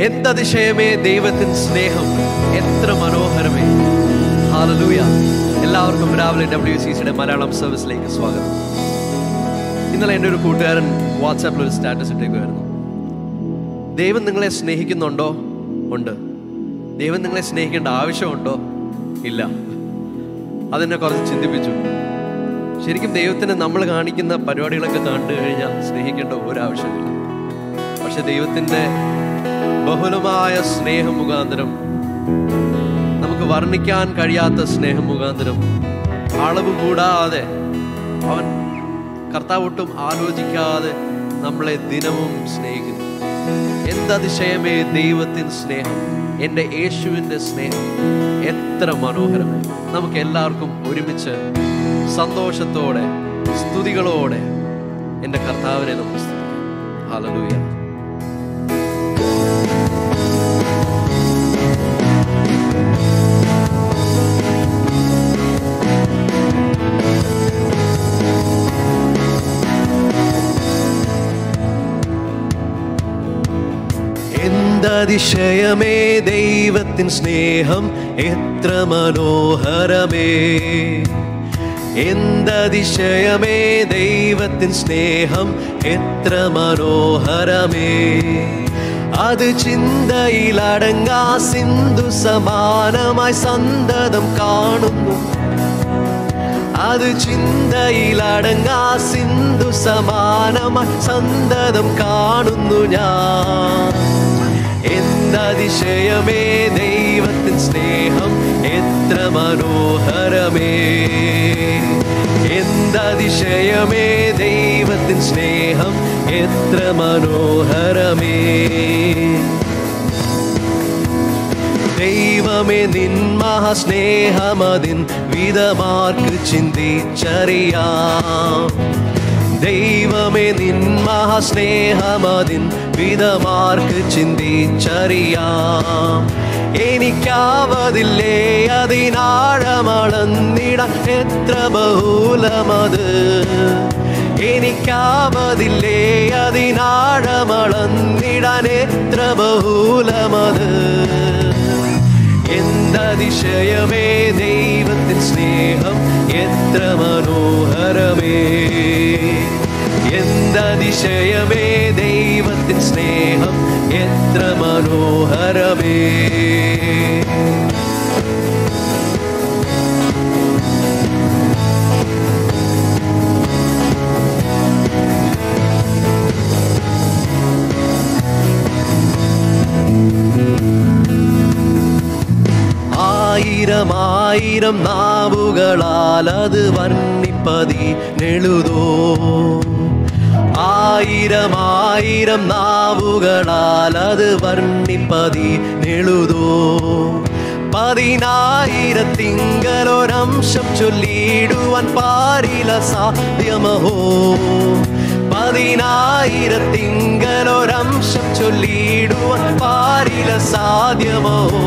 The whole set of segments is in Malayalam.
എന്തതിശയമേ ദൈവത്തിൻ സ്നേഹം, എത്ര മനോഹരമേ. ഹല്ലേലൂയ. എല്ലാവർക്കും രാവിലെ WCCയുടെ മലയാളം സർവീസിലേക്ക് സ്വാഗതം. ഇന്നലെ എൻ്റെ ഒരു കൂട്ടുകാരൻ വാട്സാപ്പിൽ ഒരു സ്റ്റാറ്റസ് ഇട്ടേക്കുമായിരുന്നു. ദൈവം നിങ്ങളെ സ്നേഹിക്കുന്നുണ്ടോ? ഉണ്ട്. ദൈവം നിങ്ങളെ സ്നേഹിക്കേണ്ട ആവശ്യമുണ്ടോ? ഇല്ല. അതെന്നെ കുറച്ച് ചിന്തിപ്പിച്ചു. ശരിക്കും ദൈവത്തിന് നമ്മൾ കാണിക്കുന്ന പരിപാടികളൊക്കെ കണ്ടു കഴിഞ്ഞാൽ സ്നേഹിക്കേണ്ട ഒരാവശ്യമില്ല. പക്ഷെ ദൈവത്തിൻ്റെ ബഹുലമായ സ്നേഹം മുഖാന്തരം, നമുക്ക് വർണ്ണിക്കാൻ കഴിയാത്ത സ്നേഹം മുഖാന്തരം, അളവ് കൂടാതെ അവൻ കർത്താവൊട്ടും ആലോചിക്കാതെ നമ്മളെ ദിനവും സ്നേഹിക്കുന്നു. എന്തതിശയമേ ദൈവത്തിൻ സ്നേഹം, എൻ്റെ യേശുവിൻ്റെ സ്നേഹം എത്ര മനോഹരമായി. നമുക്ക് എല്ലാവർക്കും ഒരുമിച്ച് സന്തോഷത്തോടെ സ്തുതികളോടെ എൻ്റെ കർത്താവിനെ നമുക്ക് സ്തുതിക്കാം. ഹല്ലേലൂയ. എന്തതിശയമേ ദൈവത്തിൻ സ്നേഹം എത്ര മനോഹരമേ. എന്തതിശയമേ ദൈവത്തിൻ സ്നേഹം എത്ര മനോഹരമേ. അത് ചിന്തയിലടങ്ങാ സിന്ധു സമാനമായി സന്തതം കാണുന്നു. അത് ചിന്തയിലടങ്ങാ സിന്ധു സമാനമായി സന്തതം കാണുന്നു ഞാൻ. എന്തതിശയമേ ദൈവത്തിൻ സ്നേഹം എത്ര മനോഹരമേ. എന്തതിശയമേ ദൈവത്തിൻ സ്നേഹം എത്ര മനോഹരമേ. ദൈവമേ നിൻ മഹാസ്നേഹമതിൻ വിധമാർക്ക് ചിന്തിച്ചറിയാം. ദൈവമേ നിൻ മഹാസ്നേഹമതിൻ വിധമാർക്ക് ചിന്തിച്ചറിയാം. എനിക്കാവതില്ലേ അതിനാഴമളന്നിടാൻ എത്ര ബഹുലമത്. എനിക്കാവതില്ലേ അതിനാഴമളന്നിടാൻ എത്ര ബഹുലമത്. എന്തതിശയമേ ദൈവത്തിൻ സ്നേഹം എത്ര മനോഹരമേ. എന്തതിശയമേ ദൈവത്തിൻ സ്നേഹം എത്ര മനോഹരമേ. ആയിരം നാവുകളാൽ അത് വർണ്ണിപ്പതിനെഴുതോ. ആയിരം നാവുകളാൽ അത് വർണ്ണിപ്പതിനെഴുതോ. 10,000 ഒരംശം ചൊല്ലിടുവാൻ പാരില സാധ്യമഹോ. 10,000 ഒരംശം ചൊല്ലിടുവാൻ പാരില സാധ്യമഹോ.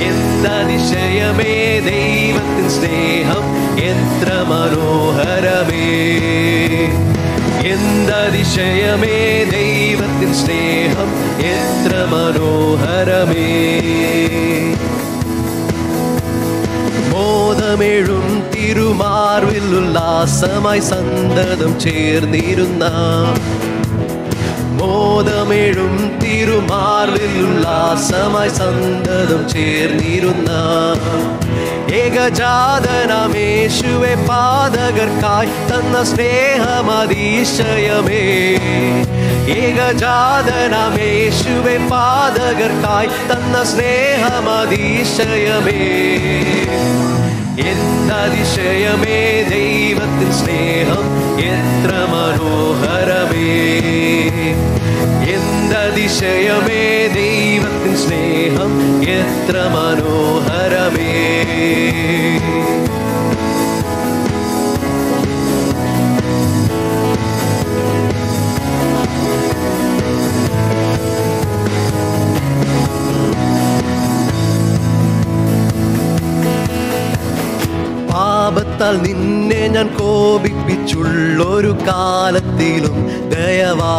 എന്തതിശയമേ ദൈവത്തിൻ സ്നേഹം എത്ര മനോഹരമേ. എന്തതിശയമേ ദൈവത്തിൻ സ്നേഹം എത്ര മനോഹരമേ. മോദമെഴും തിരുമാർവിൽ ഉല്ലാസമായി സന്തതം ചേർന്നിരുന്ന. മോദമെഴും തിരുമാർവിൽ ഉല്ലാസമായി സന്തതം ചേർന്നിരുന്ന ഏകജാതനാമേശുവെ പാതകർക്കായി തന്ന സ്നേഹമതിശയമേ. ഏകജാതനാമേശുവെ പാതകർക്കായി തന്ന സ്നേഹമതിശയമേ. എന്തതിശയമേ ദൈവത്തിൻ സ്നേഹം എത്ര മനോഹരമേ. എന്തതിശയമേ ദൈവത്തിൻ സ്നേഹം എത്ര മനോഹരമേ. പാപത്താൽ നിന്നെ ഞാൻ കോപിപ്പിച്ചുള്ളൊരു കാലത്തിലും ദയവാ.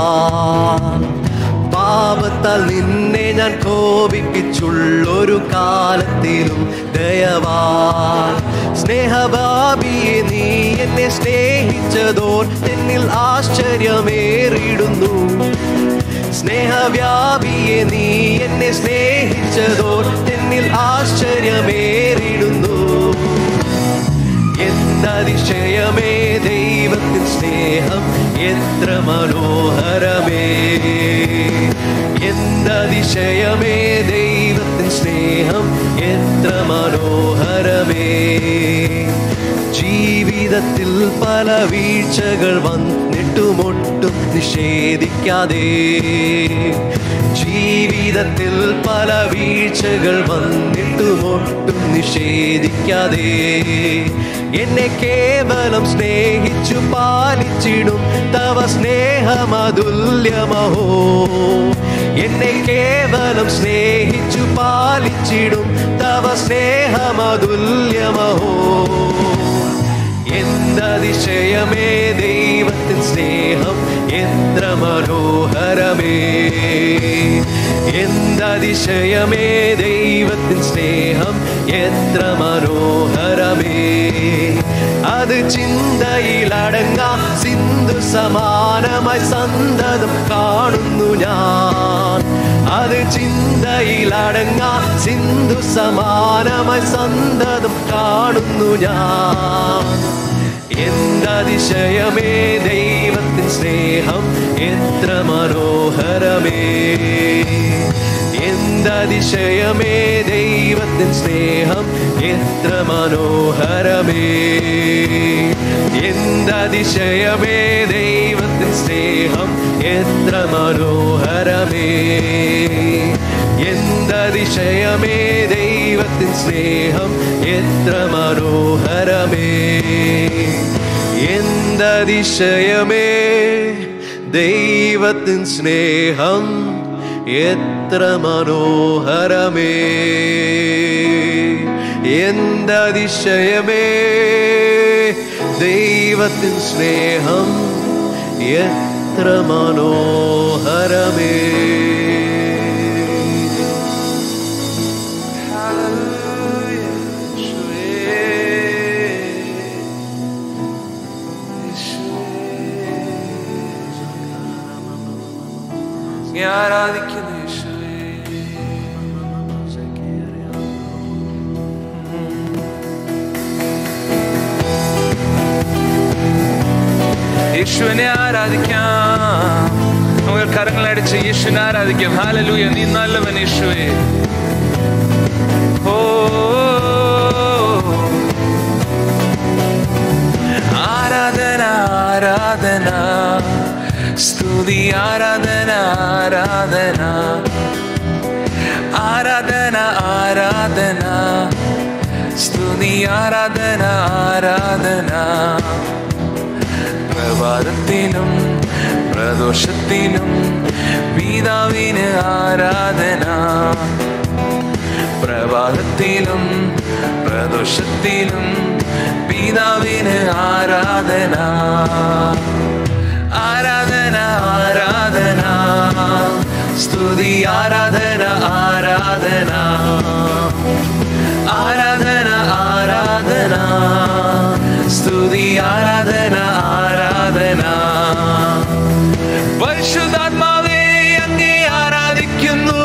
പാപത്താൽ പാപത്താൽ നിന്നെ ഞാൻ കോപിപ്പിച്ചുള്ളൊരു കാലത്തിലും ദയവാൽ സ്നേഹഭാവിയെ നീ എന്നെ സ്നേഹിച്ചതോർ എന്നിൽ ആശ്ചര്യമേറിടുന്നു. സ്നേഹവ്യാപിയെ നീ എന്നെ സ്നേഹിച്ചതോർ എന്നിൽ ആശ്ചര്യമേറിടുന്നു. എന്തതിശയമേ ദൈവത്തിൻ സ്നേഹം എത്ര മനോഹരമേ. എന്തതിശയമേ ദൈവത്തിൻ സ്നേഹം എത്ര മനോഹരമേ. ജീവിതത്തിൽ പല വീഴ്ചകൾ വന്നിട്ടുമൊട്ടും നിഷേധിക്കാതെ, ജീവിതത്തിൽ പല വീഴ്ചകൾ വന്നിട്ടുമൊട്ടും നിഷേധിക്കാതെ എന്നെ കേവലം സ്നേഹിച്ചു പാലിച്ചിടും തവ സ്നേഹമതുല്യമഹോ. എന്നെ കേവലം സ്നേഹിച്ചു പാലിച്ചിടും തവ സ്നേഹമതുല്യമഹോ. എന്തതിശയമേ ദൈവത്തിൻ സ്നേഹം എത്ര മനോഹരമേ. എന്തതിശയമേ ദൈവത്തിൻ സ്നേഹം എത്ര മനോഹരമേ. അത് ചിന്തയിലടങ്ങാ സിന്ധു സമാനമായി സന്തതം കാണുന്നു ഞാൻ. അത് ചിന്തയിലടങ്ങാ സിന്ധു സമാനമായി സന്തതം കാണുന്നു ഞാൻ. എന്തതിശയമേ ദൈവത്തിൻ സ്നേഹം എത്ര മനോഹരമേ. എന്തതിശയമേ ദൈവത്തിൻ സ്നേഹം എത്ര മനോഹരമേ. എന്തതിശയമേ ദൈവത്തിൻ സ്നേഹം എത്ര മനോഹരമേ. എന്തതിശയമേ ദൈവത്തിൻ സ്നേഹം എത്ര മനോഹരമേ. എന്തതിശയമേ ദൈവത്തിൻ സ്നേഹം എത്ര മനോഹരമേ. എന്തതിശയമേ ദൈവത്തിൻ സ്നേഹം എത്ര മനോഹരമേ. ആരാധിക്കുന്നു യേശുവേ. യേശുവിനെ ആരാധിക്കാം. നമ്മൾ കരങ്ങളടിച്ച് യേശുവിനെ ആരാധിക്കാം. ഹല്ലേലൂയ. നീ നല്ലവൻ യേശുവേ. ഓ ആരാധന ആരാധന സ്തുതി ആരാധന ആരാധന ആരാധന ആരാധന സ്തുതി ആരാധന ആരാധന. പ്രഭാതത്തിലും പ്രദോഷത്തിലും പിതാവിന് ആരാധന. പ്രഭാതത്തിലും പ്രദോഷത്തിലും പിതാവിന് ആരാധന. ആരാധന ആരാധന സ്തുതി ആരാധന ആരാധന ആരാധന ആരാധന സ്തുതി ആരാധന ആരാധന. പരിശുദ്ധാത്മാവേ അങ്ങേ ആരാധിക്കുന്നു.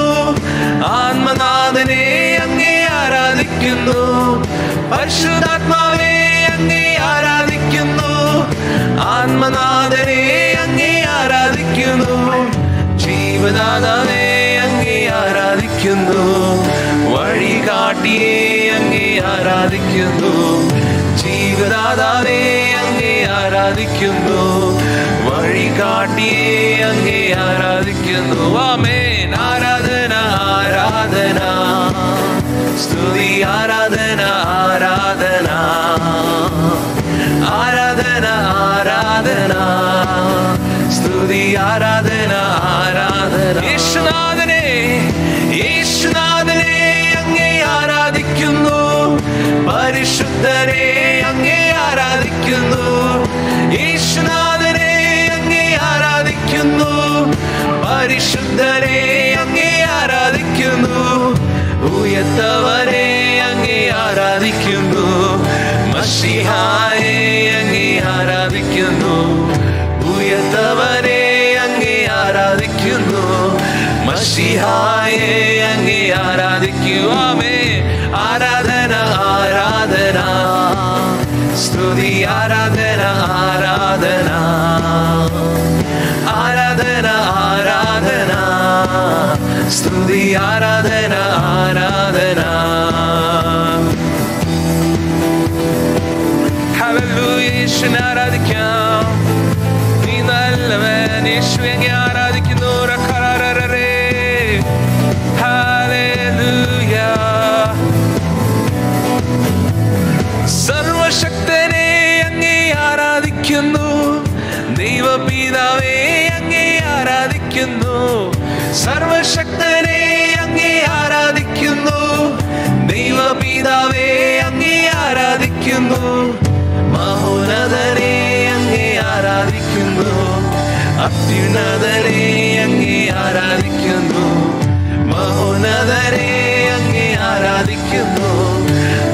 ആത്മനാഥനെ അങ്ങേ ആരാധിക്കുന്നു. പരിശുദ്ധാത്മാവേ അങ്ങേ ആരാധിക്കുന്നു. ആത്മനാഥനെ അങ്ങേ ആരാധിക്കുന്നു. ജീവദാതാവേ അങ്ങേ ആരാധിക്കുന്നു. വഴികാട്ടിയെ അങ്ങേ ആരാധിക്കുന്നു. ജീവദാതാവേ അങ്ങേ ആരാധിക്കുന്നു. വഴികാട്ടിയെ അങ്ങേ ആരാധിക്കുന്നു. ആമേൻ. ആരാധന ആരാധന സ്തുതി ആരാധന ആരാധന ആരാധന ആരാധന സ്തുതി ആരാധന ആരാധന. യേശുനാഥനെ യേശുനാഥനെ അങ്ങേ ആരാധിക്കുന്നു. പരിശുദ്ധനെ അങ്ങേ ആരാധിക്കുന്നു. യേശുനാഥനെ അങ്ങേ ആരാധിക്കുന്നു. പരിശുദ്ധനെ ഉയർത്തവരെ അങ്ങേ ആരാധിക്കുന്നു, മശിഹായെ അങ്ങേ ആരാധിക്കുന്നു. ഉയർത്തവരെ അങ്ങേ ആരാധിക്കുന്നു, മശിഹായെ അങ്ങേ ആരാധിക്കുവാമേ. ആരാധന ആരാധന സ്തുതി ആരാധന ആരാധന ആരാധന ആരാധന സ്തുതി ആരാധന ആരാധന. ഹല്ലേലൂയ. യേശുവിനെ ആരാധിക്കാം. നീ നല്ലവൻ. യേശുവെ അങ്ങേ ആരാധിക്കുന്നു. ഹല്ലേലൂയ. സർവശക്തനെ അങ്ങേ ആരാധിക്കുന്നു, ദൈവപിതാവേ അങ്ങേ ആരാധിക്കുന്നു. സർവശക്തനെ അങ്ങേ ആരാധിക്കുന്നു, ദൈവപിതാവേ അങ്ങേ ആരാധിക്കുന്നു. മഹോന്നതനെ അങ്ങേ ആരാധിക്കുന്നു, അത്യുന്നതനെ അങ്ങേ ആരാധിക്കുന്നു. മഹോന്നതനെ അങ്ങേ ആരാധിക്കുന്നു,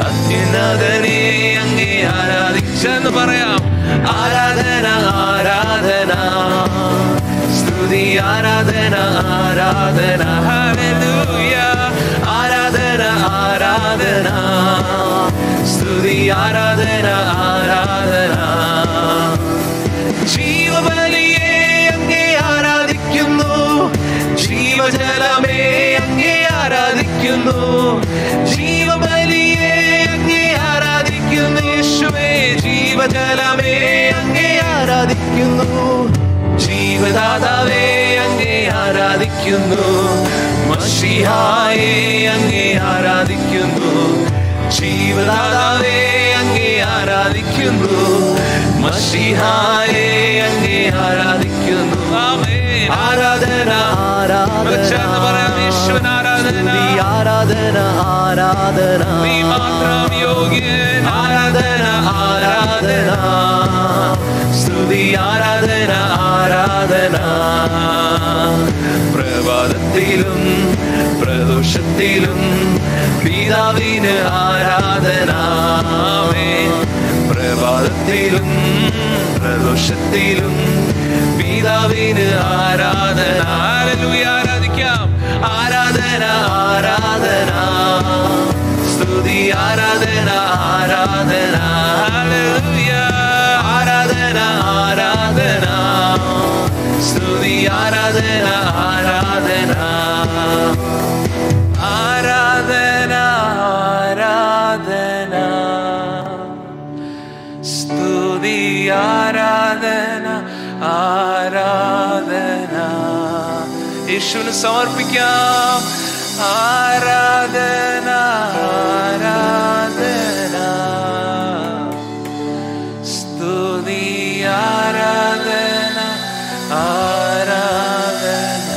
അത്യുന്നതനെ അങ്ങേ ആരാധിച്ചെന്ന് പറയാം. ആരാധന ആരാധന സ്തുതി ആരാധന ആരാധന. ഹല്ലേലൂയ. ആരാധന ആരാധന സ്തുതി ആരാധന ആരാധന. ജീവബലിയെ അങ്ങേ ആരാധിക്കുന്നു, ജീവജലമേ അങ്ങേ ആരാധിക്കുന്നു. ജീവബലിയെ അങ്ങേ ആരാധിക്കുന്നു, യേശുവേ ജീവജലമേ അങ്ങേ ആരാധിക്കുന്നു. ജീവദാതാവേ അങ്ങേ ആരാധിക്കുന്നു, മശിഹായെ അങ്ങേ ആരാധിക്കുന്നു. ജീവദാതാവേ അങ്ങേ ആരാധിക്കുന്നു, മശിഹായെ അങ്ങേ ആരാധിക്കുന്നു. ആമേൻ. ആരാധന ആരാധന പറയാം. യേശുവിന് ആരാധന ആരാധന ആരാധന. നീ മാത്രം യോഗ്യൻ. ആരാധന ആരാധന സ്തുതി ആരാധന ആരാധന. പ്രഭാതത്തിലും പ്രദോഷത്തിലും പിതാവിന് ആരാധന. പ്രഭാതത്തിലും പ്രദോഷത്തിലും പിതാവിന് ആരാധന. ഹല്ലേലൂയ. ആരാധിക്കാം. ആരാധന ആരാധന സ്തുതി ആരാധന ആരാധന. ഹല്ലേലൂയ. ആരാധന ആരാധന സ്തുതി ആരാധന ആരാധന. ആരാധന ആരാധന സ്തുതി ആരാധന ആരാധന. യേശുവിന് സമർപ്പിക്കാം. ആരാധന ആരാധന സ്തുതി ആരാധന ആരാധന.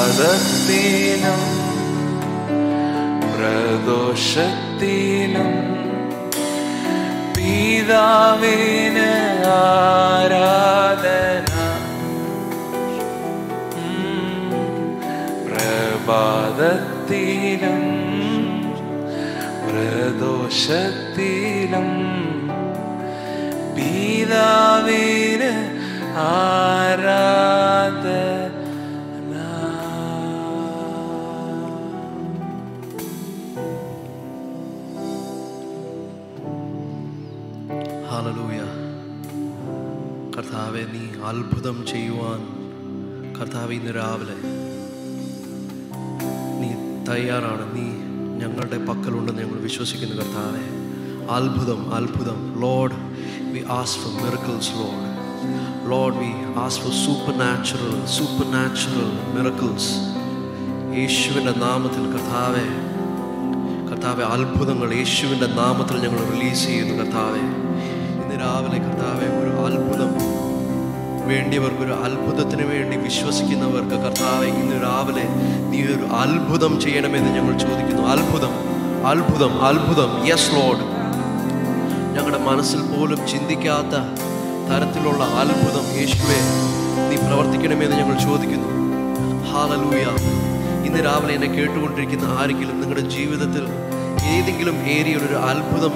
പ്രഭാതത്തിലും പ്രദോഷത്തിലും പിതാവിന് ആരാധന. പ്രഭാതത്തിലും പ്രദോഷത്തിലും പിതാവിന് ആരാധന. ഹല്ലേലൂയ. കർത്താവേ, നീ അത്ഭുതം ചെയ്യുവാൻ കർത്താവേ ഇന്ന് രാവിലെ നീ തയ്യാറാണ്. നീ ഞങ്ങളുടെ പക്കലുണ്ടെന്ന് ഞങ്ങൾ വിശ്വസിക്കുന്നു കർത്താവേ. അത്ഭുതം അത്ഭുതം. Lord, we ask for miracles, Lord. Lord, we ask for supernatural miracles. യേശുവിൻ്റെ നാമത്തിൽ കർത്താവേ, കർത്താവെ അത്ഭുതങ്ങൾ യേശുവിൻ്റെ നാമത്തിൽ ഞങ്ങൾ റിലീസ് ചെയ്യുന്നു കർത്താവെ. ഇന്ന് രാവിലെ കർത്താവെ ഒരു അത്ഭുതം വേണ്ടിയവർക്ക്, ഒരു അത്ഭുതത്തിന് വേണ്ടി വിശ്വസിക്കുന്നവർക്ക് കർത്താവെ ഇന്ന് രാവിലെ നീ ഒരു അത്ഭുതം ചെയ്യണമെന്ന് ഞങ്ങൾ ചോദിക്കുന്നു. അത്ഭുതം അത്ഭുതം അത്ഭുതം. യെസ് ലോർഡ്, ഞങ്ങളുടെ മനസ്സിൽ പോലും ചിന്തിക്കാത്ത തരത്തിലുള്ള അത്ഭുതം യേശുവെ നീ പ്രവർത്തിക്കണമെന്ന് ഞങ്ങൾ ചോദിക്കുന്നു. ഹല്ലേലൂയ. ഇന്ന് രാവിലെ എന്നെ കേട്ടുകൊണ്ടിരിക്കുന്ന ആരെങ്കിലും നിങ്ങളുടെ ജീവിതത്തിൽ ഏതെങ്കിലും ഏരിയയിൽ ഒരു അത്ഭുതം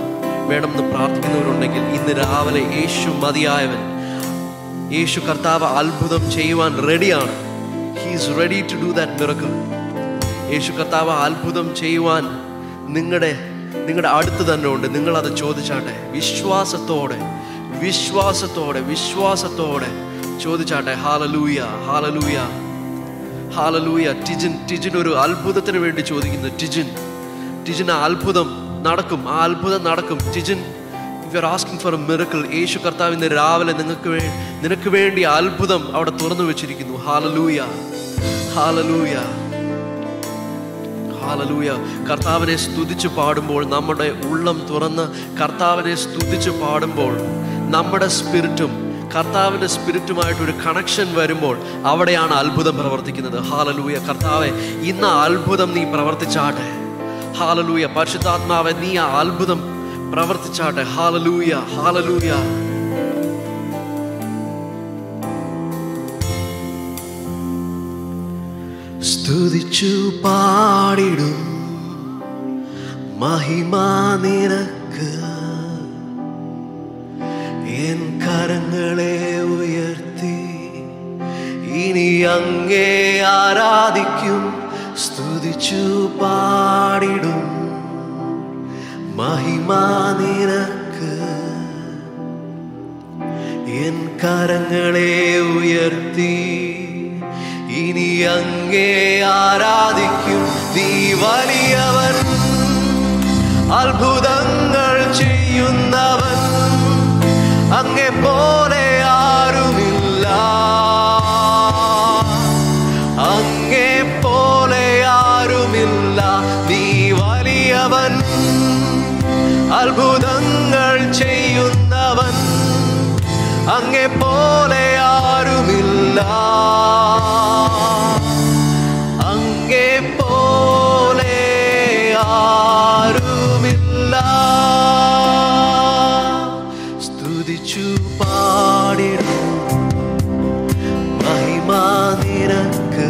വേണമെന്ന് പ്രാർത്ഥിക്കുന്നവരുണ്ടെങ്കിൽ ഇന്ന് രാവിലെ യേശു മതിയായവൻ, യേശു കർത്താവ് അത്ഭുതം ചെയ്യുവാൻ റെഡിയാണ്. He is ready to do that miracle. യേശു കർത്താവ് അത്ഭുതം ചെയ്യുവാൻ നിങ്ങളുടെ അടുത്ത് തന്നെ ഉണ്ട്. നിങ്ങളത് ചോദിച്ചാട്ടെ, വിശ്വാസത്തോടെ വിശ്വാസത്തോടെ വിശ്വാസത്തോടെ ചോദിച്ചാട്ടെ. Hallelujah, hallelujah, hallelujah. ടിജിൻ ഒരു അത്ഭുതത്തിന് വേണ്ടി ചോദിക്കുന്നു. ടിജിൻ ആ അത്ഭുതം നടക്കും, ആ അത്ഭുതം നടക്കും. Tijin, if you are asking for a miracle, യേശു കർത്താവ് ഇന്ന് രാവിലെ നിനക്ക് വേണ്ടി അത്ഭുതം അവിടെ തുറന്നു വെച്ചിരിക്കുന്നു. Hallelujah, hallelujah, hallelujah. കർത്താവിനെ സ്തുതിച്ച് പാടുമ്പോൾ, നമ്മുടെ ഉള്ളം തുറന്ന് കർത്താവിനെ സ്തുതിച്ച് പാടുമ്പോൾ, നമ്മുടെ സ്പിരിറ്റും കർത്താവിൻ്റെ സ്പിരിറ്റുമായിട്ടൊരു കണക്ഷൻ വരുമ്പോൾ അവിടെയാണ് അത്ഭുതം പ്രവർത്തിക്കുന്നത്. ഹല്ലേലൂയ. കർത്താവെ, ഇന്ന് ആ അത്ഭുതം നീ പ്രവർത്തിച്ചാട്ടെ. ഹല്ലേലൂയ. പരിശുദ്ധാത്മാവെ, നീ ആ അത്ഭുതം പ്രവർത്തിച്ചാട്ടെ. Hallelujah, hallelujah. സ്തുതിച്ചു പാടിടും മഹിമാ നിനക്ക്, എൻ കരങ്ങളെ ഉയർത്തി ഇനി അങ്ങേ ആരാധിക്കും. സ്തുതിച്ചു പാടിടും മഹിമാ നിനക്ക്, എൻ കരങ്ങളെ ഉയർത്തി ഇനി അങ്ങേ ആരാധിക്കും. നീ വലിയവൻ, അത്ഭുതങ്ങൾ ചെയ്യുന്നവൻ, അങ്ങേ പോലെ ആരുമില്ല, അങ്ങേ പോലെ ആരുമില്ല. നീ വലിയവൻ, അത്ഭുതങ്ങൾ ചെയ്യുന്നവൻ, അങ്ങേ പോലെ ആരുമില്ല, അങ്ങേ പോലെ ആരുമില്ല. സ്തുതിച്ചു പാടിടും മഹിമാ നിനക്ക്,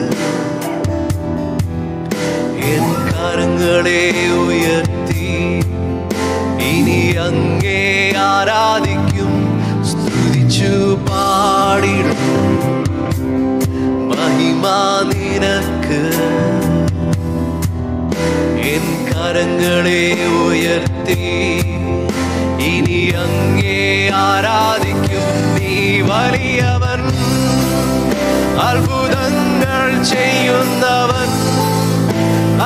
എൻ കരങ്ങളെ ഉയർത്തി ഇനി അങ്ങേ ആരാധിക്കും. സ്തുതിച്ചു പാടിടും മഹിമാ നിനക്ക്, എൻ കരങ്ങളെ ഉയർത്തി ഇനി അങ്ങേ ആരാധിക്കും. നീ വലിയവൻ, അത്ഭുതങ്ങൾ ചെയ്യുന്നവൻ,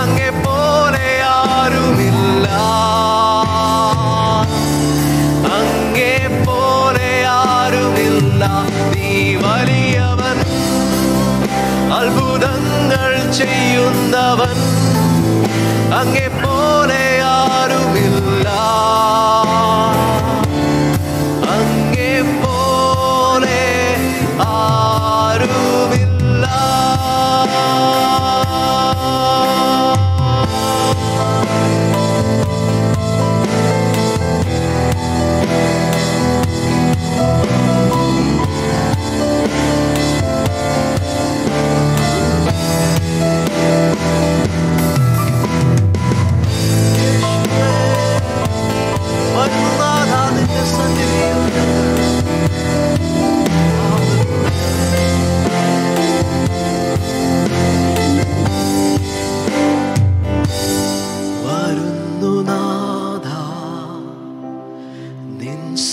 അങ്ങേ പോലെ ആരുമില്ല, അങ്ങേ പോലെ ആരുമില്ല. നീ വലിയവൻ, അത്ഭുതങ്ങൾ ചെയ്യുന്നവൻ, അങ്ങേ പോലെ ആരുമില്ല, അങ്ങേ പോലെ ആരുമില്ല.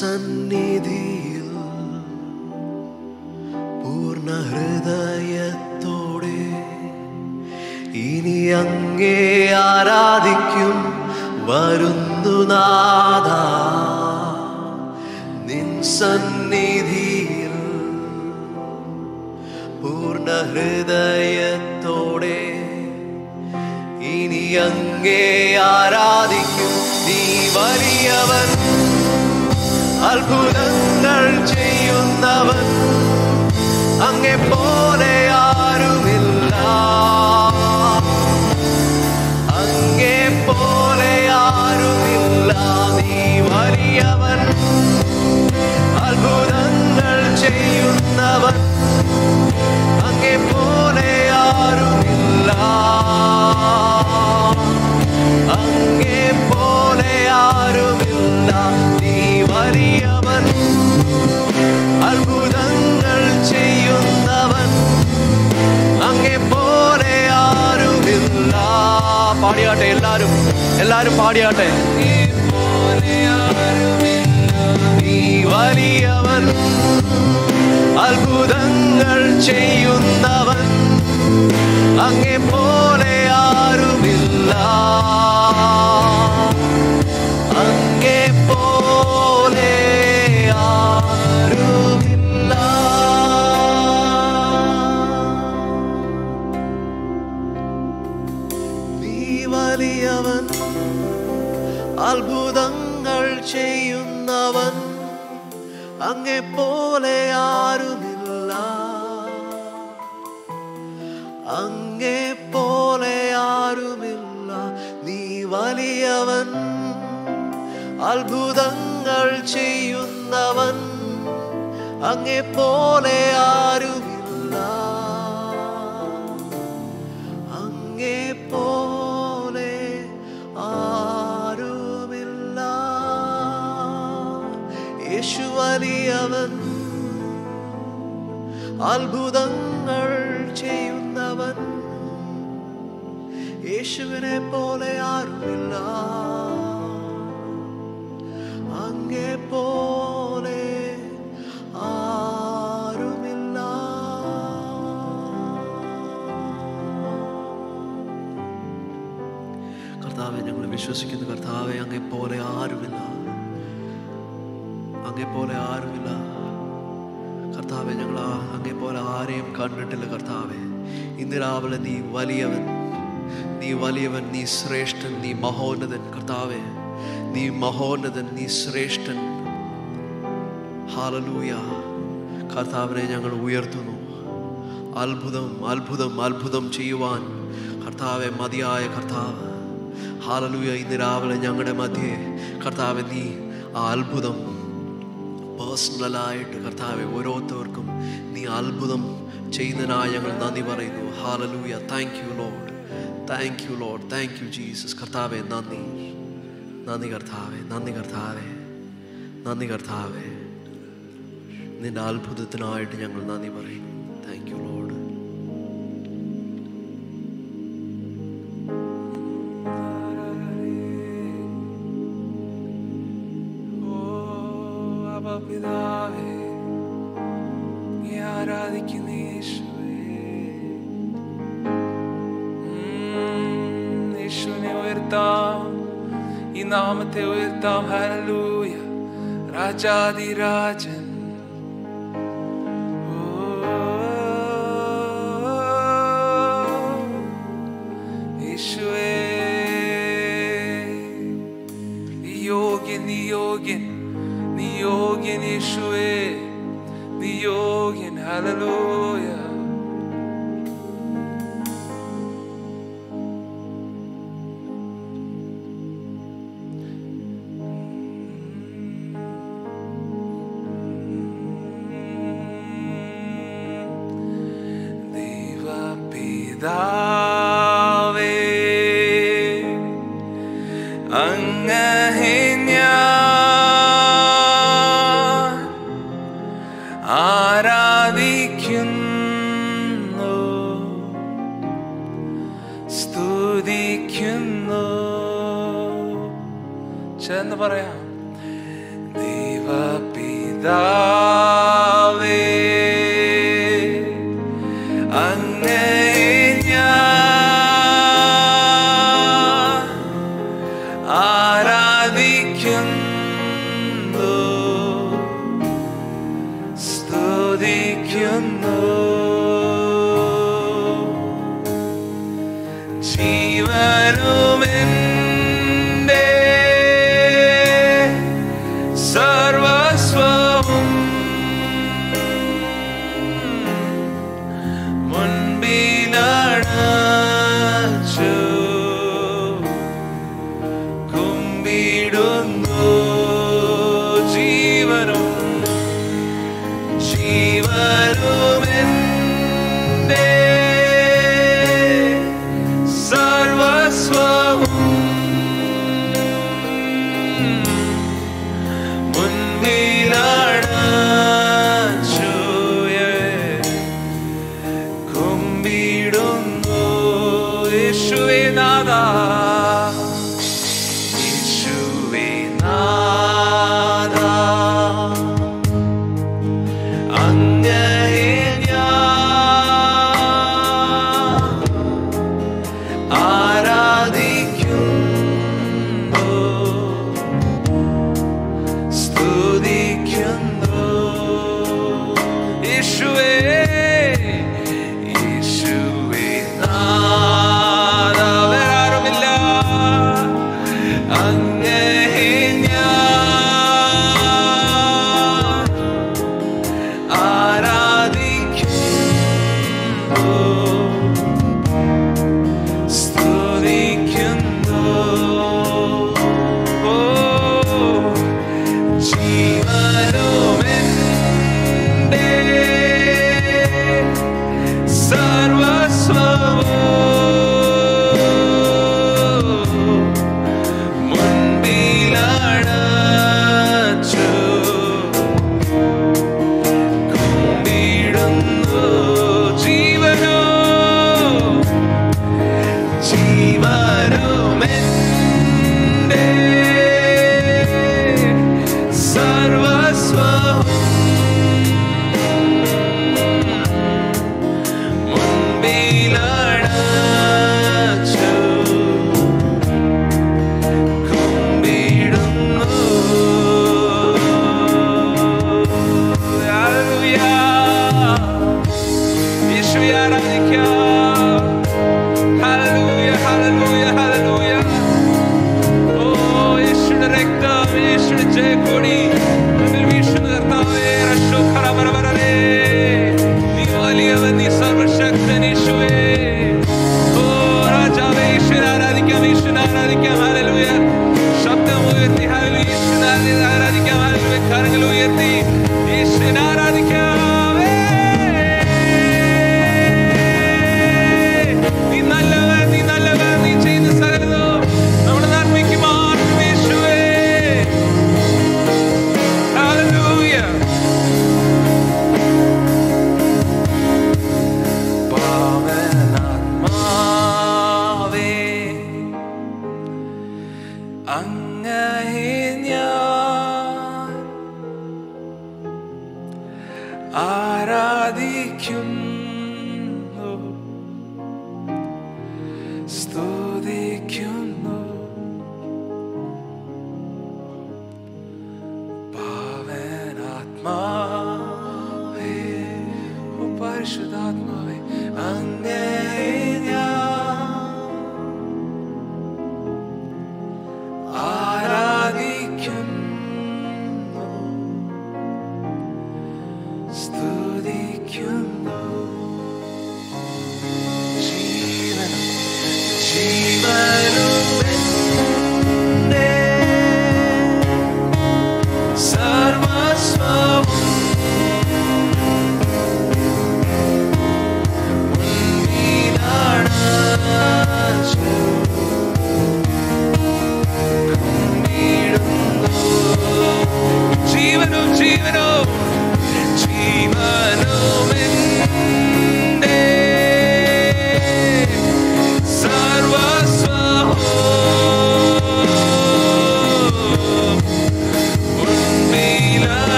സന്നിധിയിൽ പൂർണ്ണ ഹൃദയത്തോടെ ഇനി അങ്ങേ ആരാധിക്കും. വരുന്നു നാഥാ നിൻ സന്നിധിയിൽ പൂർണ്ണ ഹൃദയത്തോടെ ഇനി അങ്ങേ ആരാധിക്കും. നീ വലിയവൻ, അത്ഭുതങ്ങൾ ചെയ്യുന്നവൻ, അങ്ങേ പോലെ ആരുമില്ല, അങ്ങേ പോലെ ആരുമില്ല. നീ വലിയവൻ, അത്ഭുതങ്ങൾ ചെയ്യുന്നവൻ, അങ്ങേ പോലെ ആരുമില്ല. അങ്ങേ പോലെ ആരുമില്ല. നീ വലിയവൻ, അത്ഭുതങ്ങൾ ചെയ്യുന്നവൻ, അങ്ങേ പോലെ ആരുമില്ല. പാടിയാട്ടെ എല്ലാരും പാടിയാട്ടെ. നീ വലിയവൻ, അത്ഭുതങ്ങൾ ചെയ്യുന്നവൻ, അങ്ങേ പോലെ ആരുമില്ല. അങ്ങേ പോലെ ആരുമില്ല. നീ വലിയവൻ, അത്ഭുതങ്ങൾ ചെയ്യുന്നവൻ, അങ്ങേ പോലെ ആരുമില്ല. അങ്ങേ പോലെ ആരുമില്ല. നീ വലിയവൻ, അത്ഭുതങ്ങൾ ചെയ്യുന്നവൻ, അങ്ങേ പോലെ ആരുമില്ല. അങ്ങേ പോലെ ആരുമില്ല. യേശു വലിയവൻ, അത്ഭുതങ്ങൾ ചെയ്യുന്നവൻ, യേശുവിനെ പോലെ ആരുമില്ല. അങ്ങേ പോലെ ആരുമില്ല. കർത്താവെ, ഞങ്ങൾ വിശ്വസിക്കുന്നു. കർത്താവെ, അങ്ങേ പോലെ ആരുമില്ല. അങ്ങേ പോലെ ആരുമില്ല. കർത്താവെ, ഞങ്ങൾ അങ്ങേ പോലെ ആരെയും കണ്ടിട്ടില്ല. കർത്താവെ, ഇന്ന് രാവിലെ നീ വലിയവൻ, നീ വലിയവൻ, നീ ശ്രേഷ്ഠൻ, നീ മഹോന്നതൻ. കർത്താവെ, നീ മഹോന്നതൻ, നീ ശ്രേഷ്ഠൻ. ഹല്ലേലൂയ. കർത്താവിനെ ഞങ്ങൾ ഉയർത്തുന്നു. അത്ഭുതം അത്ഭുതം അത്ഭുതം ചെയ്യുവാൻ കർത്താവെ മതിയായ കർത്താവ്. ഹല്ലേലൂയ. ഇന്ന് രാവിലെ ഞങ്ങളുടെ മധ്യേ കർത്താവെ, നീ ആ അത്ഭുതം പേഴ്സണലായിട്ട് കർത്താവെ ഓരോരുത്തർക്കും നീ അത്ഭുതം ചെയ്യുന്നതിനായി ഞങ്ങൾ നന്ദി പറയുന്നു. Hallelujah. Thank you Lord, thank you Lord, thank you Jesus. കർത്താവെ, നന്ദി നന്ദി കർത്താവെ, നന്ദി കർത്താവെ, നന്ദി കർത്താവെ. നിന്റെ അത്ഭുതത്തിനായിട്ട് ഞങ്ങൾ നന്ദി പറയുന്നു. Thank you Lord. പിതാവേ, നീ ആരാധിക്കുന്ന യേശുവേ, യേശുവിനെ ഉയർത്താം, ഈ നാമത്തെ ഉയർത്താം. ഹല്ലേലൂയ. രാജാധിരാജൻ, യേശുവേ, നീ യോഗ്യൻ, നീ യോഗ്യൻ, നീ യോഗ്യൻ യേശുവേ, നീ യോഗ്യൻ. ഹല്ലേലൂയ. ദൈവപിതാവേ, അങ്ങയെ ഞാൻ ആരാധിക്കുന്നു, സ്തുതിക്കുന്നു. ചേർന്ന് പറയാം. ദൈവപിതാവേ, അങ്ങയെ ഞാൻ ആരാധിക്കുന്നു, സ്തുതിക്കുന്നു. ജീവനുമെന്റെ സർവസ്വവും മുൻപിലണച്ചു കുമ്പിടുന്നു. ജീവനും ജീവനുമെന്റെ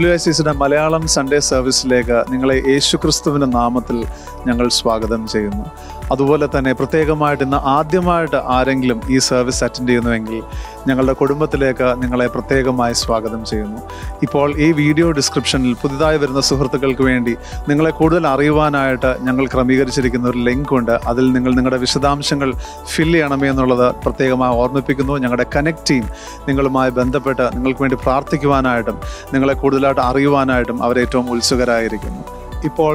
WICCയുടെ മലയാളം സൺഡേ സർവീസിലേക്ക് നിങ്ങളെ യേശുക്രിസ്തുവിൻ്റെ നാമത്തിൽ ഞങ്ങൾ സ്വാഗതം ചെയ്യുന്നു. അതുപോലെ തന്നെ പ്രത്യേകമായിട്ട് ഇന്ന് ആദ്യമായിട്ട് ആരെങ്കിലും ഈ സർവീസ് അറ്റൻഡ് ചെയ്യുന്നുവെങ്കിൽ ഞങ്ങളുടെ കുടുംബത്തിലേക്ക് നിങ്ങളെ പ്രത്യേകമായി സ്വാഗതം ചെയ്യുന്നു. ഇപ്പോൾ ഈ വീഡിയോ ഡിസ്ക്രിപ്ഷനിൽ പുതുതായി വരുന്ന സുഹൃത്തുക്കൾക്ക് വേണ്ടി നിങ്ങളെ കൂടുതൽ അറിയുവാനായിട്ട് ഞങ്ങൾ ക്രമീകരിച്ചിരിക്കുന്ന ഒരു ലിങ്ക് ഉണ്ട്. അതിൽ നിങ്ങൾ നിങ്ങളുടെ വിശദാംശങ്ങൾ ഫില്ല് ചെയ്യണമേ എന്നുള്ളത് പ്രത്യേകമായി ഓർമ്മിപ്പിക്കുന്നു. ഞങ്ങളുടെ കണക്ട് ടീം നിങ്ങളുമായി ബന്ധപ്പെട്ട് നിങ്ങൾക്ക് വേണ്ടി പ്രാർത്ഥിക്കുവാനായിട്ടും നിങ്ങളെ കൂടുതലായിട്ട് അറിയുവാനായിട്ടും അവരേറ്റവും ഉത്സുകരായിരിക്കുന്നു. ഇപ്പോൾ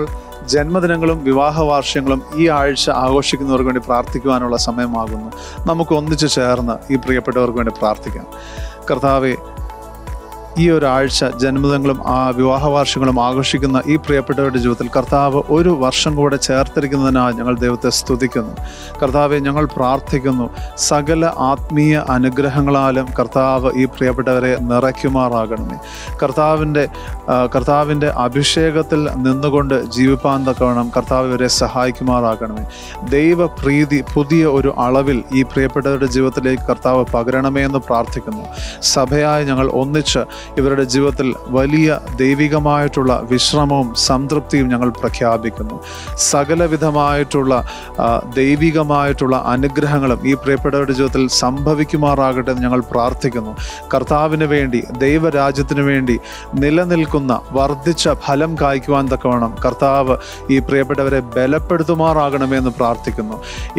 ജന്മദിനങ്ങളും വിവാഹ വാർഷികങ്ങളും ഈ ആഴ്ച ആഘോഷിക്കുന്നവർക്ക് വേണ്ടി പ്രാർത്ഥിക്കുവാനുള്ള സമയമാകുന്നു. നമുക്ക് ഒന്നിച്ചു ചേർന്ന് ഈ പ്രിയപ്പെട്ടവർക്ക് വേണ്ടി പ്രാർത്ഥിക്കാം. കർത്താവേ, ഈ ഒരാഴ്ച ജന്മദിനങ്ങളും വിവാഹ വാർഷികങ്ങളും ആഘോഷിക്കുന്ന ഈ പ്രിയപ്പെട്ടവരുടെ ജീവിതത്തിൽ കർത്താവ് ഒരു വർഷം കൂടെ ചേർത്തിരിക്കുന്നതിനാൽ ഞങ്ങൾ ദൈവത്തെ സ്തുതിക്കുന്നു. കർത്താവെ, ഞങ്ങൾ പ്രാർത്ഥിക്കുന്നു, സകല ആത്മീയ അനുഗ്രഹങ്ങളാലും കർത്താവ് ഈ പ്രിയപ്പെട്ടവരെ നിറയ്ക്കുമാറാകണമേ. കർത്താവിൻ്റെ അഭിഷേകത്തിൽ നിന്നുകൊണ്ട് ജീവിപ്പാൻ തക്കവണ്ണം കർത്താവ് ഇവരെ സഹായിക്കുമാറാകണമേ. ദൈവപ്രീതി പുതിയ ഒരു അളവിൽ ഈ പ്രിയപ്പെട്ടവരുടെ ജീവിതത്തിലേക്ക് കർത്താവ് പകരണമേ എന്ന് പ്രാർത്ഥിക്കുന്നു. സഭയായി ഞങ്ങൾ ഒന്നിച്ച് ഇവരുടെ ജീവിതത്തിൽ വലിയ ദൈവികമായിട്ടുള്ള വിശ്രമവും സംതൃപ്തിയും ഞങ്ങൾ പ്രഖ്യാപിക്കുന്നു. സകലവിധമായിട്ടുള്ള ദൈവികമായിട്ടുള്ള അനുഗ്രഹങ്ങളും ഈ പ്രിയപ്പെട്ടവരുടെ ജീവിതത്തിൽ സംഭവിക്കുമാറാകട്ടെ എന്ന് ഞങ്ങൾ പ്രാർത്ഥിക്കുന്നു. കർത്താവിന് വേണ്ടി, ദൈവരാജ്യത്തിന് വേണ്ടി നിലനിൽക്കുന്ന വർദ്ധിച്ച ഫലം കായ്ക്കുവാൻ തക്കവണ്ണം കർത്താവ് ഈ പ്രിയപ്പെട്ടവരെ ബലപ്പെടുത്തുമാറാകണമെന്ന് പ്രാർത്ഥിക്കുന്നു.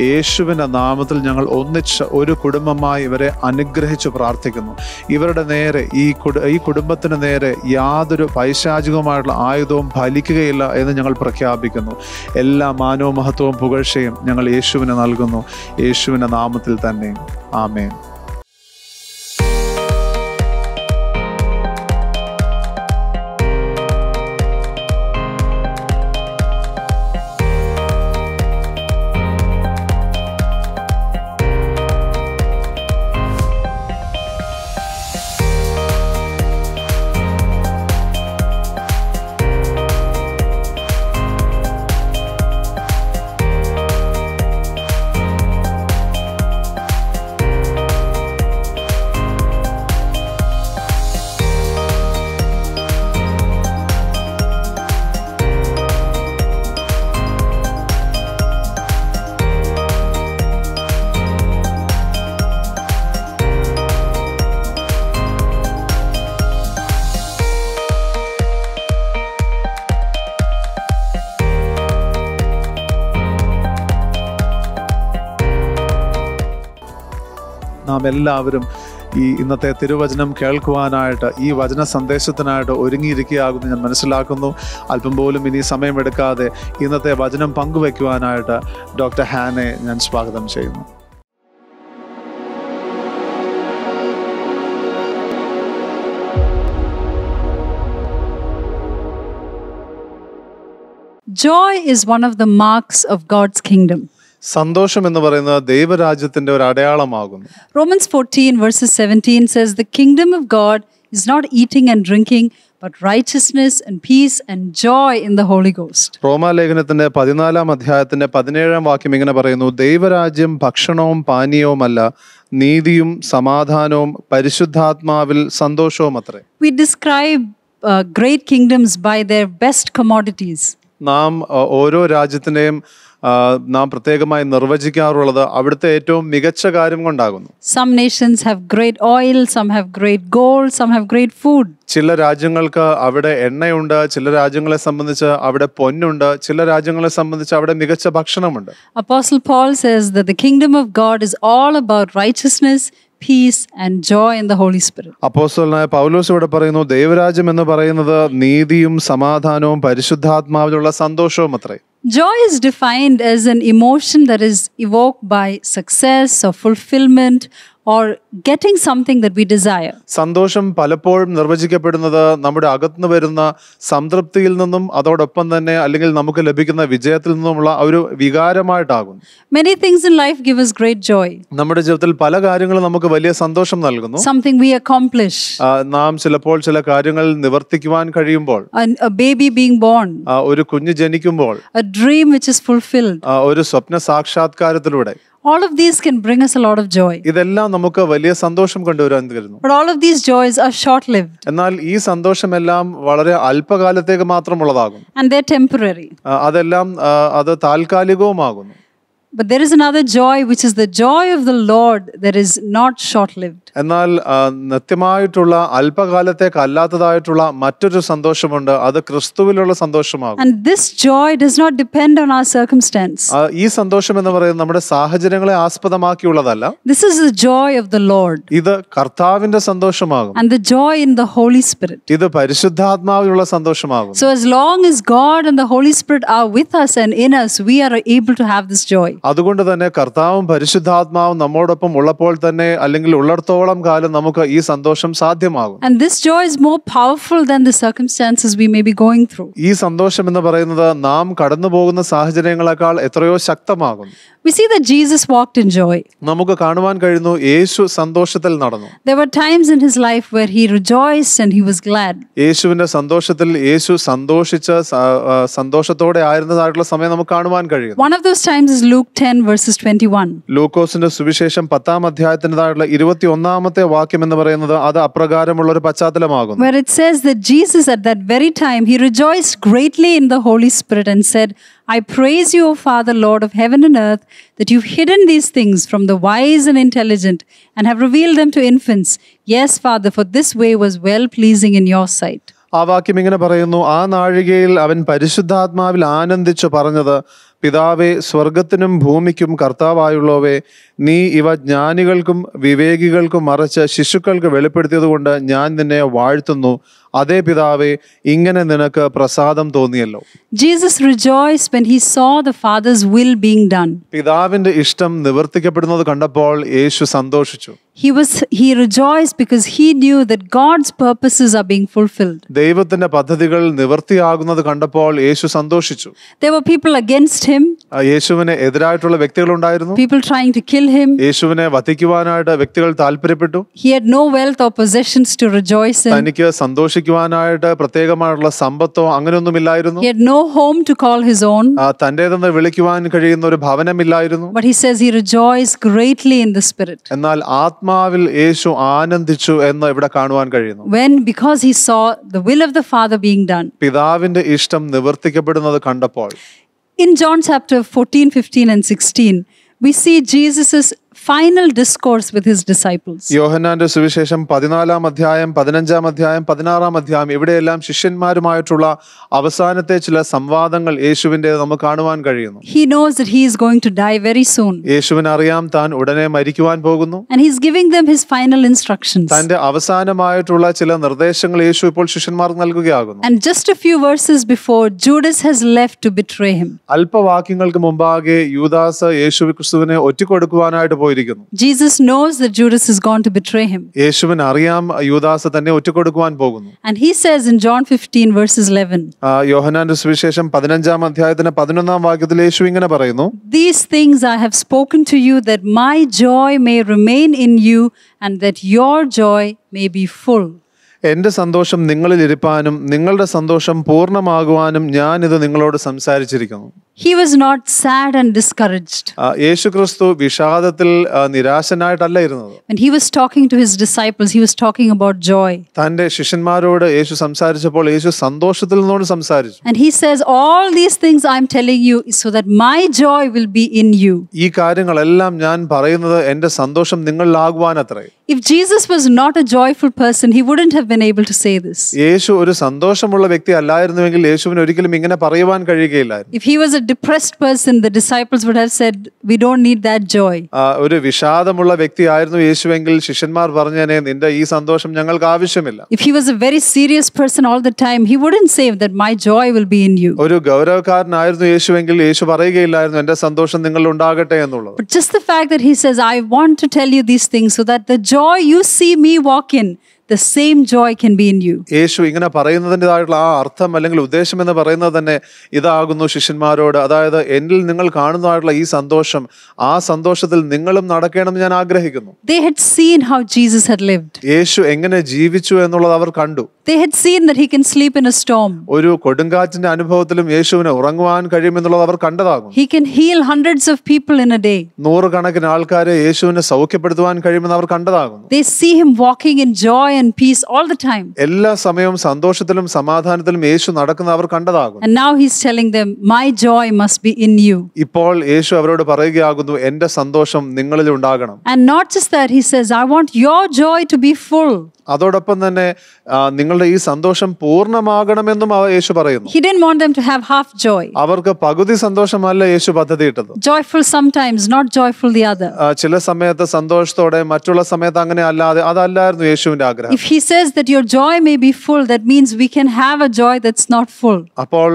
യേശുവിൻ്റെ നാമത്തിൽ ഞങ്ങൾ ഒന്നിച്ച് ഒരു കുടുംബമായി ഇവരെ അനുഗ്രഹിച്ച് പ്രാർത്ഥിക്കുന്നു. ഇവരുടെ നേരെ ഈ കുടുംബത്തിന് നേരെ യാതൊരു പൈശാചികമായിട്ടുള്ള ആയുധവും ഫലിക്കുകയില്ല എന്ന് ഞങ്ങൾ പ്രഖ്യാപിക്കുന്നു. എല്ലാ മാനവും മഹത്വവും പുകഴ്ചയും ഞങ്ങൾ യേശുവിന് നൽകുന്നു. യേശുവിൻ്റെ നാമത്തിൽ തന്നെ. ആമേൻ. നാം എല്ലാവരും ഈ ഇന്നത്തെ തിരുവചനം കേൾക്കുവാനായിട്ട്, ഈ വചന സന്ദേശത്തിനായിട്ട് ഒരുങ്ങിയിരിക്കുകയാകുന്നു ഞാൻ മനസ്സിലാക്കുന്നു. അല്പം പോലും ഇനി സമയമെടുക്കാതെ ഇന്നത്തെ വചനം പങ്കുവയ്ക്കുവാനായിട്ട് ഡോക്ടർ ഹാനെ ഞാൻ സ്വാഗതം ചെയ്യുന്നു. Joy is one of the marks of God's kingdom. സന്തോഷം എന്ന് പറയുന്നത് ദൈവരാജ്യത്തിന്റെ ഒരു അടയാളമാകുന്നു. Romans 14 verses 17 says, "The kingdom of God is not eating and drinking, but righteousness and peace and joy in the Holy Ghost." റോമാലേഖനത്തിന്റെ 14 അധ്യായത്തിന്റെ 17 വാക്യം ഇങ്ങനെ പറയുന്നു, ദൈവരാജ്യം ഭക്ഷണവും പാനീയവുമല്ല, നീതിയും സമാധാനവും പരിശുദ്ധാത്മാവിൽ സന്തോഷവും അത്രേ. We describe great kingdoms by their best commodities. നാം ഓരോ രാജ്യത്തിനെയും നാം പ്രത്യേകമായി നിർവചിക്കാറുള്ളത് അവിടുത്തെ ഏറ്റവും മികച്ച കാര്യം കൊണ്ടാകുന്നു. Some nations have great oil, some have great gold, some have great food. ചില രാജ്യങ്ങൾക്ക് അവിടെ എണ്ണയുണ്ട്, ചില രാജ്യങ്ങളെ സംബന്ധിച്ച് അവിടെ പൊന്നുണ്ട്, ചില രാജ്യങ്ങളെ സംബന്ധിച്ച് അവിടെ മികച്ച ഭക്ഷണമുണ്ട്. Apostle Paul says that the kingdom of God is all about righteousness, peace and joy in the Holy Spirit. അപ്പോസ്തലനായ പൗലോസ് ഇവിടെ പറയുന്നു, ദൈവരാജ്യം എന്ന് പറയുന്നത് നീതിയും സമാധാനവും പരിശുദ്ധാത്മാവിലുള്ള സന്തോഷവും അത്രേ. Joy is defined as an emotion that is evoked by success or fulfillment or getting something that we desire. സന്തോഷം പലപ്പോഴും നിർവചിക്കപ്പെടുന്നത് നമ്മുടെ അകത്തുനിന്ന് വരുന്ന സംതൃപ്തിയിൽ നിന്നും അതോടൊപ്പം തന്നെ അല്ലെങ്കിൽ നമുക്ക് ലഭിക്കുന്ന വിജയത്തിൽ നിന്നുമുള്ള ഒരു വികാരമായിട്ടാകുന്നു. Many things in life give us great joy. നമ്മുടെ ജീവിതത്തിൽ പല കാര്യങ്ങളും നമുക്ക് വലിയ സന്തോഷം നൽകുന്നു. Something we accomplish. നാം ചിലപ്പോൾ ചില കാര്യങ്ങൾ നിവർത്തിക്കുവാൻ കഴിയുമ്പോൾ, A baby being born. ഒരു കുഞ്ഞ് ജനിക്കുമ്പോൾ, A dream which is fulfilled. ഒരു സ്വപ്ന സാക്ഷാത്കാരത്തിലൂടെ, all of these can bring us a lot of joy. ഇതെല്ലാം നമുക്ക് വലിയ സന്തോഷം കൊണ്ടുവരാൻ കഴിയുന്നു. But all of these joys are short-lived. എന്നാൽ ഈ സന്തോഷമെല്ലാം വളരെ അല്പകാലത്തേക്ക് മാത്രമുള്ളതാകും. And they're temporary. അതെല്ലാം അത് താൽക്കാലികവുമാകുന്നു. But there is another joy, which is the joy of the Lord that is not short-lived. എന്നാൽ നിത്യമായിട്ടുള്ള അല്പകാലത്തേക്ക് അല്ലാത്തതായിട്ടുള്ള മറ്റൊരു സന്തോഷമുണ്ട്, അത് ക്രിസ്തുവിലുള്ള സന്തോഷമാകും. And this joy does not depend on our circumstance. ഈ സന്തോഷം എന്ന് പറയുന്നത് നമ്മുടെ സാഹചര്യങ്ങളെ ആസ്പദമാക്കിയുള്ളതല്ല. This is the joy of the Lord. ഇത് കർത്താവിന്റെ സന്തോഷമാകും. And the joy in the Holy Spirit. ഇത് പരിശുദ്ധാത്മാവിലുള്ള സന്തോഷമാകും. So as long as God and the Holy Spirit are with us and in us, we are able to have this joy. അതുകൊണ്ട് തന്നെ കർത്താവും പരിശുദ്ധാത്മാവും നമ്മോടൊപ്പം ഉള്ളപ്പോൾ തന്നെ അല്ലെങ്കിൽ ഉള്ളിടത്തോളം കാലം നമുക്ക് ഈ സന്തോഷം സാധ്യമാകും. And this joy is more powerful than the circumstances we may be going through. ഈ സന്തോഷം എന്ന് പറയുന്നത് നാം കടന്നു പോകുന്ന സാഹചര്യങ്ങളെക്കാൾ എത്രയോ ശക്തമാകും. We see that Jesus walked in joy. നമുക്ക് കാണുവാൻ കഴിയുന്നു യേശു സന്തോഷത്തിൽ നടന്നു. There were times in his life where he rejoiced and he was glad. യേശുവിന്റെ സന്തോഷത്തിൽ യേശു സന്തോഷിച്ച് സന്തോഷത്തോടെ ആയിരുന്നതായിട്ടുള്ള സമയം നമുക്ക് കാണുവാൻ കഴിയും. One of those times is Luke 10 verses 21. ലൂക്കോസിന്റെ സുവിശേഷം 10-ാം അധ്യായത്തിൻ്റെതായിട്ടുള്ള 21-ാമത്തെ വാക്യം എന്ന് പറയുന്നത് അത് അപ്രകാരമുള്ള ഒരു പശ്ചാത്തലമാകുന്നു. Where it says that Jesus at that very time he rejoiced greatly in the Holy Spirit and said, I praise you, O Father, Lord of heaven and earth, that you've hidden these things from the wise and intelligent and have revealed them to infants. Yes, Father, for this way was well pleasing in your sight. ആ വാക്യം ഇങ്ങനെ പറയുന്നു, ആ നാഴികയിൽ അവൻ പരിശുദ്ധാത്മാവിൽ ആനന്ദിച്ചു പറഞ്ഞത്, പിതാവേ, സ്വർഗത്തിനും ഭൂമിക്കും കർത്താവായുള്ളവേ, നീ ഇവ ജ്ഞാനികൾക്കും വിവേകികൾക്കും മറച്ച് ശിശുക്കൾക്ക് വെളിപ്പെടുത്തിയത് കൊണ്ട് ഞാൻ നിന്നെ വാഴ്ത്തുന്നു. അതേ പിതാവേ, ഇങ്ങനെ നിനക്ക് പ്രസാദം തോന്നിയല്ലോ. Jesus rejoiced when he saw the Father's will being done. പിതാവിന്റെ ഇഷ്ടം നിവർത്തിക്കപ്പെടുന്നത് കണ്ടപ്പോൾ യേശു സന്തോഷിച്ചു. He rejoiced because he knew that God's purposes are being fulfilled. ദൈവത്തിന്റെ പദ്ധതികൾ നിവർത്തിയാകുന്നത് കണ്ടപ്പോൾ യേശു സന്തോഷിച്ചു. There were people against him. യേശുവിനെ എതിരായിട്ടുള്ള വ്യക്തികളുണ്ടായിരുന്നു. People trying to kill him. യേശുവിനെ വധിക്കുവാനായിട്ട് വ്യക്തികൾ താല്പര്യപ്പെട്ടു. He had no wealth or possessions to rejoice in. തനിക്ക് സന്തോഷിക്കുവാനായിട്ട് പ്രത്യേകമായിട്ടുള്ള സമ്പത്തോ അങ്ങനെയൊന്നുമില്ലായിരുന്നു. He had no home to call his own. തന്റേതെന്ന് വിളിക്കുവാൻ കഴിയുന്ന ഒരു ഭവനമില്ലായിരുന്നു. But he says he rejoiced greatly in the Spirit. എന്നാൽ ആത്മാവിൽ യേശു ആനന്ദിച്ചു എന്ന് ഇവിടെ കാണുവാൻ കഴിയുന്നു. Because he saw the will of the Father being done. പിതാവിന്റെ ഇഷ്ടം നിവർത്തിക്കപ്പെടുന്നത് കണ്ടപ്പോൾ. In John chapter 14, 15 and 16, we see Jesus's final discourse with his disciples. യോഹന്നാന്റെ സുവിശേഷം 14-ാം അധ്യായം, 15-ാം അധ്യായം, 16-ാം അധ്യായം ഇവിടെയെല്ലാം ശിഷ്യന്മാരുമായിട്ടുള്ള അവസാനത്തെ ചില സംവാദങ്ങൾ യേശുവിന്റെ നമുക്ക് കാണുവാൻ കഴിയുന്നു. He knows that he is going to die very soon. യേശുവിന് അറിയാം താൻ ഉടനെ മരിക്കുവാൻ പോകുന്നു. And he's giving them his final instructions. തന്റെ അവസാനമായിട്ടുള്ള ചില നിർദ്ദേശങ്ങൾ യേശു ഇപ്പോൾ ശിഷ്യന്മാർക്ക് നൽകുകയാകുന്നു. And just a few verses before, Judas has left to betray him. അല്പവാക്യങ്ങൾക്ക് മുമ്പാകെ യൂദാസ് യേശുക്രിസ്തുവിനെ ഒറ്റിക്കൊടുക്കുവാനായിട്ട് പോയിരിക്കുന്നു. Jesus knows that Judas is going to betray him. യേശുവിന് അറിയാം യൂദാസ് തന്നെ ഒറ്റിക്കൊടുക്കുവാൻ പോകുന്നു. And he says in John 15 verses 11, യോഹന്നാന്റെ സുവിശേഷം 15-ാം അധ്യായത്തിന്റെ 11-ാം വാക്യത്തിൽ യേശു ഇങ്ങനെ പറയുന്നു, These things I have spoken to you that my joy may remain in you and that your joy may be full. എന്റെ സന്തോഷം നിങ്ങളിൽ ഇരിപ്പാനും നിങ്ങളുടെ സന്തോഷം പൂർണ്ണമാകുവാനും ഞാൻ ഇത് നിങ്ങളോട് സംസാരിച്ചിരിക്കുന്നു. He was not sad and discouraged. യേശുക്രിസ്തു വിഷാദത്തിൽ നിരാശനായിട്ടല്ല ഇരുന്നത്. When he was talking to his disciples, he was talking about joy. തന്റെ ശിഷ്യന്മാരോട് യേശു സംസാരിച്ചപ്പോൾ യേശു സന്തോഷത്തിൽ നിന്നോട് സംസാരിച്ചു. And he says, all these things I'm telling you is so that my joy will be in you. ഈ കാര്യങ്ങളെല്ലാം ഞാൻ പറയുന്നത് എന്റെ സന്തോഷം നിങ്ങളിലാകുവാനത്രേ. If Jesus was not a joyful person, he wouldn't have been able to say this. യേശു ഒരു സന്തോഷമുള്ള വ്യക്തി അല്ലായിരുന്നുവെങ്കിൽ യേശുവിന് ഒരിക്കലും ഇങ്ങനെ പറയുവാൻ കഴിയുകയില്ലായിരുന്നു. If he was a depressed person, the disciples would have said, we don't need that joy. ഒരു വിഷാദമുള്ള വ്യക്തി ആയിരുന്നു യേശുവെങ്കിൽ ശിഷ്യന്മാർ പറഞ്ഞേനെ, നിന്റെ ഈ സന്തോഷം ഞങ്ങൾക്ക് ആവശ്യമില്ല. If he was a very serious person all the time, he wouldn't say that my joy will be in you. ഒരു ഗൗരവക്കാരനായിരുന്നു യേശുവെങ്കിൽ യേശു പറയുകയില്ലായിരുന്നു എന്റെ സന്തോഷം നിങ്ങളിൽ ഉണ്ടാകട്ടെ എന്നുള്ളത്. But just the fact that he says, I want to tell you these things so that the joy you see me walk in, the same joy can be in you. യേശു ഇങ്ങനെ പറയുന്നതിൻ്റെതായിട്ടുള്ള ആ അർത്ഥം അല്ലെങ്കിൽ ഉദ്ദേശം എന്ന് പറയുന്നത് തന്നെ ഇതാകുന്നു ശിഷ്യന്മാരോട്, അതായത് എന്നിൽ നിങ്ങൾ കാണുന്നതായിട്ടുള്ള ഈ സന്തോഷം, ആ സന്തോഷത്തിൽ നിങ്ങളും നടക്കണമെന്ന് ഞാൻ ആഗ്രഹിക്കുന്നു. They had seen how Jesus had lived. യേശു എങ്ങനെ ജീവിച്ചു എന്നുള്ളത് അവർ കണ്ടു. They had seen that he can sleep in a storm. ഒരു കൊടുങ്കാറ്റിന്റെ അനുഭവത്തിലും യേശുവിന് ഉറങ്ങുവാൻ കഴിയുമെന്നുള്ളത് അവർ കണ്ടതാകും. He can heal hundreds of people in a day. നൂറുകണക്കിന് ആൾക്കാരെ യേശുവിനെ സൗഖ്യപ്പെടുത്തുവാൻ കഴിയുമെന്ന് അവർ കണ്ടതാകുന്നു. They see him walking in joy and peace all the time. എല്ലാ സമയവും സന്തോഷത്തിലും സമാധാനത്തിലും യേശു നടക്കുന്ന അവർ കണ്ടതാകുന്നു. And now he's telling them, my joy must be in you. ഇപ്പോൾ യേശു അവരോട് പറയുകയാകുന്നു, എന്റെ സന്തോഷം നിങ്ങളിൽ ഉണ്ടാകണം. And not just that, he says, I want your joy to be full. അതോടൊപ്പം തന്നെ നിങ്ങൾ നിങ്ങളുടെ ഈ സന്തോഷം പൂർണ്ണമാകണമെന്നും യേശു പറയുന്നു. He didn't want them to have half joy. അവർക്ക് പകുതി സന്തോഷമല്ല യേശു പദ്ധതിയിട്ടത്. Joyful sometimes, not joyful the other. ചില സമയത്ത് സന്തോഷത്തോടെ, മറ്റുള്ള സമയത്ത് അങ്ങനെ അല്ലാതെ, അതല്ലായിരുന്നു യേശുവിന്റെ ആഗ്രഹം. If he says that your joy may be full, that means we can have a joy that's not full. അപ്പോൾ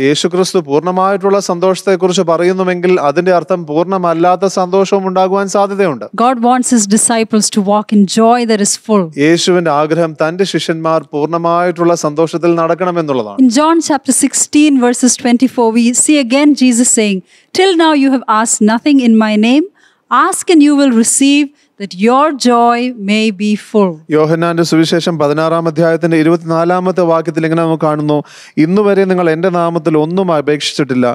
യേശുക്രിസ്തു പൂർണ്ണമായിട്ടുള്ള സന്തോഷത്തെ കുറിച്ച് പറയുന്നുവെങ്കിൽ അതിന്റെ അർത്ഥം പൂർണ്ണമല്ലാത്ത സന്തോഷവും ഉണ്ടാകുവാൻ സാധ്യതയുണ്ട്. God wants his disciples to walk in joy that is full. യേശുവിന്റെ ആഗ്രഹം തന്റെ ശിഷ്യന്മാർ പൂർണ്ണമായിട്ടുള്ള സന്തോഷത്തിൽ നടക്കണമെന്നുള്ളതാണ്. In John chapter 16 verses 24, we see again Jesus saying, "Till now you have asked nothing in my name. Ask and you will receive, that your joy may be full." യോഹന്നാന്റെ സുവിശേഷം 16-ാം അധ്യായത്തിന്റെ 24-ാമത്തെ വാക്യത്തിൽ ഇങ്ങനെ നമുക്ക് കാണുന്നു, ഇന്നുവരെ നിങ്ങൾ എന്റെ നാമത്തിൽ ഒന്നും അപേക്ഷിച്ചിട്ടില്ല,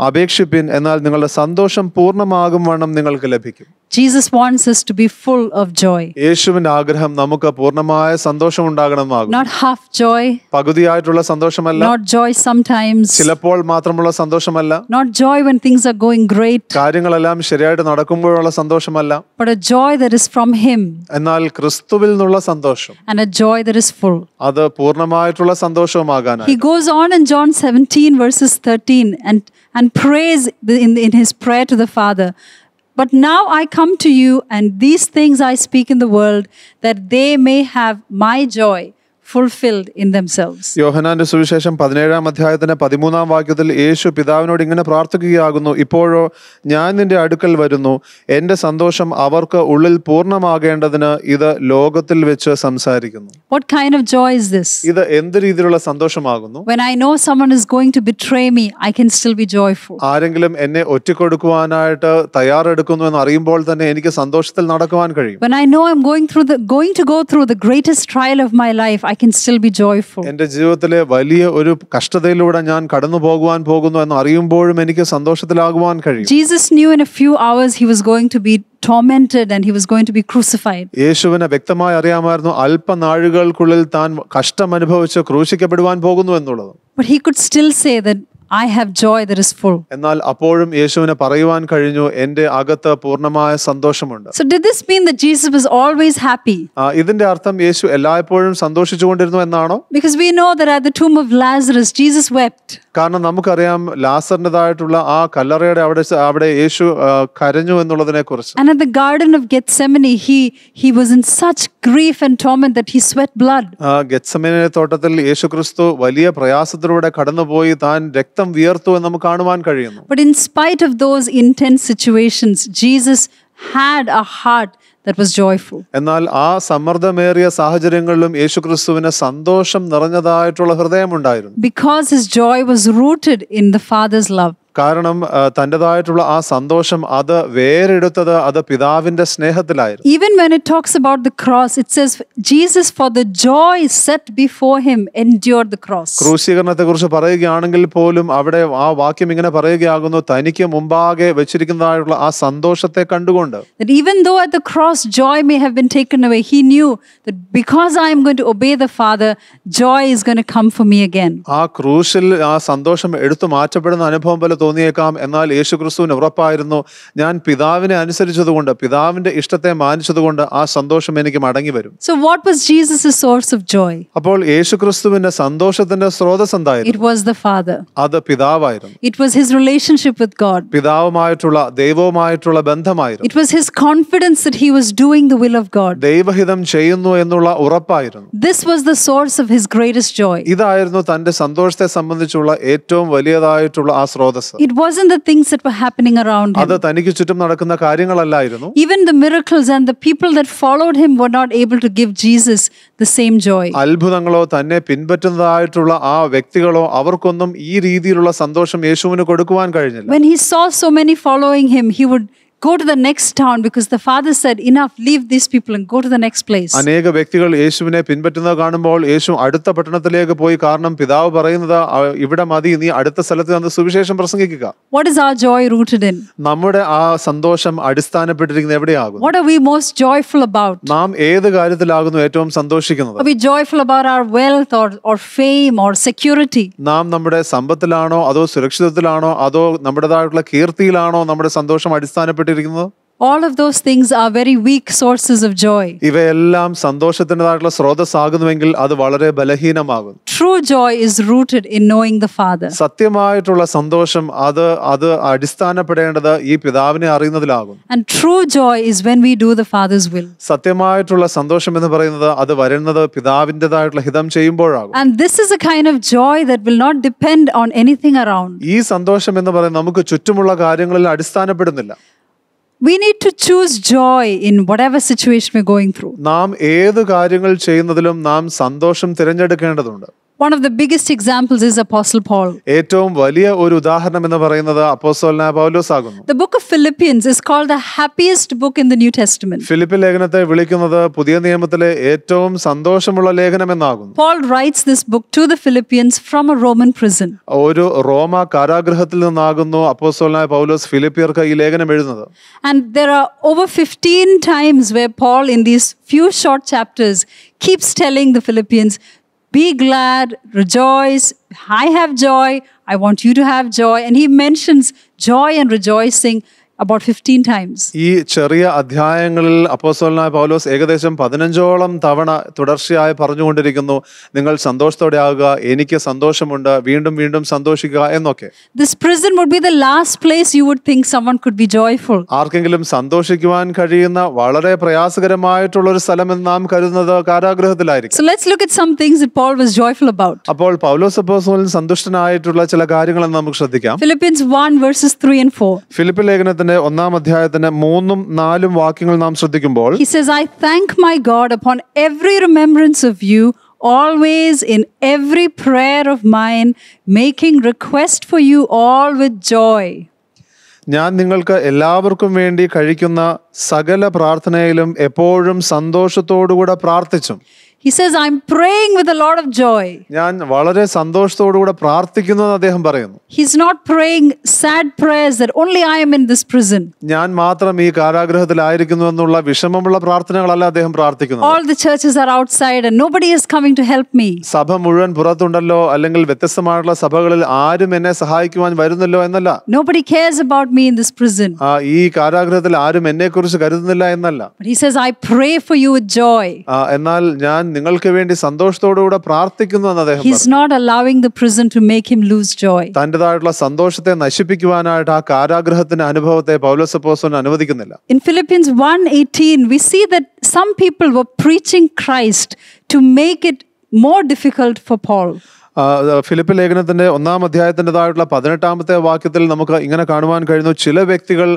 അപേക്ഷിപ്പിൻ, എന്നാൽ നിങ്ങളുടെ സന്തോഷം പൂർണ്ണമാകും വണ്ണം നിങ്ങൾക്ക് ലഭിക്കും. Jesus wants us to be full of joy. യേശുവിന്റെ ആഗ്രഹം നമുക്ക് പൂർണ്ണമായ സന്തോഷം ഉണ്ടാകണമെന്നാകും. Not half joy, പകുതിയായിട്ടുള്ള സന്തോഷമല്ല, not joy sometimes, ചിലപ്പോൾ മാത്രമുള്ള സന്തോഷമല്ല, not joy when things are going great, കാര്യങ്ങളെല്ലാം ശരിയായിട്ട് നടക്കുമ്പോഴുള്ള സന്തോഷമല്ല, but a joy that is from him, എന്നാൽ ക്രിസ്തുവിൽ നിന്നുള്ള സന്തോഷം, and a joy that is full. അത് പൂർണ്ണമായിട്ടുള്ള സന്തോഷവുമാകാനായി. He goes on in John 17 verses 13 and prays in his prayer to the Father, "But now I come to you, and these things I speak in the world, that they may have my joy fulfilled in themselves." യോഹന്നാന്റെ സുവിശേഷം 17-ാം അധ്യായത്തിന്റെ 13-ാം വാക്യത്തിൽ യേശു പിതാവിനോട് ഇങ്ങനെ പ്രാർത്ഥിക്കുകയാകുന്നു, ഇപ്പോഴോ ഞാൻ നിന്റെ അടുക്കൽ വരുന്നു, എന്റെ സന്തോഷം അവർക്ക് ഉള്ളിൽ പൂർണ്ണമാകേണ്ടതിന് ഇത് ലോകത്തിൽ വെച്ച് സംസാരിക്കുന്നു. What kind of joy is this? ഇത് എന്ത് രീതിയിലുള്ള സന്തോഷമാകുന്നു? When I know someone is going to betray me, I can still be joyful. ആരെങ്കിലും എന്നെ ഒറ്റിക്കൊടുക്കുവാനായിട്ട് തയ്യാറെടുക്കുന്നു എന്ന് അറിയുമ്പോൾ തന്നെ എനിക്ക് സന്തോഷത്തിൽ നടക്കുവാൻ കഴിയും. When I know I'm going to go through the greatest trial of my life, I can still be joyful. എന്റെ ജീവിതത്തിലെ വലിയ ഒരു കഷ്ടതയിലൂടെ ഞാൻ കടന്നു പോകുവാൻ പോകുന്നു എന്ന് അറിയുമ്പോഴും എനിക്ക് സന്തോഷത്തിലാകുവാൻ കഴിയും. Jesus knew in a few hours he was going to be tormented and he was going to be crucified. യേശുവിനെ വ്യക്തമായി അറിയാമായിരുന്നു അല്പനാഴികൾക്കുള്ളിൽ താൻ കഷ്ടം അനുഭവിച്ച് ക്രൂശിക്കപ്പെടുവാൻ പോകുന്നു എന്നുള്ളത്. But he could still say that I have joy that is full. എന്നാൽ അപ്പോഴും യേശുവിനെ പറയുവാൻ കഴിഞ്ഞു, എന്റെ അകത്ത് പൂർണ്ണമായ സന്തോഷമുണ്ട്. So did this mean that Jesus was always happy? ഇതിന്റെ അർത്ഥം യേശു എല്ലായ്പ്പോഴും സന്തോഷിച്ചുകൊണ്ടിരുന്നു എന്നാണോ? Because we know that at the tomb of Lazarus, Jesus wept. കാരണം നമുക്കറിയാം ലാസറിൻ്റെതായിട്ടുള്ള ആ കല്ലറയുടെ അവിടെ യേശു കരഞ്ഞു എന്നുള്ളതിനെ കുറിച്ച്. And at the Garden of Gethsemane, he was in such grief and torment that he sweat blood. ഗെത്സമനെ തോട്ടത്തിൽ യേശുക്രിസ്തു വലിയ പ്രയാസത്തിലൂടെ കടന്നുപോയി താൻ രക്തം വിയർത്തു എന്ന് നമുക്ക് കാണുവാൻ കഴിയുന്നു. But in spite of those intense situations, Jesus had a heart that was joyful. എന്നാൽ ആ സമ്മർദ്ദമേറിയ സാഹചര്യങ്ങളിലും യേശുക്രിസ്തുവിന് സന്തോഷം നിറഞ്ഞതായിട്ടുള്ള ഹൃദയമുണ്ടായിരുന്നു. Because his joy was rooted in the Father's love. കാരണം തൻ്റെതായിട്ടുള്ള ആ സന്തോഷം അത് വേറെടുത്തത് അത് പിതാവിന്റെ സ്നേഹത്തിലായിരുന്നു. Even when it talks about the cross, it says Jesus, for the joy set before him, endured the cross. ക്രൂശീകരണത്തെ കുറിച്ച് പറയുകയാണെങ്കിൽ പോലും അവിടെ ആ വാക്യം ഇങ്ങനെ പറയുകയാകുന്നു, തനിക്ക് മുമ്പാകെ വെച്ചിരിക്കുന്നതായിട്ടുള്ള ആ സന്തോഷത്തെ കണ്ടുകൊണ്ട്. That even though at the cross joy may have been taken away, he knew that because I am going to obey the Father, joy is going to come for me again. ആ ക്രൂശിൽ ആ സന്തോഷം എടുത്തു മാറ്റപ്പെടുന്ന അനുഭവം പോലെ തോന്നിയേക്കാം, എന്നാൽ യേശുക്രിസ്തുവിന് ഉറപ്പായിരുന്നു, ഞാൻ പിതാവിനെ അനുസരിച്ചതുകൊണ്ട്, പിതാവിന്റെ ഇഷ്ടത്തെ മാനിച്ചതുകൊണ്ട് ആ സന്തോഷം എനിക്ക് മടങ്ങി വരും. So what was Jesus' source of joy? അപ്പോൾ യേശുക്രിസ്തുവിന്റെ സന്തോഷത്തിന്റെ സ്രോതസ് എന്തായിരുന്നു? It was the Father. അത് പിതാവായിരുന്നു. It was his relationship with God. പിതാവുമായിട്ടുള്ള ദൈവവുമായിട്ടുള്ള ബന്ധമായിരുന്നു. It was his confidence that he was doing the will of God. ദൈവഹിതം ചെയ്യുന്നു എന്നുള്ള ഉറപ്പായിരുന്നു. This was the source of his greatest joy. ഇതായിരുന്നു തന്റെ സന്തോഷത്തെ സംബന്ധിച്ചുള്ള ഏറ്റവും വലിയതായിട്ടുള്ള ആ സ്രോതസ്. It wasn't the things that were happening around him. അത് തനിക്ക് ചുറ്റും നടക്കുന്ന കാര്യങ്ങളല്ലായിരുന്നു. Even the miracles and the people that followed him were not able to give Jesus the same joy. അത്ഭുതങ്ങളോ തന്നെ പിൻപറ്റുന്നതായിട്ടുള്ള ആ വ്യക്തികളോ അവർക്കൊന്നും ഈ രീതിയിലുള്ള സന്തോഷം യേശുവിന് കൊടുക്കുവാൻ കഴിഞ്ഞില്ല. When he saw so many following him, he would go to the next town because the Father said, enough, leave these people and go to the next place. അനേക വ്യക്തികൾ യേശുവിനെ പിൻപറ്റുന്നത് കാണുമ്പോൾ യേശു അടുത്ത പട്ടണത്തിലേക്ക് പോയി. കാരണം പിതാവ് പറയുന്നത്, ഇവിടെ മതി, നീ അടുത്ത സ്ഥലത്ത് വന്ന് സുവിശേഷം പ്രസംഗിക്കുക. What is our joy rooted in? നമ്മുടെ ആ സന്തോഷം അടിസ്ഥാനപ്പെട്ടിരിക്കുന്നത് എവിടെയാകും? What are we most joyful about? നാം ഏത് കാര്യത്തിലാകുന്നു ഏറ്റവും സന്തോഷിക്കുന്നത്? Are we joyful about our wealth or fame or security? നാം നമ്മുടെ സമ്പത്തിലാണോ അതോ സുരക്ഷിതത്തിലാണോ അതോ നമ്മുടേതായിട്ടുള്ള കീർത്തിയിലാണോ നമ്മുടെ സന്തോഷം അടിസ്ഥാനപ്പെട്ടിരിക്കുന്നത്? All of those things are very weak sources of joy. ഇവയെല്ലാം സന്തോഷത്തിൻ്റെതായിട്ടുള്ള സ്രോതസ്സാകുന്നുവെങ്കിൽ അത് വളരെ ബലഹീനമാകും. True joy is rooted in knowing the Father. സത്യമായിട്ടുള്ള സന്തോഷം അത് അടിസ്ഥാനപ്പെടേണ്ടത് ഈ പിതാവിനെ അറിയുന്നതിലാകും. And true joy is when we do the Father's will. സത്യമായിട്ടുള്ള സന്തോഷം എന്ന് പറയുന്നത് അത് വരുന്നത് പിതാവിൻ്റെതായിട്ടുള്ള ഹിതം ചെയ്യുമ്പോഴാകും. And this is a kind of joy that will not depend on anything around. ഈ സന്തോഷം എന്ന് പറയുന്നത് നമുക്ക് ചുറ്റുമുള്ള കാര്യങ്ങളിൽ അടിസ്ഥാനപ്പെടുന്നില്ല. We need to choose joy in whatever situation we're going through. നാം ഏത് കാര്യങ്ങൾ ചെയ്യുന്നതിലും നാം സന്തോഷം തിരഞ്ഞെടുക്കേണ്ടതുണ്ട്. One of the biggest examples is Apostle Paul. ഏറ്റവും വലിയ ഒരു ഉദാഹരണം എന്ന് പറയുന്നത് അപ്പോസ്തലനായ പൗലോസ് ആകുന്നു. The book of Philippians is called the happiest book in the New Testament. Philippi ലേഖനത്തെ വിളിക്കുന്നത് പുതിയ നിയമത്തിലെ ഏറ്റവും സന്തോഷമുള്ള ലേഖനം എന്നാകുന്നു. Paul writes this book to the Philippians from a Roman prison. ഒരു റോമ കാരാഗൃഹത്തിൽ നിന്നാകുന്നു അപ്പോസ്തലനായ പൗലോസ് ഫിലിപ്പിയർക്ക് ഈ ലേഖനം എഴുതുന്നത്. And there are over 15 times where Paul in these few short chapters keeps telling the Philippians, be glad, rejoice, I have joy, I want you to have joy. And he mentions joy and rejoicing about 15 times. ഈ ചെറിയ അധ്യായങ്ങളിൽ അപ്പോസ്തലനായ പൗലോസ് ഏകദേശം 15ഓളം തവണ തുടർച്ചയായി പറഞ്ഞുകൊണ്ടിരിക്കുന്നു, നിങ്ങൾ സന്തോഷത്തോടെ ആകുക, എനിക്ക് സന്തോഷമുണ്ട്, വീണ്ടും വീണ്ടും സന്തോഷിക്കുക എന്നൊക്കെ. This prison would be the last place you would think someone could be joyful. ആർക്കെങ്കിലും സന്തോഷിക്കുവാൻ കഴിയുന്ന വളരെ പ്രയാസകരമായിട്ടുള്ള ഒരു സ്ഥലം എന്ന് നാം കരുതുന്നത് കാരാഗൃഹത്തിലായിരിക്കും. So let's look at some things that Paul was joyful about. അപ്പോൾ പൗലോസ് അപ്പോസ്തലൻ സന്തുഷ്ടനായിട്ടുള്ള ചില കാര്യങ്ങൾ നമുക്ക് ശ്രദ്ധിക്കാം. Philippians 1 verses 3 and 4. ഫിലിപ്പി ലേഖനത്തിന്റെ 1-ാം അധ്യായത്തിന്റെ 3-4 വാക്യങ്ങൾ നാം ശ്രദ്ധിക്കുമ്പോൾ He says, I thank my God upon every remembrance of you, always in every prayer of mine, making request for you all with joy. ഞാൻ നിങ്ങൾക്ക് എല്ലാവർക്കും വേണ്ടി കഴിക്കുന്ന സകല പ്രാർത്ഥനയിലും എപ്പോഴും സന്തോഷത്തോടുകൂടെ പ്രാർത്ഥിച്ചും. He says, I'm praying with a lot of joy. ഞാൻ വളരെ സന്തോഷത്തോടുകൂടെ പ്രാർത്ഥിക്കുന്നു എന്ന് അദ്ദേഹം പറയുന്നു. He's not praying sad prayers that only I am in this prison. ഞാൻ മാത്രം ഈ കാരാഗൃഹത്തിലായിരിക്കുന്നു എന്നുള്ള വിഷമമുള്ള പ്രാർത്ഥനകളല്ല അദ്ദേഹം പ്രാർത്ഥിക്കുന്നത്. All the churches are outside and nobody is coming to help me. സഭ മുഴുവൻ പുറത്തുണ്ടല്ലോ, അല്ലെങ്കിൽ വ്യത്യസ്തമായിട്ടുള്ള സഭകളിൽ ആരും എന്നെ സഹായിക്കുവാൻ വരുന്നല്ലോ എന്നല്ല. Nobody cares about me in this prison. ഈ കാരാഗൃഹത്തിൽ ആരും എന്നെ കുറിച്ച് കരുതുന്നില്ല എന്നല്ല. But he says, I pray for you with joy. എന്നാൽ ഞാൻ നിങ്ങൾക്ക് വേണ്ടി സന്തോഷത്തോടുകൂടെ പ്രാർത്ഥിക്കുന്നു എന്ന് അദ്ദേഹം He's not allowing the prison to make him lose joy. തന്റേതായിട്ടുള്ള സന്തോഷത്തെ നശിപ്പിക്കുവാനായിട്ട് ആ കാരാഗൃഹത്തിന്റെ അനുഭവത്തെ പൗലോസ് അപ്പോസ്തലൻ അനുവദിക്കുന്നില്ല. In Philippians 1:18 we see that some people were preaching Christ to make it more difficult for Paul. Philippi ലേഖനത്തിന്റെ 1-ാം അധ്യായത്തിൻ്റെതായിട്ടുള്ള 18-ാമത്തെ വാക്യത്തിൽ നമുക്ക് ഇങ്ങനെ കാണുവാൻ കഴിയുന്നു, ചില വ്യക്തികൾ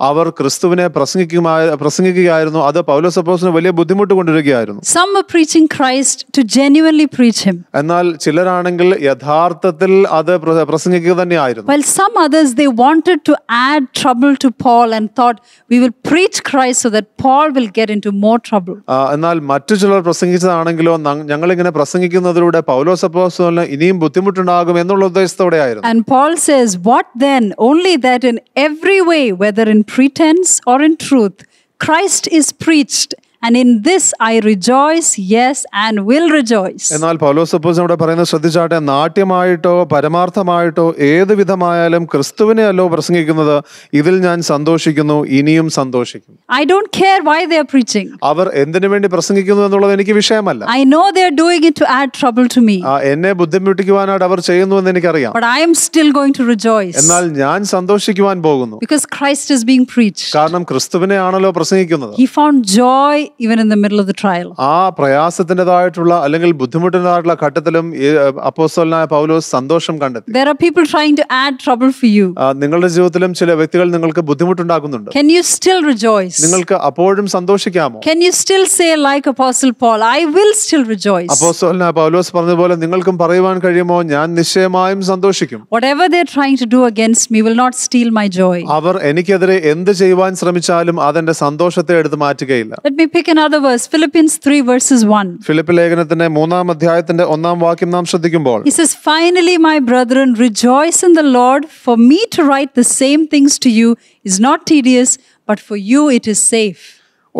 അവർ ക്രിസ്തുവിനെ പ്രസംഗിക്കുകയായിരുന്നു, അത് പൗലോസ് അപ്പോസ്തലന് വലിയ ബുദ്ധിമുട്ട് കൊണ്ടിരിക്കുകയായിരുന്നു. Some were preaching Christ to genuinely preach him, എന്നാൽ ചിലരാണെങ്കിൽ യഥാർത്ഥത്തിൽ അത് പ്രസംഗിക്കുക തന്നെയായിരുന്നു. while some others they wanted to add trouble to Paul and thought we will preach Christ so that Paul will get into more trouble. എന്നാൽ മറ്റു ചിലർ പ്രസംഗിച്ചതാണെങ്കിലോ ഞങ്ങളിങ്ങനെ പ്രസംഗിക്കുന്നതിലൂടെ പൗലോസ് അപ്പോസ്തലന് ഇനിയും ബുദ്ധിമുട്ടുണ്ടാകും എന്നുള്ള ഉദ്ദേശത്തോടെയായിരുന്നു. And Paul says, what then? Only that in every way, whether in pretense or in truth, Christ is preached. And in this I rejoice, yes, and will rejoice. എന്നാൽ പൗലോസ് അപ്പോസ്തലൻ ഇവിടെ പറയുന്നത് ശ്രദ്ധിച്ചാട്ടെ, നാട്യമായിട്ടോ പരമാർത്ഥമായിട്ടോ ഏത് വിധമായാലും ക്രിസ്തുവിനെയല്ലോ പ്രസംഗിക്കുന്നത്, ഇതിൽ ഞാൻ സന്തോഷിക്കുന്നു, ഇനിയും സന്തോഷിക്കും. I don't care why they are preaching. അവർ എന്തിനു വേണ്ടി പ്രസംഗിക്കുന്നു എന്നുള്ളത് എനിക്ക് വിഷയമല്ല. I know they are doing it to add trouble to me. എന്നെ ബുദ്ധിമുട്ടിക്കുവാനായിട്ട് അവർ ചെയ്യുന്നു എന്ന് എനിക്കറിയാം. But I am still going to rejoice. എന്നാൽ ഞാൻ സന്തോഷിക്കുവാൻ പോകുന്നു. Because Christ is being preached. കാരണം ക്രിസ്തുവിനെയാണല്ലോ പ്രസംഗിക്കുന്നത്. He found joy even in the middle of the trial. ആ പ്രയാസത്തിൻ്റെതായിട്ടുള്ള അല്ലെങ്കിൽ ബുദ്ധിമുട്ടിൻ്റെതായിട്ടുള്ള ഘട്ടത്തിലും അപ്പോസ്തലനായ പൗലോസ് സന്തോഷം കണ്ടെത്തി. There are people trying to add trouble for you. നിങ്ങളുടെ ജീവിതത്തിലും ചില വ്യക്തികൾ നിങ്ങൾക്ക് ബുദ്ധിമുട്ടുണ്ടാക്കുന്നുണ്ട്. Can you still rejoice? നിങ്ങൾക്ക് അപ്പോഴും സന്തോഷിക്കാമോ? Can you still say like Apostle Paul, I will still rejoice? അപ്പോസ്തലനായ പൗലോസ് പറഞ്ഞതുപോലെ നിങ്ങൾക്കും പറയുവാൻ കഴിയുമോ, ഞാൻ നിശ്ചയമായും സന്തോഷിക്കും. Whatever they're trying to do against me will not steal my joy. അവർ എനിക്കെതിരെ എന്ത് ചെയ്യുവാൻ ശ്രമിച്ചാലും അതെന്റെ സന്തോഷത്തെ എടുത്തു മാറ്റുകയില്ല. Let me pick another verse, Philippians 3 verses 1. Philippi ലേഖനത്തിന്റെ 3-ാം അധ്യായത്തിന്റെ 1-ാം വാക്യം നാം ശ്രദ്ധിക്കുമ്പോൾ He says, finally, my brethren, rejoice in the Lord. For me to write the same things to you is not tedious, but for you it is safe.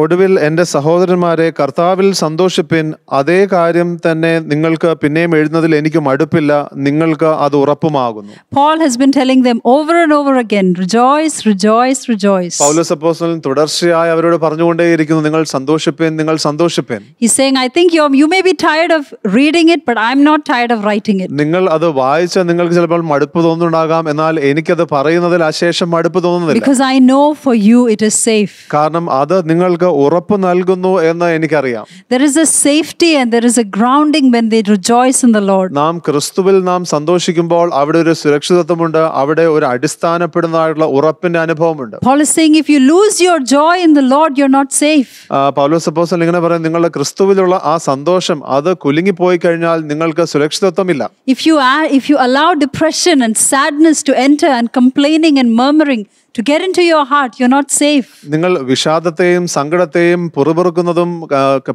ഒടുവിൽ എൻ്റെ സഹോദരന്മാരെ കർത്താവിൽ സന്തോഷിപ്പിൻ. അതേ കാര്യം തന്നെ നിങ്ങൾക്ക് പിന്നെയും എഴുതുന്നതിൽ എനിക്ക് മടുപ്പില്ല. നിങ്ങൾക്ക് അത് ഉറപ്പുമാകുന്നു. Paul has been telling them over and over again, rejoice, rejoice, rejoice. പൗലോസ് അപ്പോസ്തലൻ തുടർച്ചയായി അവരോട് പറഞ്ഞുകൊണ്ടേയിരിക്കുന്നു, നിങ്ങൾ സന്തോഷിപ്പിൻ, നിങ്ങൾ സന്തോഷിപ്പിൻ. He's saying, I think you may be tired of reading it, but I'm not tired of writing it. നിങ്ങൾ അത് വായിച്ച നിങ്ങൾക്ക് ചിലപ്പോൾ മടുപ്പ് തോന്നുന്നുണ്ടാകാം, എന്നാൽ എനിക്കത് പറയുന്നതിൽ അശേഷം മടുപ്പ് തോന്നുന്നില്ല. Because I know for you it is safe. കാരണം അത് നിങ്ങൾക്ക് ഉറപ്പ് നൽകുന്നു എന്ന് എനിക്കറിയാം. There is a safety and there is a grounding when they rejoice in the Lord. നാം ക്രിസ്തുവിൽ നാം സന്തോഷിക്കുമ്പോൾ അവിടെ ഒരു സുരക്ഷിതത്വമുണ്ട്, അവിടെ ഒരു അടിസ്ഥാനപ്പെടുന്നതായിട്ടുള്ള ഉറപ്പിന്റെ അനുഭവമുണ്ട്. Paul is saying, if you lose your joy in the Lord, you're not safe. പൗലോസ് അപ്പോസ്തലൻ ഇങ്ങനെ പറയും, നിങ്ങളുടെ ക്രിസ്തുവിലുള്ള ആ സന്തോഷം അത് കുലുങ്ങിപ്പോയി കഴിഞ്ഞാൽ നിങ്ങൾക്ക് സുരക്ഷിതത്വമില്ല. If you allow depression and sadness to enter and complaining and murmuring to get into your heart, you're not safe. നിങ്ങൾ വിഷാദത്തെയും സങ്കടത്തെയും പുറപുറക്കുന്നതും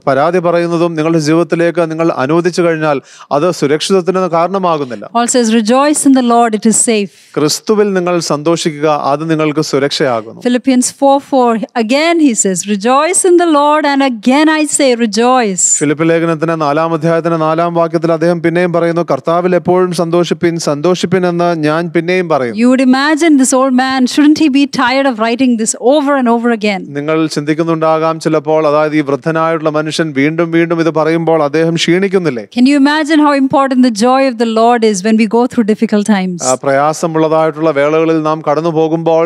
പരാതി പറയുന്നതും നിങ്ങളുടെ ജീവിതത്തിലേക്ക് നിങ്ങൾ അനുവദിച്ചു കഴിഞ്ഞാൽ അത് സുരക്ഷിതത്തിന് കാരണമാകുന്നില്ല. Paul says, rejoice in the Lord, it is safe. ക്രിസ്തുവിൽ നിങ്ങൾ സന്തോഷിക്കുക, അത് നിങ്ങൾക്ക് സുരക്ഷയാകുന്നു. Philippians 4:4 again he says, rejoice in the Lord, and again I say rejoice. Philip ലേഖനത്തിന് 4-ാം അധ്യായത്തിന് 4-ാം വാക്യത്തിൽ അദ്ദേഹം പിന്നെയും പറയുന്നു, കർത്താവിൽ എപ്പോഴും സന്തോഷിപ്പിൻ, സന്തോഷിപ്പിൻ എന്ന് ഞാൻ പിന്നെയും പറയുന്നു. You would imagine this old man, shouldn't he be tired of writing this over and over again? നിങ്ങൾ ചിന്തിക്കുന്നുണ്ടാകാം ചിലപ്പോൾ, അതായത് ഈ വൃദ്ധനായിട്ടുള്ള മനുഷ്യൻ വീണ്ടും വീണ്ടും ഇത് പറയുമ്പോൾ അദ്ദേഹം ക്ഷീണിക്കുന്നില്ലേ? Can you imagine how important the joy of the Lord is when we go through difficult times? പ്രയാസമുള്ളതായിട്ടുള്ള വേളകളിൽ നാം കടന്നു പോകുമ്പോൾ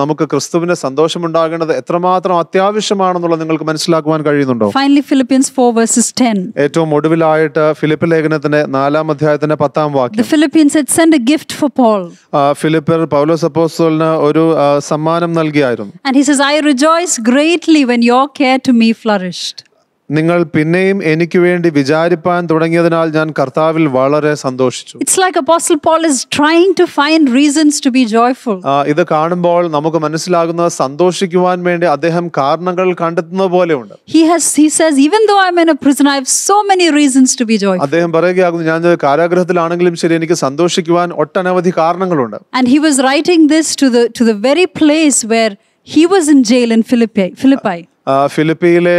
നമുക്ക് ക്രിസ്തുവിന്റെ സന്തോഷമുണ്ടാകേണ്ടത് എത്രമാത്രം അത്യാവശ്യമാണെന്നുള്ളത് നിങ്ങൾക്ക് മനസ്സിലാക്കുവാൻ കഴിയുന്നുണ്ടോ? Finally, Philippians 4:10. ഏറ്റവും ഒടുവിലായിട്ട് ഫിലിപ്പ് ലേഖനത്തിന്റെ 4-ാം അധ്യായത്തിന്റെ 10-ാം വാക്യം. The Philippians had sent a gift for Paul. ഫിലിപ്പർ പൗലോസ് അപ്പോസ്തലന് ഒരു സമ്മാനം നൽകിയായിരുന്നു. And he says, I rejoice greatly when your care to me flourished. നിങ്ങൾ പിന്നെയും എനിക്ക് വേണ്ടി വിചാരിപ്പാൻ തുടങ്ങിയതിനാൽ ഞാൻ കർത്താവിൽ വളരെ സന്തോഷിച്ചു. It's like Apostle Paul is trying to find reasons to be joyful. ഇത് കാണുമ്പോൾ നമുക്ക് മനസ്സിലാകുന്നത് സന്തോഷിക്കുവാൻ വേണ്ടി അദ്ദേഹം കാരണങ്ങൾ കണ്ടെത്തുന്നത് പോലെയുണ്ട്. He says, even though I'm in a prison, I have so many reasons to be joyful. അദ്ദേഹം പറയുകയാകുന്നു, ഞാൻ കാരാഗൃഹത്തിലാണെങ്കിലും ശരി എനിക്ക് സന്തോഷിക്കുവാൻ ഒട്ടനവധി കാരണങ്ങളുണ്ട്. And he was writing this to the very place where he was in jail in Philippi. ഫിലിപ്പിയിലെ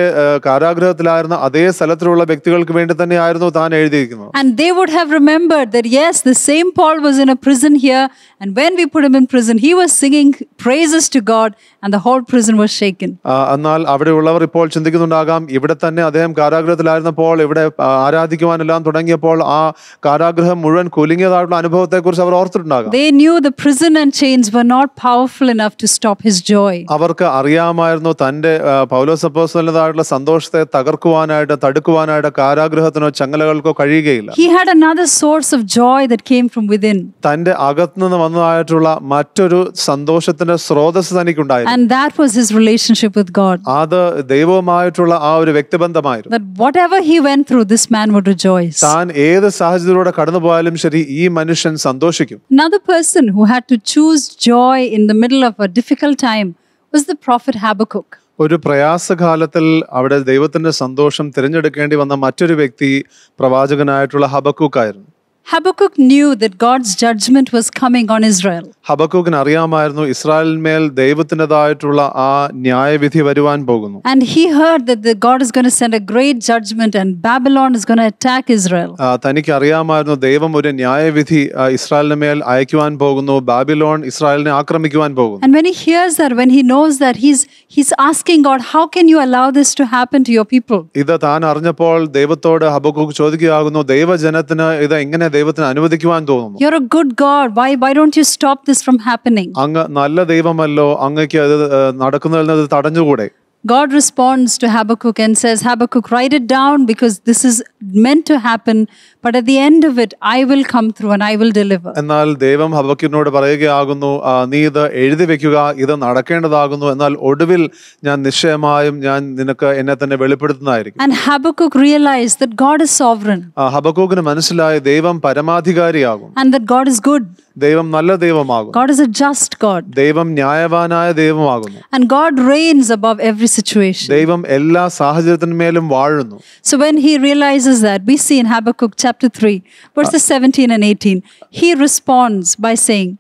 കാരാഗൃഹത്തിലായിരുന്ന അതേ സ്ഥലത്തിലുള്ള വ്യക്തികൾക്ക് വേണ്ടി തന്നെയായിരുന്നു താൻ എഴുതിയിരിക്കുന്നത്. And they would have remembered that yes, the same Paul was in a prison here, and when we put him in prison, he was singing praises to God, and the whole prison was shaken. എന്നാൽ അവിടെയുള്ളവർ ഇപ്പോൾ ചിന്തിക്കുന്നുണ്ടാകാം, ഇവിടെ തന്നെ അദ്ദേഹം കാരാഗൃഹത്തിലായിരുന്നപ്പോൾ ഇവിടെ ആരാധിക്കുവാനെല്ലാം തുടങ്ങിയപ്പോൾ ആ കാരാഗൃഹം മുഴുവൻ കുലുങ്ങിയതായിട്ടുള്ള അനുഭവത്തെക്കുറിച്ച് അവർ ഓർത്തിട്ടുണ്ടാകാം. They knew the prison and chains were not powerful enough to stop his joy. അവർക്ക് അറിയാമായിരുന്നു തന്റെ പൗലോസ് അപ്പോസ്തലനായിട്ടുള്ള സന്തോഷത്തെ തടുക്കുവാനായിട്ട് കാരാഗൃഹത്തിനോ ചങ്ങലകൾക്കോ കഴിയുകയില്ല. He had another source of joy that came from within. തന്റെ അകത്തുനിന്ന് വന്നതായിട്ടുള്ള മറ്റൊരു സന്തോഷത്തിന്റെ സ്രോതസ് തനിക്കുണ്ടായിരുന്നു. And that was his relationship with God. അത് ദൈവവുമായിട്ടുള്ള ആ ഒരു വ്യക്തിബന്ധമായിരുന്നു. That whatever he went through, this man would rejoice. താൻ ഏത് സാഹചര്യത്തിലൂടെ കടന്നുപോയാലും ശരി ഈ മനുഷ്യൻ സന്തോഷിക്കും. Another person who had to choose joy in the middle of a difficult time was the prophet Habakkuk. ഒരു പ്രയാസകാലത്തിൽ അവിടെ ദൈവത്തിന്റെ സന്തോഷം തിരഞ്ഞെടുക്കേണ്ടി വന്ന മറ്റൊരു വ്യക്തി പ്രവാചകനായിട്ടുള്ള ഹബക്കൂക്കായിരുന്നു. Habakkuk knew that God's judgment was coming on Israel. ഹബക്കൂക്കിന് അറിയാമായിരുന്നു ഇസ്രായേലിന്മേൽ ദൈവത്തിൻ്റെതായിട്ടുള്ള ആ ന്യായവിധി വരുവാൻ പോകുന്നു. And he heard that God is going to send a great judgment and Babylon is going to attack Israel. തനിക്ക് അറിയാമായിരുന്നു ദൈവം ഒരു ന്യായവിധി ഇസ്രായേലിന് മേൽ അയക്കുവാൻ പോകുന്നു, ബാബിലോൺ ഇസ്രായേലിനെ ആക്രമിക്കുവാൻ പോകുന്നു. And when he hears that, when he knows that, he's asking God, how can you allow this to happen to your people? ഇത് താൻ അറിഞ്ഞപ്പോൾ ദൈവത്തോട് ഹബക്കൂക്ക് ചോദിക്കുകയാകുന്നു, ദൈവജനത്തിന് ഇത് എങ്ങനെ ദൈവത്തിന് അനുവദിക്കുവാൻ തോന്നുന്നു? You're a good God. Why don't you stop this from happening? അങ്ങ് നല്ല ദൈവമല്ലോ, അങ്ങക്ക് അത് നടക്കുന്നതിൽ നിന്ന് തടഞ്ഞുകൂടെ? God responds to Habakkuk and says, Habakkuk, write it down because this is meant to happen, but at the end of it, I will come through and I will deliver. എന്നാൽ ദൈവം ഹബക്കൂക്കിനോട് പറയുകയാകുന്നു, നീ ഇത് എഴുതി വെക്കുക, ഇത് നടക്കേണ്ടതാകുന്നു, എന്നാൽ ഒടുവിൽ ഞാൻ നിശ്ചയമായും ഞാൻ നിനക്ക് എന്നെ തന്നെ വെളിപ്പെടുത്തുന്നതായിരിക്കും. And Habakkuk realized that God is sovereign. ഹബക്കൂക്കിന് മനസ്സിലായി ദൈവം പരമാധികാരിയാകും. And that God is good. ദൈവം നല്ല ദൈവമാകും. God is a just God. ദൈവം ന്യായവാനായ ദൈവമാകുന്നു. And God reigns above every situation. ദൈവം എല്ലാ സാഹചര്യത്തിന്മേലും വാഴുന്നു. So when he realizes that, we see in Habakkuk chapter 3, verses 17 and 18, he responds by saying,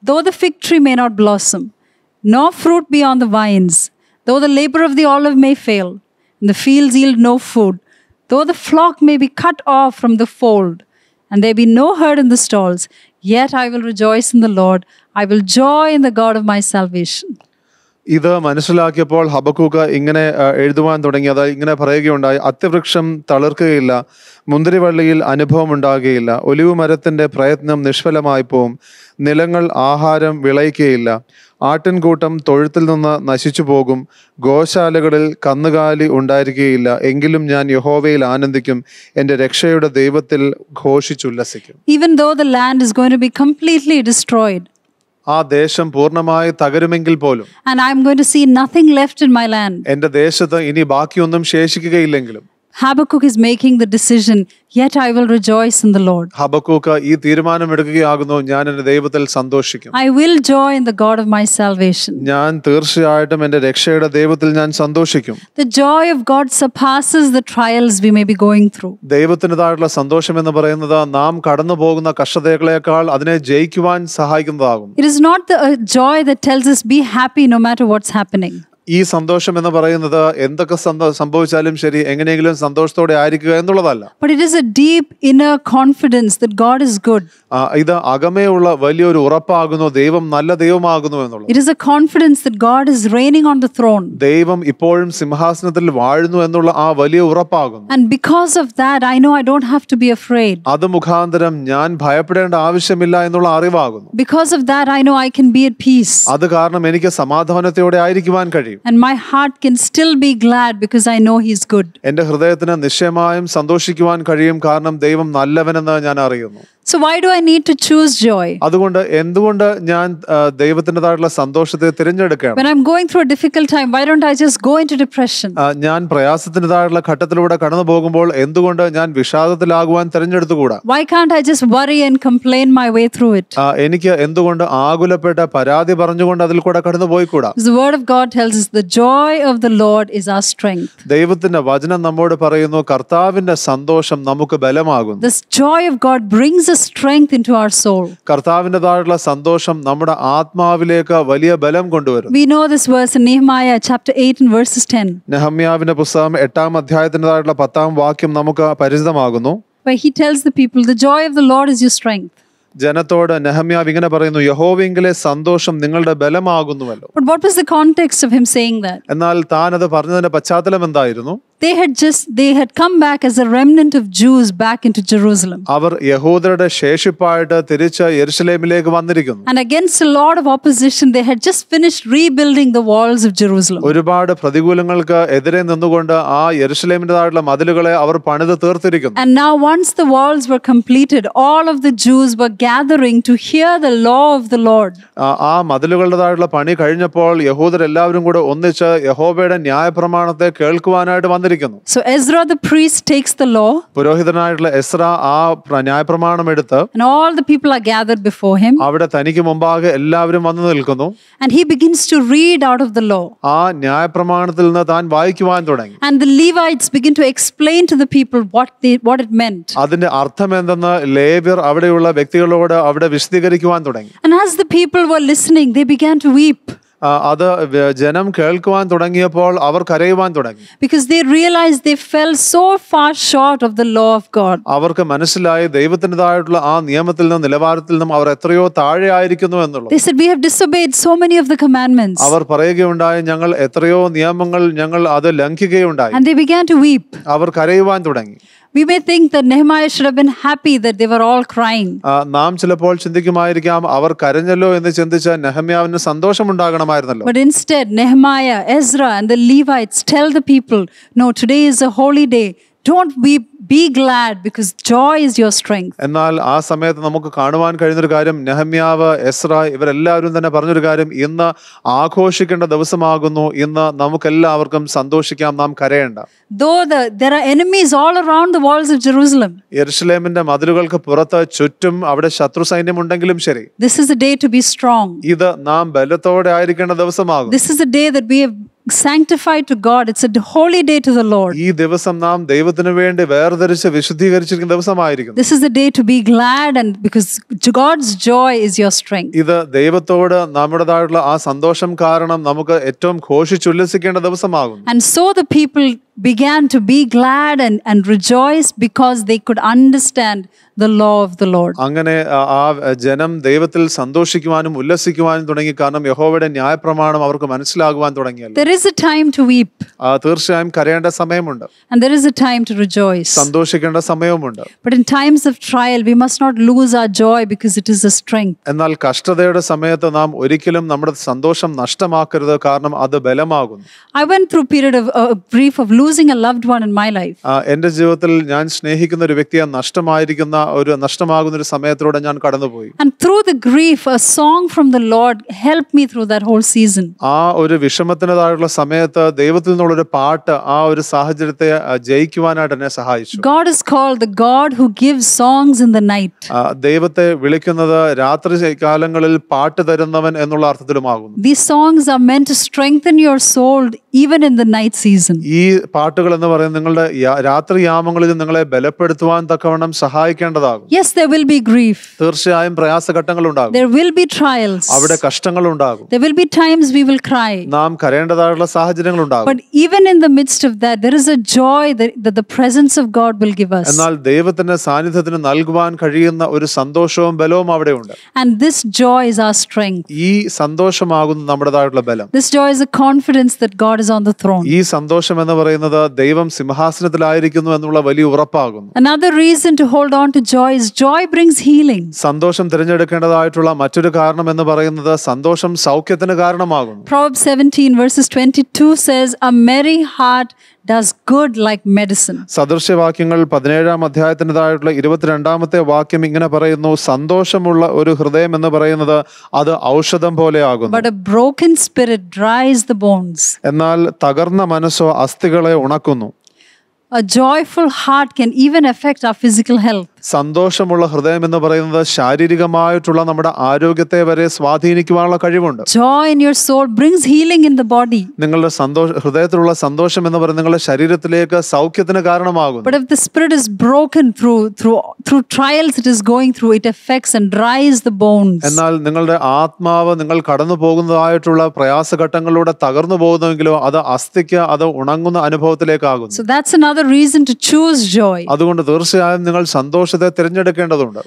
though the fig tree may not blossom, nor fruit be on the vines, Though the labor of the olive may fail, and the fields yield no food, though the flock may be cut off from the fold, and there be no herd in the stalls, yet I will rejoice in the Lord. I will joy in the God of my salvation. ഇത് മനസ്സിലാക്കിയപ്പോൾ ഹബക്കൂക്ക് ഇങ്ങനെ എഴുതുവാൻ തുടങ്ങി. അതായത് ഇങ്ങനെ പറയുകയുണ്ടായി, അത്തിവൃക്ഷം തളിർക്കുകയില്ല, മുന്തിരിവള്ളിയിൽ അനുഭവം ഉണ്ടാകുകയില്ല, ഒലിവ് മരത്തിൻ്റെ പ്രയത്നം നിഷ്ഫലമായി പോവും, നിലങ്ങൾ ആഹാരം വിളയിക്കുകയില്ല, ആട്ടിൻകൂട്ടം തൊഴുത്തിൽ നിന്ന് നശിച്ചു പോകും, ഗോശാലകളിൽ കന്നുകാലി ഉണ്ടായിരിക്കുകയില്ല. എങ്കിലും ഞാൻ യഹോവയിൽ ആനന്ദിക്കും, എൻ്റെ രക്ഷയുടെ ദൈവത്തിൽ ഘോഷിച്ചുല്ലസിക്കും. Even though the land is going to be completely destroyed, ആ ദേശം പൂർണ്ണമായി തകരുമെങ്കിൽ പോലും, and I'm going to see nothing left in my land, എൻ്റെ ദേശത്ത് ഇനി ബാക്കിയൊന്നും ശേഷിക്കുകയില്ലെങ്കിലും, Habakkuk is making the decision, yet I will rejoice in the Lord. Habakkuk ഈ തീരുമാനമെടുക്കുകയാകുന്നു, ഞാൻ എൻ്റെ ദൈവത്തിൽ സന്തോഷിക്കും, I will joy in the God of my salvation. ഞാൻ തീർച്ചയായിട്ടും എൻ്റെ രക്ഷയുടെ ദൈവത്തിൽ ഞാൻ സന്തോഷിക്കും. The joy of God surpasses the trials we may be going through. ദൈവത്തിൻ്റെതായിട്ടുള്ള സന്തോഷം എന്ന് പറയുന്നത് നാം കടന്നു പോകുന്ന കഷ്ടതകളേക്കാൾ അതിനെ ജയിക്കുവാൻ സഹായിക്കുന്നതാകും. It is not the joy that tells us be happy no matter what's happening. ഈ സന്തോഷം എന്ന് പറയുന്നത് എന്തൊക്കെ സംഭവിച്ചാലും ശരി, എങ്ങനെയെങ്കിലും സന്തോഷത്തോടെ ആയിരിക്കുക എന്നുള്ളതല്ല. But it is a deep inner confidence that God is good. ഇത് അകമേയുള്ള വലിയൊരു ഉറപ്പാകുന്നു, ദൈവം നല്ല ദൈവമാകുന്നു എന്നുള്ളത്. It is a confidence that God is reigning on the throne. ദൈവം ഇപ്പോഴും സിംഹാസനത്തിൽ വാഴുന്നു എന്നുള്ള ആ വലിയ ഉറപ്പാകുന്നു. And because of that, I know I don't have to be afraid. അത് മുഖാന്തരം ഞാൻ ഭയപ്പെടേണ്ട ആവശ്യമില്ല എന്നുള്ള അറിവാകുന്നു. Because of that, I know I can be at peace. അത് കാരണം എനിക്ക് സമാധാനത്തോടെ ആയിരിക്കുവാൻ കഴിയും. And my heart can still be glad because I know He's good. എൻ്റെ ഹൃദയത്തിന് നിശ്ചയമായും സന്തോഷിക്കുവാൻ കഴിയും, കാരണം ദൈവം നല്ലവനെന്ന് ഞാൻ അറിയുന്നു. So why do I need to choose joy? അതുകൊണ്ട് എന്തുകൊണ്ട് ഞാൻ ദൈവത്തിൻ്റെതായിട്ടുള്ള സന്തോഷത്തെ തിരഞ്ഞെടുക്കണം? When I'm going through a difficult time, why don't I just go into depression? ഞാൻ പ്രയാസത്തിൻ്റെതായിട്ടുള്ള ഘട്ടത്തിലൂടെ കടന്നു പോകുമ്പോൾ എന്തുകൊണ്ട് ഞാൻ വിഷാദത്തിലാകുവാൻ തിരഞ്ഞെടുത്തുകൂടാ? Why can't I just worry and complain my way through it? എനിക്ക് എന്തുകൊണ്ട് ആകുലപ്പെട്ട പരാതി പറഞ്ഞുകൊണ്ട് അതിൽ കൂടെ കടന്നു പോയിക്കൂടാ? The word of God tells us the joy of the Lord is our strength. ദൈവത്തിന്റെ വചനം നമ്മോട് പറയുന്നു, കർത്താവിന്റെ സന്തോഷം നമുക്ക് ബലമാകുന്നു. This joy of God brings us strength into our soul. കർത്താവിൻ്റെതായിട്ടുള്ള സന്തോഷം നമ്മുടെ ആത്മാവിലേക്ക് വലിയ ബലം കൊണ്ടുവരും. We know this verse in Nehemiah chapter 8 and verses 10. നെഹമ്യാവിന്റെ പുസ്തകം 8-ാം അധ്യായത്തിൻ്റെതായിട്ടുള്ള 10-ാം വാക്യം നമുക്ക് പരിചിതമാകുന്നു. Where he tells the people, the joy of the Lord is your strength. ജനത്തോട് നെഹമ്യാവ് ഇങ്ങനെ പറയുന്നു, യഹോവയെങ്കിലെ സന്തോഷം നിങ്ങളുടെ ബലമാകുന്നുവല്ലോ. But what was the context of him saying that? എന്നാൽ താൻ അത് പറഞ്ഞതിന്റെ പശ്ചാത്തലം എന്തായിരുന്നു? They had come back as a remnant of Jews back into Jerusalem. അവർ യഹൂദരുടെ ശേഷിപ്പായിട്ട് തിരിച്ച് യെരുശലേമിലേക്ക് വന്നിരിക്കുന്നു. And against a lot of opposition, they had just finished rebuilding the walls of Jerusalem. ഒരുപാട് പ്രതികൂലങ്ങൾക്ക് എതിരെ നിന്നുകൊണ്ട് ആ യെരുശലേമിൻ്റെതായിട്ടുള്ള മതിലുകളെ അവർ പണിത് തീർത്തിരിക്കുന്നു. And now once the walls were completed, all of the Jews were gathering to hear the law of the Lord. ആ മതിലുകളുടേതായിട്ടുള്ള പണി കഴിഞ്ഞപ്പോൾ യഹൂദരെല്ലാവരും കൂടെ ഒന്നിച്ച് യഹോവയുടെ ന്യായപ്രമാണത്തെ കേൾക്കുവാനായിട്ട് വന്നിരിക്കുന്നു. So Ezra the priest takes the law. പുരോഹിതനായിട്ടുള്ള Ezra ആ ന്യായപ്രമാണം എടുത്ത്, and all the people are gathered before him. അവിടെ തനിക്ക് മുമ്പാകെ എല്ലാവരും വന്നു നിൽക്കുന്നു. And he begins to read out of the law. ആ ന്യായപ്രമാണത്തിൽ നിന്ന് താൻ വായിക്കുവാൻ തുടങ്ങി. And the Levites begin to explain to the people what it meant. അതിന്റെ അർത്ഥം എന്തെന്ന് ലേവ്യർ അവിടെയുള്ള വ്യക്തികളോട് അവിടെ വിശദീകരിക്കുവാൻ തുടങ്ങി. And as the people were listening, they began to weep. അത് ജനം കേൾക്കുവാൻ തുടങ്ങിയപ്പോൾ അവർ കരയുവാൻ തുടങ്ങി. Because they realized they fell so far short of the law of God. അവർക്ക് മനസ്സിലായി ദൈവത്തിൻ്റെതായിട്ടുള്ള ആ നിയമത്തിൽ നിന്നും നിലവാരത്തിൽ നിന്നും അവർ എത്രയോ താഴെ ആയിരിക്കുന്നു എന്നുള്ളത്. They said, we have disobeyed so many of the commandments. അവർ പറയുകയുണ്ടായി, ഞങ്ങൾ എത്രയോ നിയമങ്ങൾ ഞങ്ങൾ അത് ലംഘിക്കുകയുണ്ടായി. And they began to weep. അവർ കരയുവാൻ തുടങ്ങി. We may think that Nehemiah should have been happy that they were all crying. നാം ചിലപ്പോൾ ചിന്തിക്കുമായിരിക്കാം, അവർ കരഞ്ഞല്ലോ എന്ന് ചിന്തിച്ച് നെഹമ്യാവിന് സന്തോഷമുണ്ടാകണമായിരുന്നല്ലോ. But instead, Nehemiah, Ezra and the Levites tell the people, no, today is a holy day. Don't weep, be glad, because joy is your strength. എന്നാൽ ആ സമയത്ത് നമുക്ക് കാണുവാൻ കഴിയുന്നൊരു കാര്യം, നെഹമ്യാവ്, എസ്ര ഇവരെല്ലാവരും തന്നെ പറഞ്ഞൊരു കാര്യം, ഇന്ന് ആഘോഷിക്കേണ്ട ദിവസമാകുന്നു, ഇന്ന് നമുക്കെല്ലാവർക്കും സന്തോഷിക്കാം, നാം കരയേണ്ട. Though there are enemies all around the walls of Jerusalem, യെരുശലേമിന്റെ മതിലുകൾക്ക് പുറത്ത് ചുറ്റും അവിടെ ശത്രു സൈന്യം ഉണ്ടെങ്കിലും ശരി, this is a day to be strong. ഇത് നാം ബലത്തോടെ ആയിരിക്കേണ്ട ദിവസമാകും. This is a day that we have sanctified to God. It's a holy day to the Lord. ഈ ദിവസം നാം ദൈവത്തിന് വേണ്ടി വേർതിരിച്ച് വിശുദ്ധീകരിച്ചിരിക്കുന്ന ദിവസമായിരിക്കുന്നു. This is the day to be glad, and because God's joy is your strength. ഇത് ദൈവത്തോട് നമ്മുടേതായിട്ടുള്ള ആ സന്തോഷം കാരണം നമുക്ക് ഏറ്റവും ഘോഷിച്ചുല്ലസിക്കേണ്ട ദിവസമാകുന്നു. And so the people began to be glad and rejoice because they could understand the law of the Lord. അങ്ങനെ ആ ജനം ദൈവത്തിൽ സന്തോഷിക്കുവാനും ഉല്ലസിക്കുവാനും തുടങ്ങി. കാരണം യഹോവയുടെ ന്യായപ്രമാണം അവർക്ക് മനസ്സിലാകുവാൻ തുടങ്ങിയല്ലോ. There is a time to weep. തീർച്ചയായും കരയേണ്ട സമയമുണ്ട്. And there is a time to rejoice. സന്തോഷിക്കേണ്ട സമയവുമുണ്ട്. But in times of trial, we must not lose our joy because it is a strength. എന്നാൽ കഷ്ടതയുടെ സമയത്ത് നാം ഒരിക്കലും നമ്മുടെ സന്തോഷം നഷ്ടമാക്കരുത്. കാരണം അത് ബലമാകുന്നു. I went through a period of grief of losing a loved one in my life. എന്റെ ജീവിതത്തിൽ ഞാൻ സ്നേഹിക്കുന്ന ഒരു വ്യക്തിയെ നഷ്ടമാകുന്ന ഒരു സമയത്തിലൂടെ ഞാൻ കടന്നുപോയി. And through the grief, a song from the Lord helped me through that whole season. ആ ഒരു വിഷമത്തിനതായുള്ള സമയത്ത് ദൈവത്തിൽ നിന്നുള്ളൊരു പാട്ട് ആ ഒരു സാഹചര്യത്തെ ജയിക്കുവാനായിട്ട് എന്നെ സഹായിച്ചു. God is called the God who gives songs in the night. ദൈവത്തെ വിളിക്കുന്നത് രാത്രി കാലങ്ങളിൽ പാട്ട് തരുന്നവൻ എന്നുള്ള അർത്ഥത്തിലുമാകുന്നു. These songs are meant to strengthen your soul even in the night season. ഈ പാട്ടുകൾ എന്ന് പറയുന്നത് നിങ്ങളുടെ രാത്രി യാമങ്ങളിൽ നിങ്ങളെ ബലപ്പെടുത്തുവാൻ തക്കവണ്ണം സഹായിക്കേണ്ടതാകും. Yes, there will be grief. തീർച്ചയായും പ്രയാസഘട്ടങ്ങൾ ഉണ്ടാകും. There will be trials. അവിടെ കഷ്ടങ്ങൾ ഉണ്ടാകും. There will be times we will cry. നാം കരയേണ്ടതായുള്ള സാഹചര്യങ്ങൾ ഉണ്ടാകും. But even in the midst of that, there is a joy that the presence of God will give us. എന്നാൽ ദൈവത്തിന്റെ സാന്നിധ്യത്തിന് നൽകുവാൻ കഴിയുന്ന ഒരു സന്തോഷവും ബലവും അവിടെ ഉണ്ട്. And this joy is our strength. ഈ സന്തോഷമാകുന്നു നമ്മുടേതായിട്ടുള്ള ബലം. This joy is a confidence that God is on the throne. ഈ സന്തോഷം എന്ന് പറയുന്നത് ദൈവം സിംഹാസനത്തിലായിരിക്കുന്നു എന്നുള്ള വലിയ ഉറപ്പാകുന്നു. Another reason to hold on to joy is joy brings healing. സന്തോഷം തിരഞ്ഞെടുക്കേണ്ടതായിട്ടുള്ള മറ്റൊരു കാരണം എന്ന് പറയുന്നത് സന്തോഷം സൗഖ്യത്തിന് കാരണമാകുന്നു. Proverbs 17 verses 22 says, "A merry heart does good like medicine." സദൃശ്യവാക്യങ്ങൾ 17-ാം അധ്യായത്തിൻ്റെതായിട്ടുള്ള 22-ാമത്തെ വാക്യം ഇങ്ങനെ പറയുന്നു, സന്തോഷമുള്ള ഒരു ഹൃദയം എന്ന് പറയുന്നത് അത് ഔഷധം പോലെയാകുന്നു. But a broken spirit dries the bones. എന്നാൽ തകർന്ന മനസ്സോ അസ്ഥികളെ ഉണക്കുന്നു. A joyful heart can even affect our physical health. സന്തോഷമുള്ള ഹൃദയം എന്ന് പറയുന്നത് ശാരീരികമായിട്ടുള്ള നമ്മുടെ ആരോഗ്യത്തെ വരെ സ്വാധീനിക്കുവാനുള്ള കഴിവുണ്ട്. Joy in your soul brings healing in the body. നിങ്ങളുടെ ഹൃദയത്തിലുള്ള സന്തോഷം എന്ന് പറയുന്നത് നിങ്ങളുടെ ശരീരത്തിലേക്ക് സൗഖ്യത്തിന് കാരണമാകുന്നു. But if the spirit is broken through trials it is going through, it affects and dries the bones. എന്നാൽ നിങ്ങളുടെ ആത്മാവ് നിങ്ങൾ കടന്നു പോകുന്നതായിട്ടുള്ള പ്രയാസഘട്ടങ്ങളിലൂടെ തകർന്നു പോകുന്നുവെങ്കിലോ അത് അസ്ഥിക്ക് അത് ഉണങ്ങുന്ന അനുഭവത്തിലേക്കാകുന്നു. So that's another reason to choose joy. അതുകൊണ്ട് തീർച്ചയായും നിങ്ങൾ സന്തോഷത്തെ തിരഞ്ഞെടുക്കേണ്ടതുണ്ട്.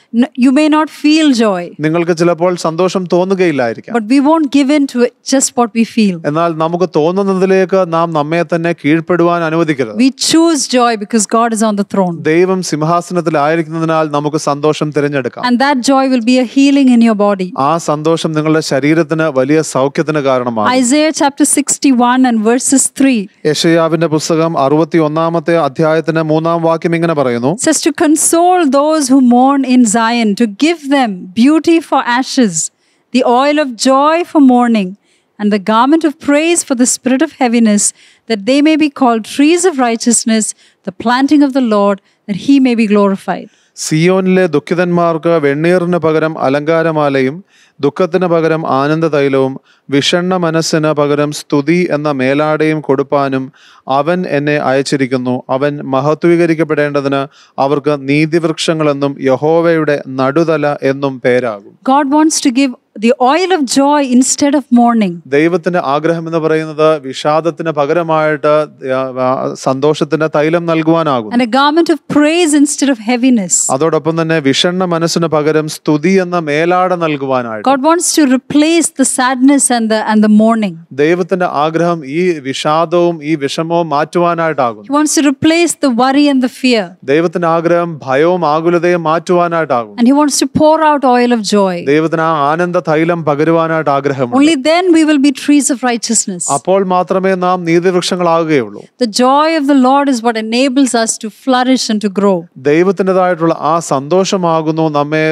You may not feel joy. നിങ്ങൾക്ക് ചിലപ്പോൾ സന്തോഷം തോന്നുകയില്ലായിരിക്കാം. But we won't give in to it, just what we feel. എന്നാൽ നമുക്ക് തോന്നുന്നതിലേക്ക് നാം നമ്മെ തന്നെ കീഴ്പ്പെടുവാൻ അനുവദിക്കരുത്. We choose joy because God is on the throne. ദൈവം സിംഹാസനത്തിലായിരിക്കുന്നതിനാൽ നമുക്ക് സന്തോഷം തിരഞ്ഞെടുക്കാം. And that joy will be a healing in your body. ആ സന്തോഷം നിങ്ങളുടെ ശരീരത്തിന് വലിയ സൗഖ്യത്തിന് കാരണമാകും. Isaiah chapter 61 and verses 3 യെശയ്യാവിന്റെ പുസ്തകം 61-ാമത്തെ അധ്യായത്തിന്റെ 3-ാം വാക്യം ഇങ്ങനെ പറയുന്നു, says to console those who mourn in Zion, to give them beauty for ashes, the oil of joy for mourning, and the garment of praise for the spirit of heaviness, that they may be called trees of righteousness, the planting of the Lord, that he may be glorified. സിയോനിലെ ദുഃഖിതന്മാർക്ക് വെണ്ണീറിന് പകരം അലങ്കാരമാലയും ദുഃഖത്തിന് പകരം ആനന്ദ തൈലവും വിഷണ്ണ മനസ്സിന് പകരം സ്തുതി എന്ന മേലാടയും കൊടുപ്പാനും അവൻ എന്നെ അയച്ചിരിക്കുന്നു. അവൻ മഹത്വീകരിക്കപ്പെടേണ്ടതിന് അവർക്ക് നീതിവൃക്ഷങ്ങളെന്നും യഹോവയുടെ നടുതല എന്നും പേരാകും. God wants to give the oil of joy instead of mourning. ദൈവത്തിന്റെ ആഗ്രഹം എന്ന് പറയുന്നത് വിഷാദത്തിന് പകരമായിട്ട് സന്തോഷത്തിന്റെ തൈലം നൽകുവാനാകും. And a garment of praise instead of heaviness. അതോടൊപ്പം തന്നെ വിഷണ്ണ മനസ്സിന് പകരം സ്തുതി എന്ന മേലാട നൽകുവാനായിട്ട്. God wants to replace the sadness and the mourning. ദൈവത്തിന്റെ ആഗ്രഹം ഈ വിഷാദവും ഈ വിഷമവും മാറ്റുവാനായിട്ടാകും. He wants to replace the worry and the fear. ദൈവത്തിന്റെ ആഗ്രഹം ഭയവും ആകുലതയും മാറ്റുവാനായിട്ടാകും. And he wants to pour out oil of joy. ദൈവത്തിന് ആ ആനന്ദ തൈലം പകരുവാനായിട്ട് ആഗ്രഹമുണ്ട്. Only then we will be trees of righteousness. അപ്പോൾ മാത്രമേ നാം നീതിവൃക്ഷങ്ങളാകുകയുള്ളൂ. The joy of the Lord is what enables us to flourish and to grow. ദൈവത്തിൻ്റെതായിട്ടുള്ള ആ സന്തോഷമാകുന്നു നമ്മെ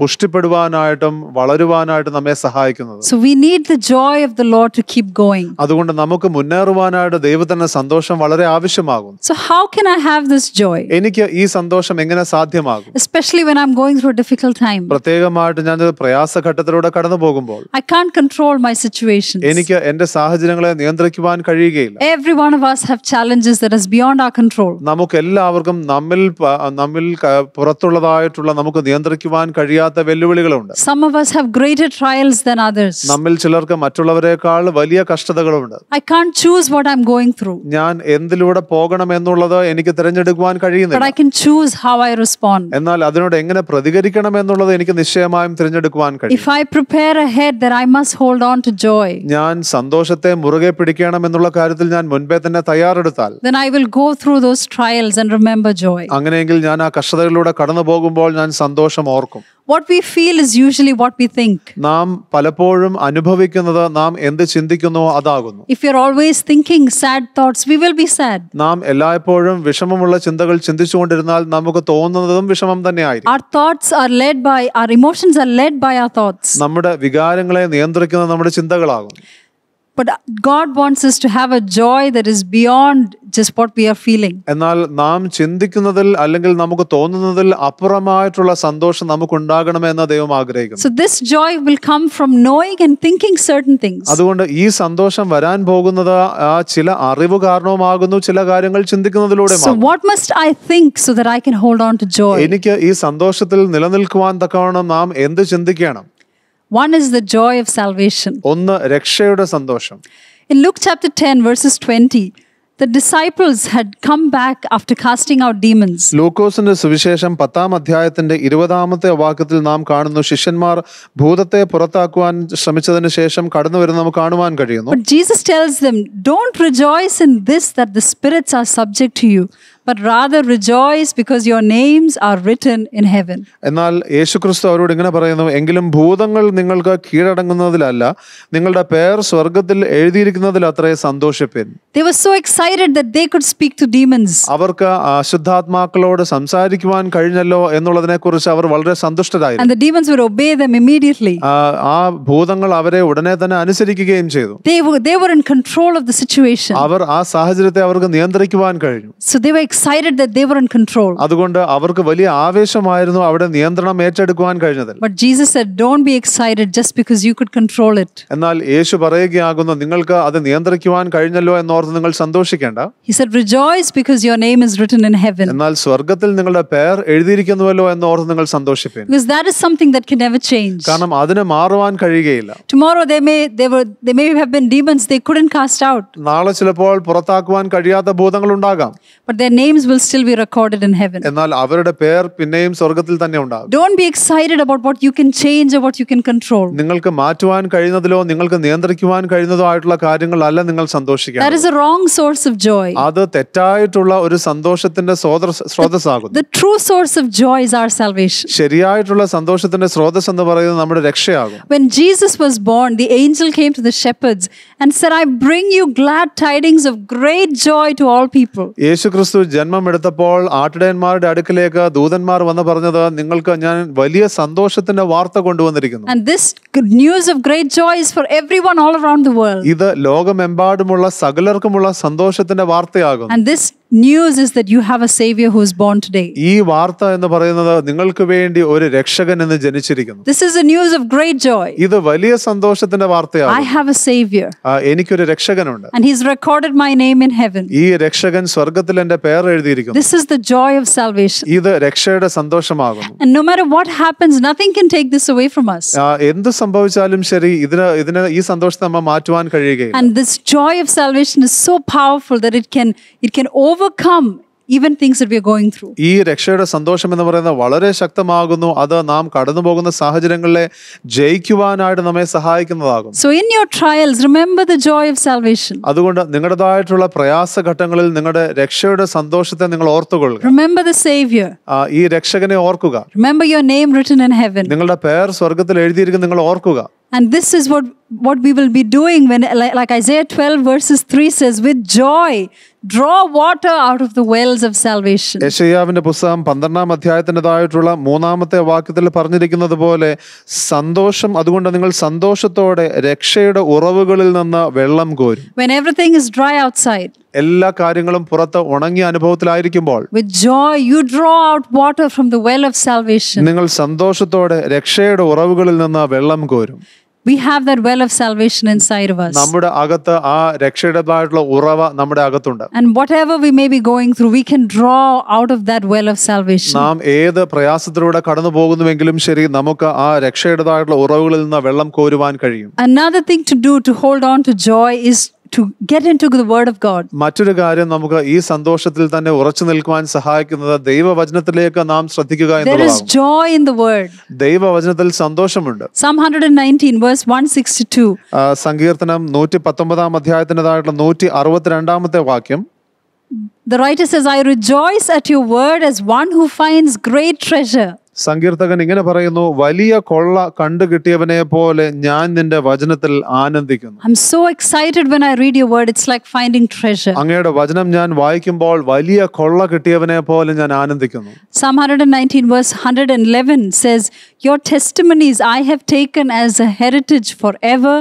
പുഷ്ടിപ്പെടുവാനായിട്ടും വളരുവാനായിട്ടും നമ്മെ സഹായിക്കുന്നത്. So we need the joy of the Lord to keep going. അതുകൊണ്ട് നമുക്ക് മുന്നേറുവാനായിട്ട് ദൈവത്തിന്റെ സന്തോഷം വളരെ ആവശ്യമാകും. So how can I have this joy? എനിക്ക് ഈ സന്തോഷം എങ്ങനെ സാധ്യമാകും? Especially when I'm going through a difficult time. പ്രത്യേകമായിട്ട് ഞാൻ പ്രയാസഘട്ടത്തിലൂടെ കഷ്ടതകളിലൂടെ കടന്നു പോകുമ്പോൾ I can't control my situations. എനിക്ക് എന്റെ സാഹചര്യങ്ങളെ നിയന്ത്രിക്കുവാൻ കഴിയുകയില്ല. Every one of us have challenges that is beyond our control. നമുക്ക് എല്ലാവർക്കും നമ്മിൽ പുറത്തുള്ളതായിട്ടുള്ള നമുക്ക് നിയന്ത്രിക്കുവാൻ കഴിയാത്ത വെല്ലുവിളികളുണ്ട്. Some of us have greater trials than others. നമ്മിൽ ചിലർക്ക് മറ്റുള്ളവരെക്കാൾ വലിയ കഷ്ടതകളുണ്ട്. I can't choose what I'm going through. ഞാൻ എന്തിലൂടെ പോകണം എന്നുള്ളത് എനിക്ക് തിരഞ്ഞെടുക്കുവാൻ But കഴിയുന്നില്ല. I can choose how I respond. എന്നാൽ അതിനോട് എങ്ങനെ പ്രതികരിക്കണം എന്നുള്ളത് എനിക്ക് നിശ്ചയമായും തിരഞ്ഞെടുക്കുവാൻ കഴിയും. If I prepare ahead that I must hold on to joy, ഞാൻ സന്തോഷത്തെ മുറുകെ പിടിക്കണം എന്നുള്ള കാര്യത്തിൽ ഞാൻ മുൻപേ തന്നെ തയ്യാറെടുത്താൽ then I will go through those trials and remember joy. അങ്ങനെയെങ്കിൽ ഞാൻ ആ കഷ്ടതകളിലൂടെ കടന്നു പോകുമ്പോൾ ഞാൻ സന്തോഷം ഓർക്കും. What we feel is usually what we think. നാം പലപ്പോഴും അനുഭവിക്കുന്നത് നാം എന്ത് ചിന്തിക്കുന്നുവോ അതാകുന്നു. If you're always thinking sad thoughts, we will be sad. നാം എല്ലായ്പ്പോഴും വിഷമമുള്ള ചിന്തകൾ ചിന്തിച്ചുകൊണ്ടിരുന്നാൽ നമുക്ക് തോന്നുന്നതും വിഷമം തന്നെയായിരിക്കും. Our emotions are led by our thoughts. നമ്മുടെ വികാരങ്ങളെ നിയന്ത്രിക്കുന്നത് നമ്മുടെ ചിന്തകളാകും. But God wants us to have a joy that is beyond just what we are feeling. എന്നാൽ നാം ചിന്തിക്കുന്നതിൽ അല്ലെങ്കിൽ നമുക്ക് തോന്നുന്നതിൽ അപ്പുറമായിട്ടുള്ള സന്തോഷം നമുക്ക് ഉണ്ടാകണമെന്ന് ദൈവം ആഗ്രഹിക്കുന്നു. So this joy will come from knowing and thinking certain things. അതുകൊണ്ട് ഈ സന്തോഷം വരാൻ പോകുന്നത് ആ ചില അറിവ് കാരണവുമാകുന്നു, ചില കാര്യങ്ങൾ ചിന്തിക്കുന്നതിലൂടെ. So what must I think so that I can hold on to joy? എനിക്ക് ഈ സന്തോഷത്തിൽ നിലനിൽക്കുവാൻ തക്കവണ്ണം നാം എന്ത് ചിന്തിക്കണം? One is the joy of salvation. ഒന്ന് രക്ഷയുടെ സന്തോഷം. In Luke chapter 10 verses 20, the disciples had come back after casting out demons. ലൂക്കോസിന്റെ സുവിശേഷം 10-ാം അധ്യായത്തിന്റെ 20-ാമത്തെ വാക്യത്തിൽ നാം കാണുന്നു, ശിഷ്യന്മാർ ഭൂതത്തെ പുറത്താക്കുവാൻ ശ്രമിച്ചതിന് ശേഷം കടന്നു വരുന്ന നമുക്ക് കാണുവാൻ കഴിയുന്നു. But Jesus tells them, don't rejoice in this that the spirits are subject to you, but rather rejoice because your names are written in heaven. എന്നാൽ യേശുക്രിസ്തു അവരോട് ഇങ്ങനെ പറയുന്നു, എങ്കിലും ഭൂതങ്ങൾ നിങ്ങൾക്ക് കീഴടങ്ങുന്നതിലല്ല, നിങ്ങളുടെ പേർ സ്വർഗത്തിൽ എഴുതിയിരിക്കുന്നതിൽ അത്രേ സന്തോഷിപ്പിൻ. They were so excited that they could speak to demons. അവർക്ക് അശുദ്ധാത്മാക്കളോട് സംസാരിക്കുവാൻ കഴിഞ്ഞല്ലോ എന്നുള്ളതിനെ കുറിച്ച് അവർ വളരെ സന്തുഷ്ടരായിരുന്നു. And the demons would obey them immediately. ആ ഭൂതങ്ങൾ അവരെ ഉടനെ തന്നെ അനുസരിക്കുകയും ചെയ്തു. They were in control of the situation. അവർ ആ സാഹചര്യത്തെ അവർക്ക് നിയന്ത്രിക്കുവാൻ കഴിഞ്ഞു. So they were excited that they were in control. അതുകൊണ്ട് അവർക്ക് വലിയ ആവേശമായിരുന്നു അവിടെ നിയന്ത്രണം ഏറ്റെടുക്കുവാൻ കഴിഞ്ഞതിൽ. But Jesus said, don't be excited just because you could control it. എന്നാൽ യേശു പറയുകയാകുന്നു, നിങ്ങൾക്ക് അത് നിയന്ത്രിക്കുവാൻ കഴിഞ്ഞല്ലോ എന്നോർത്ത് നിങ്ങൾ സന്തോഷിക്കേണ്ട. He said, rejoice because your name is written in heaven. എന്നാൽ സ്വർഗത്തിൽ നിങ്ങളുടെ പേർ എഴുതിയിരിക്കുന്നുവല്ലോ എന്നോർത്ത് നിങ്ങൾ സന്തോഷിപ്പിൻ. Because that is something that can never change. കാരണം അതിന് മാറുവാൻ കഴിയുകയില്ല. Tomorrow they may have been demons they couldn't cast out. നാളെ ചിലപ്പോൾ പുറത്താക്കുവാൻ കഴിയാത്ത ഭൂതങ്ങൾ ഉണ്ടാകാം. But their names will still be recorded in heaven. എന്നാൽ അവരുടെ പേർ പിന്നെയും സ്വർഗത്തിൽ തന്നെ ഉണ്ടാകും. Don't be excited about what you can change or what you can control. നിങ്ങൾക്ക് മാറ്റുവാൻ കഴിയുന്നതിലോ നിങ്ങൾക്ക് നിയന്ത്രിക്കുവാൻ കഴിയുന്നതോ ആയിട്ടുള്ള കാര്യങ്ങളല്ല നിങ്ങൾ സന്തോഷിക്കണം. That is a wrong source of joy. അത് തെറ്റായിട്ടുള്ള ഒരു സന്തോഷത്തിന്റെ സ്രോതസ്സാകുന്നു. The true source of joy is our salvation. ശരിയായിട്ടുള്ള സന്തോഷത്തിന്റെ സ്രോതസ് എന്ന് പറയുന്നത് നമ്മുടെ രക്ഷയാകും. When Jesus was born, the angel came to the shepherds and said, I bring you glad tidings of great joy to all people. യേശുക്രിസ്തു ജന്മം എടുത്തപ്പോൾ ആട്ടിടയന്മാരുടെ അടുക്കിലേക്ക് ദൂതന്മാർ വന്ന് പറഞ്ഞത്, നിങ്ങൾക്ക് ഞാൻ വലിയ സന്തോഷത്തിന്റെ വാർത്ത കൊണ്ടുവന്നിരിക്കുന്നു. And this good news of great joy is for everyone all around the world. ഇത് ലോകമെമ്പാടുമുള്ള സകലർക്കുമുള്ള സന്തോഷത്തിന്റെ വാർത്തയാകുന്നു. And this news is that you have a savior who is born today. ഈ വാർത്ത എന്ന് പറയുന്നത് നിങ്ങൾക്ക് വേണ്ടി ഒരു രക്ഷകൻ എന്ന് ജനിച്ചിരിക്കുന്നു. This is a news of great joy. ഇത് വലിയ സന്തോഷത്തിന്റെ വാർത്തയാണ്. I have a savior. എനിക്കൊരു രക്ഷകനുണ്ട്. And he's recorded my name in heaven. ഈ രക്ഷകൻ സ്വർഗത്തിൽ എന്റെ പേർ എഴുതിയിരിക്കുന്നു. This is the joy of salvation. ഇത് രക്ഷയുടെ സന്തോഷമാകുന്നു. And no matter what happens, nothing can take this away from us. എന്ത് സംഭവിച്ചാലും ശരി, ഇതിന് ഈ സന്തോഷത്തെ നമ്മൾ മാറ്റുവാൻ കഴിയുകയില്ല. And this joy of salvation is so powerful that it can overcome even things that we are going through. ഈ രക്ഷയുടെ സന്തോഷം എന്ന് പറയുന്നത് വളരെ ശക്തമാകുന്നു. അത് നാം കടന്നു പോകുന്ന സാഹചര്യങ്ങളെ ജയിക്കുവാനായിട്ട് നമ്മെ സഹായിക്കുന്നതാകും. So in your trials, remember the joy of salvation. അതുകൊണ്ട് നിങ്ങളുടേതായിട്ടുള്ള പ്രയാസഘട്ടങ്ങളിൽ നിങ്ങളുടെ രക്ഷയുടെ സന്തോഷത്തെ നിങ്ങൾ ഓർത്തുകൊള്ളുക. Remember the savior. ഈ രക്ഷകനെ ഓർക്കുക. Remember your name written in heaven. നിങ്ങളുടെ പേർ സ്വർഗത്തിൽ എഴുതിയിരിക്കുന്നത് നിങ്ങൾ ഓർക്കുക. And this is what what we will be doing when, like Isaiah 12 verses 3 says, with joy, draw water out of the wells of salvation. യെശയ്യാവിന്റെ പുസ്തകം 12-ാം അധ്യായത്തിൻ്റെതായിട്ടുള്ള 3-ാമത്തെ വാക്യത്തിൽ പറഞ്ഞിരിക്കുന്നത് പോലെ സന്തോഷം, അതുകൊണ്ട് നിങ്ങൾ സന്തോഷത്തോടെ രക്ഷയുടെ ഉറവുകളിൽ നിന്ന് വെള്ളം കോരും. When everything is dry outside, എല്ലാ കാര്യങ്ങളും പുറത്ത് ഉണങ്ങിയ അനുഭവത്തിലായിരിക്കുമ്പോൾ with joy you draw out water from the well of salvation. നിങ്ങൾ സന്തോഷത്തോടെ രക്ഷയുടെ ഉറവുകളിൽ നിന്ന് വെള്ളം കോരും. We have that well of salvation inside of us. നമ്മുടെ അകത്ത് ആ രക്ഷയുടേതായിട്ടുള്ള ഉറവ നമ്മുടെ അകത്തുണ്ട്. And whatever we may be going through, we can draw out of that well of salvation. നാം ഏത് പ്രയാസത്തിലൂടെ കടന്നു പോകുന്നുവെങ്കിലും ശരി, നമുക്ക് ആ രക്ഷയുടേതായിട്ടുള്ള ഉറവുകളിൽ നിന്ന് വെള്ളം കോരുവാൻ കഴിയും. Another thing to do to hold on to joy is to get into the word of God. മറ്റൊരു കാര്യം നമുക്ക് ഈ സന്തോഷത്തിൽ തന്നെ ഉറച്ചു നിൽക്കുവാൻ സഹായിക്കുന്നത് ദൈവവചനത്തിലേക്ക് നാം ശ്രദ്ധിക്കുക There is എന്നുള്ളതാണ്. joy in the word. ദൈവവചനത്തിൽ സന്തോഷമുണ്ട്. Psalm 119 verse 162. സങ്കീർത്തനം 119-ാം അധ്യായത്തിൻ്റെതായിട്ടുള്ള 162-ാമത്തെ വാക്യം, The writer says, I rejoice at your word as one who finds great treasure. സങ്കീർത്തകൻ ഇങ്ങനെ പറയുന്നു, വലിയ കൊള്ള കണ്ടു കിട്ടിയവനെ പോലെ ഞാൻ നിന്റെ വചനത്തിൽ ആനന്ദിക്കുന്നു. I'm so excited when I read your word. It's like finding treasure. അങ്ങയുടെ വചനം ഞാൻ വായിക്കുമ്പോൾ വലിയ കൊള്ള കിട്ടിയവനെ പോലെ ഞാൻ ആനന്ദിക്കുന്നു. Psalm 119 verse 111 says, your testimonies I have taken as a heritage forever.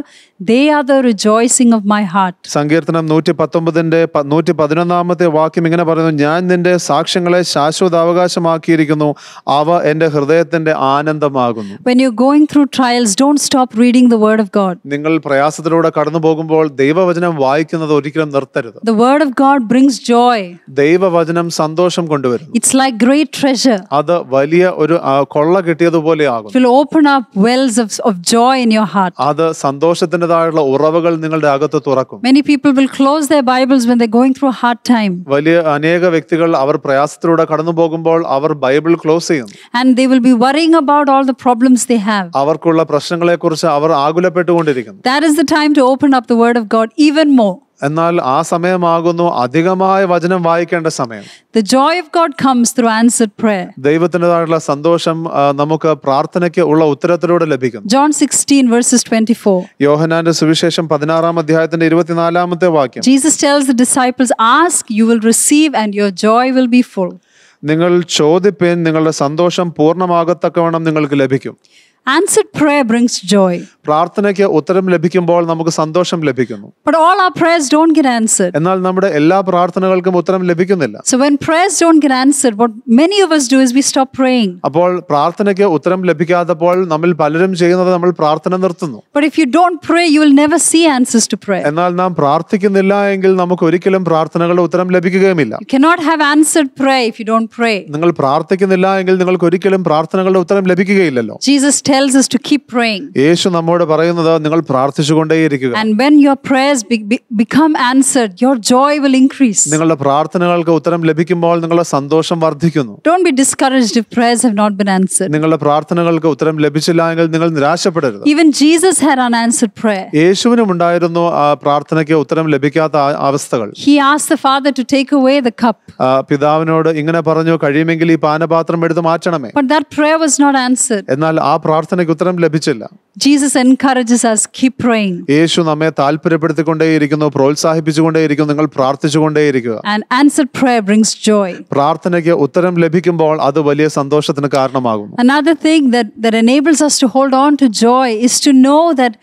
They are the rejoicing of my heart. സങ്കീർത്തനം 119-ന്റെ 111-ാമത്തെ വാക്യം ഇങ്ങനെ പറയുന്നു, ഞാൻ നിന്റെ സാക്ഷ്യങ്ങളെ ശാശ്വത അവകാശമാക്കിയിരിക്കുന്നു, അവ എന്റെ ഹൃദയത്തിന്റെ ആനന്ദമാകുന്നു. When you're going through trials, don't stop reading the word of God. നിങ്ങൾ പ്രയാസത്തിലൂടെ കടന്നു പോകുമ്പോൾ ദൈവവചനം വായിക്കുന്നത് ഒരിക്കലും നിർത്തരുത്. The word of God brings joy. ദൈവവചനം സന്തോഷം കൊണ്ടുവരുന്നു. It's like great treasure. അത് വലിയ ഒരു കൊള്ള കിട്ടിയതുപോലെ ആകുന്നു. It will open up wells of joy in your heart. അത് സന്തോഷത്തിൻ്റെതായുള്ള ഉറവുകൾ നിങ്ങളുടെ അകത്ത് തുറക്കും. Many people will close their Bibles when they're going through a hard time. വലിയ അനേക വ്യക്തികൾ അവർ പ്രയാസത്തിലൂടെ കടന്നു പോകുമ്പോൾ അവർ ബൈബിൾ ക്ലോസ് ചെയ്യും. And they will be worrying about all the problems they have. അവർക്കുള്ള പ്രശ്നങ്ങളെ കുറിച്ച് അവർ ആകുലപ്പെട്ടുകൊണ്ടിരിക്കുന്നു. That is the time to open up the word of God even more. എന്നാൽ ആ സമയമാകുന്നു അധികമായ വചനം വായിക്കേണ്ട സമയം. The joy of God comes through answered prayer. ദൈവത്തിൻ്റെതായിട്ടുള്ള സന്തോഷം നമുക്ക് പ്രാർത്ഥനയ്ക്ക് ഉള്ള ഉത്തരത്തിലൂടെ ലഭിക്കുന്നു. John 16 verses 24. യോഹന്നാന്റെ സുവിശേഷം 16-ാം അധ്യായത്തിന്റെ 24-ാമത്തെ വാക്യം, Jesus tells the disciples, ask, you will receive, and your joy will be full. നിങ്ങൾ ചോദിപ്പിൻ, നിങ്ങളുടെ സന്തോഷം പൂർണ്ണമാകത്തക്കവണ്ണം നിങ്ങൾക്ക് ലഭിക്കും. Answered prayer brings joy. പ്രാർത്ഥനയ്ക്ക് ഉത്തരം ലഭിക്കുമ്പോൾ നമുക്ക് സന്തോഷം ലഭിക്കുന്നു. But all our prayers don't get answered. എന്നാൽ നമ്മുടെ എല്ലാ പ്രാർത്ഥനകൾക്കും ഉത്തരം ലഭിക്കുന്നില്ല. So when prayers don't get answered, what many of us do is we stop praying. അപ്പോൾ പ്രാർത്ഥനയ്ക്ക് ഉത്തരം ലഭിക്കാത്തപ്പോൾ നമ്മൾ പലരും ചെയ്യുന്നത് നമ്മൾ പ്രാർത്ഥന നിർത്തുന്നു. But if you don't pray, you will never see answers to prayer. എന്നാൽ നാം പ്രാർത്ഥിക്കുന്നില്ല എങ്കിൽ നമുക്ക് ഒരിക്കലും പ്രാർത്ഥനകളുടെ ഉത്തരം ലഭിക്കുകയുമില്ല. You cannot have answered prayer if you don't pray. നിങ്ങൾ പ്രാർത്ഥിക്കുന്നില്ല എങ്കിൽ നിങ്ങൾക്ക് ഒരിക്കലും പ്രാർത്ഥനകളുടെ ഉത്തരം ലഭിക്കുകയില്ലല്ലോ. Jesus tells us to keep praying. യേശു നമ്മോട് പറയുന്നത് നിങ്ങൾ പ്രാർത്ഥിച്ചുകൊണ്ടേയിരിക്കുക. And when your prayers become answered, your joy will increase. നിങ്ങളുടെ പ്രാർത്ഥനകൾക്ക് ഉത്തരം ലഭിക്കുമ്പോൾ നിങ്ങളുടെ സന്തോഷം വർദ്ധിക്കുന്നു. Don't be discouraged if prayers have not been answered. നിങ്ങളുടെ പ്രാർത്ഥനകൾക്ക് ഉത്തരം ലഭിച്ചില്ല എങ്കിൽ നിങ്ങൾ നിരാശപ്പെടരുത്. Even Jesus had unanswered prayer. യേശുവിനും ഉണ്ടായിരുന്നു ആ പ്രാർത്ഥനയ്ക്ക് ഉത്തരം ലഭിക്കാത്ത അവസ്ഥകൾ. He asked the Father to take away the cup. പിതാവിനോട് ഇങ്ങനെ പറഞ്ഞു, കഴിയുമെങ്കിൽ ഈ പാനപാത്രം എടുത്ത് മാറ്റണമേ. But that prayer was not answered. എന്നാൽ ആ പ്രാർത്ഥനയ്ക്ക് ഉത്തരം ലഭിച്ചില്ല. Jesus encourages us, keep praying. യേശു നമ്മെ താല്പര്യപ്പെടുത്തിക്കൊണ്ടേയിരിക്കുന്നു, പ്രോത്സാഹിപ്പിച്ചുകൊണ്ടേയിരിക്കുന്നു, നിങ്ങൾ പ്രാർത്ഥിച്ചുകൊണ്ടേയിരിക്കുക. And answered prayer brings joy. പ്രാർത്ഥനയ്ക്ക് ഉത്തരം ലഭിക്കുമ്പോൾ അത് വലിയ സന്തോഷത്തിന് കാരണമാകുന്നു. Another thing that enables us to hold on to joy is to know that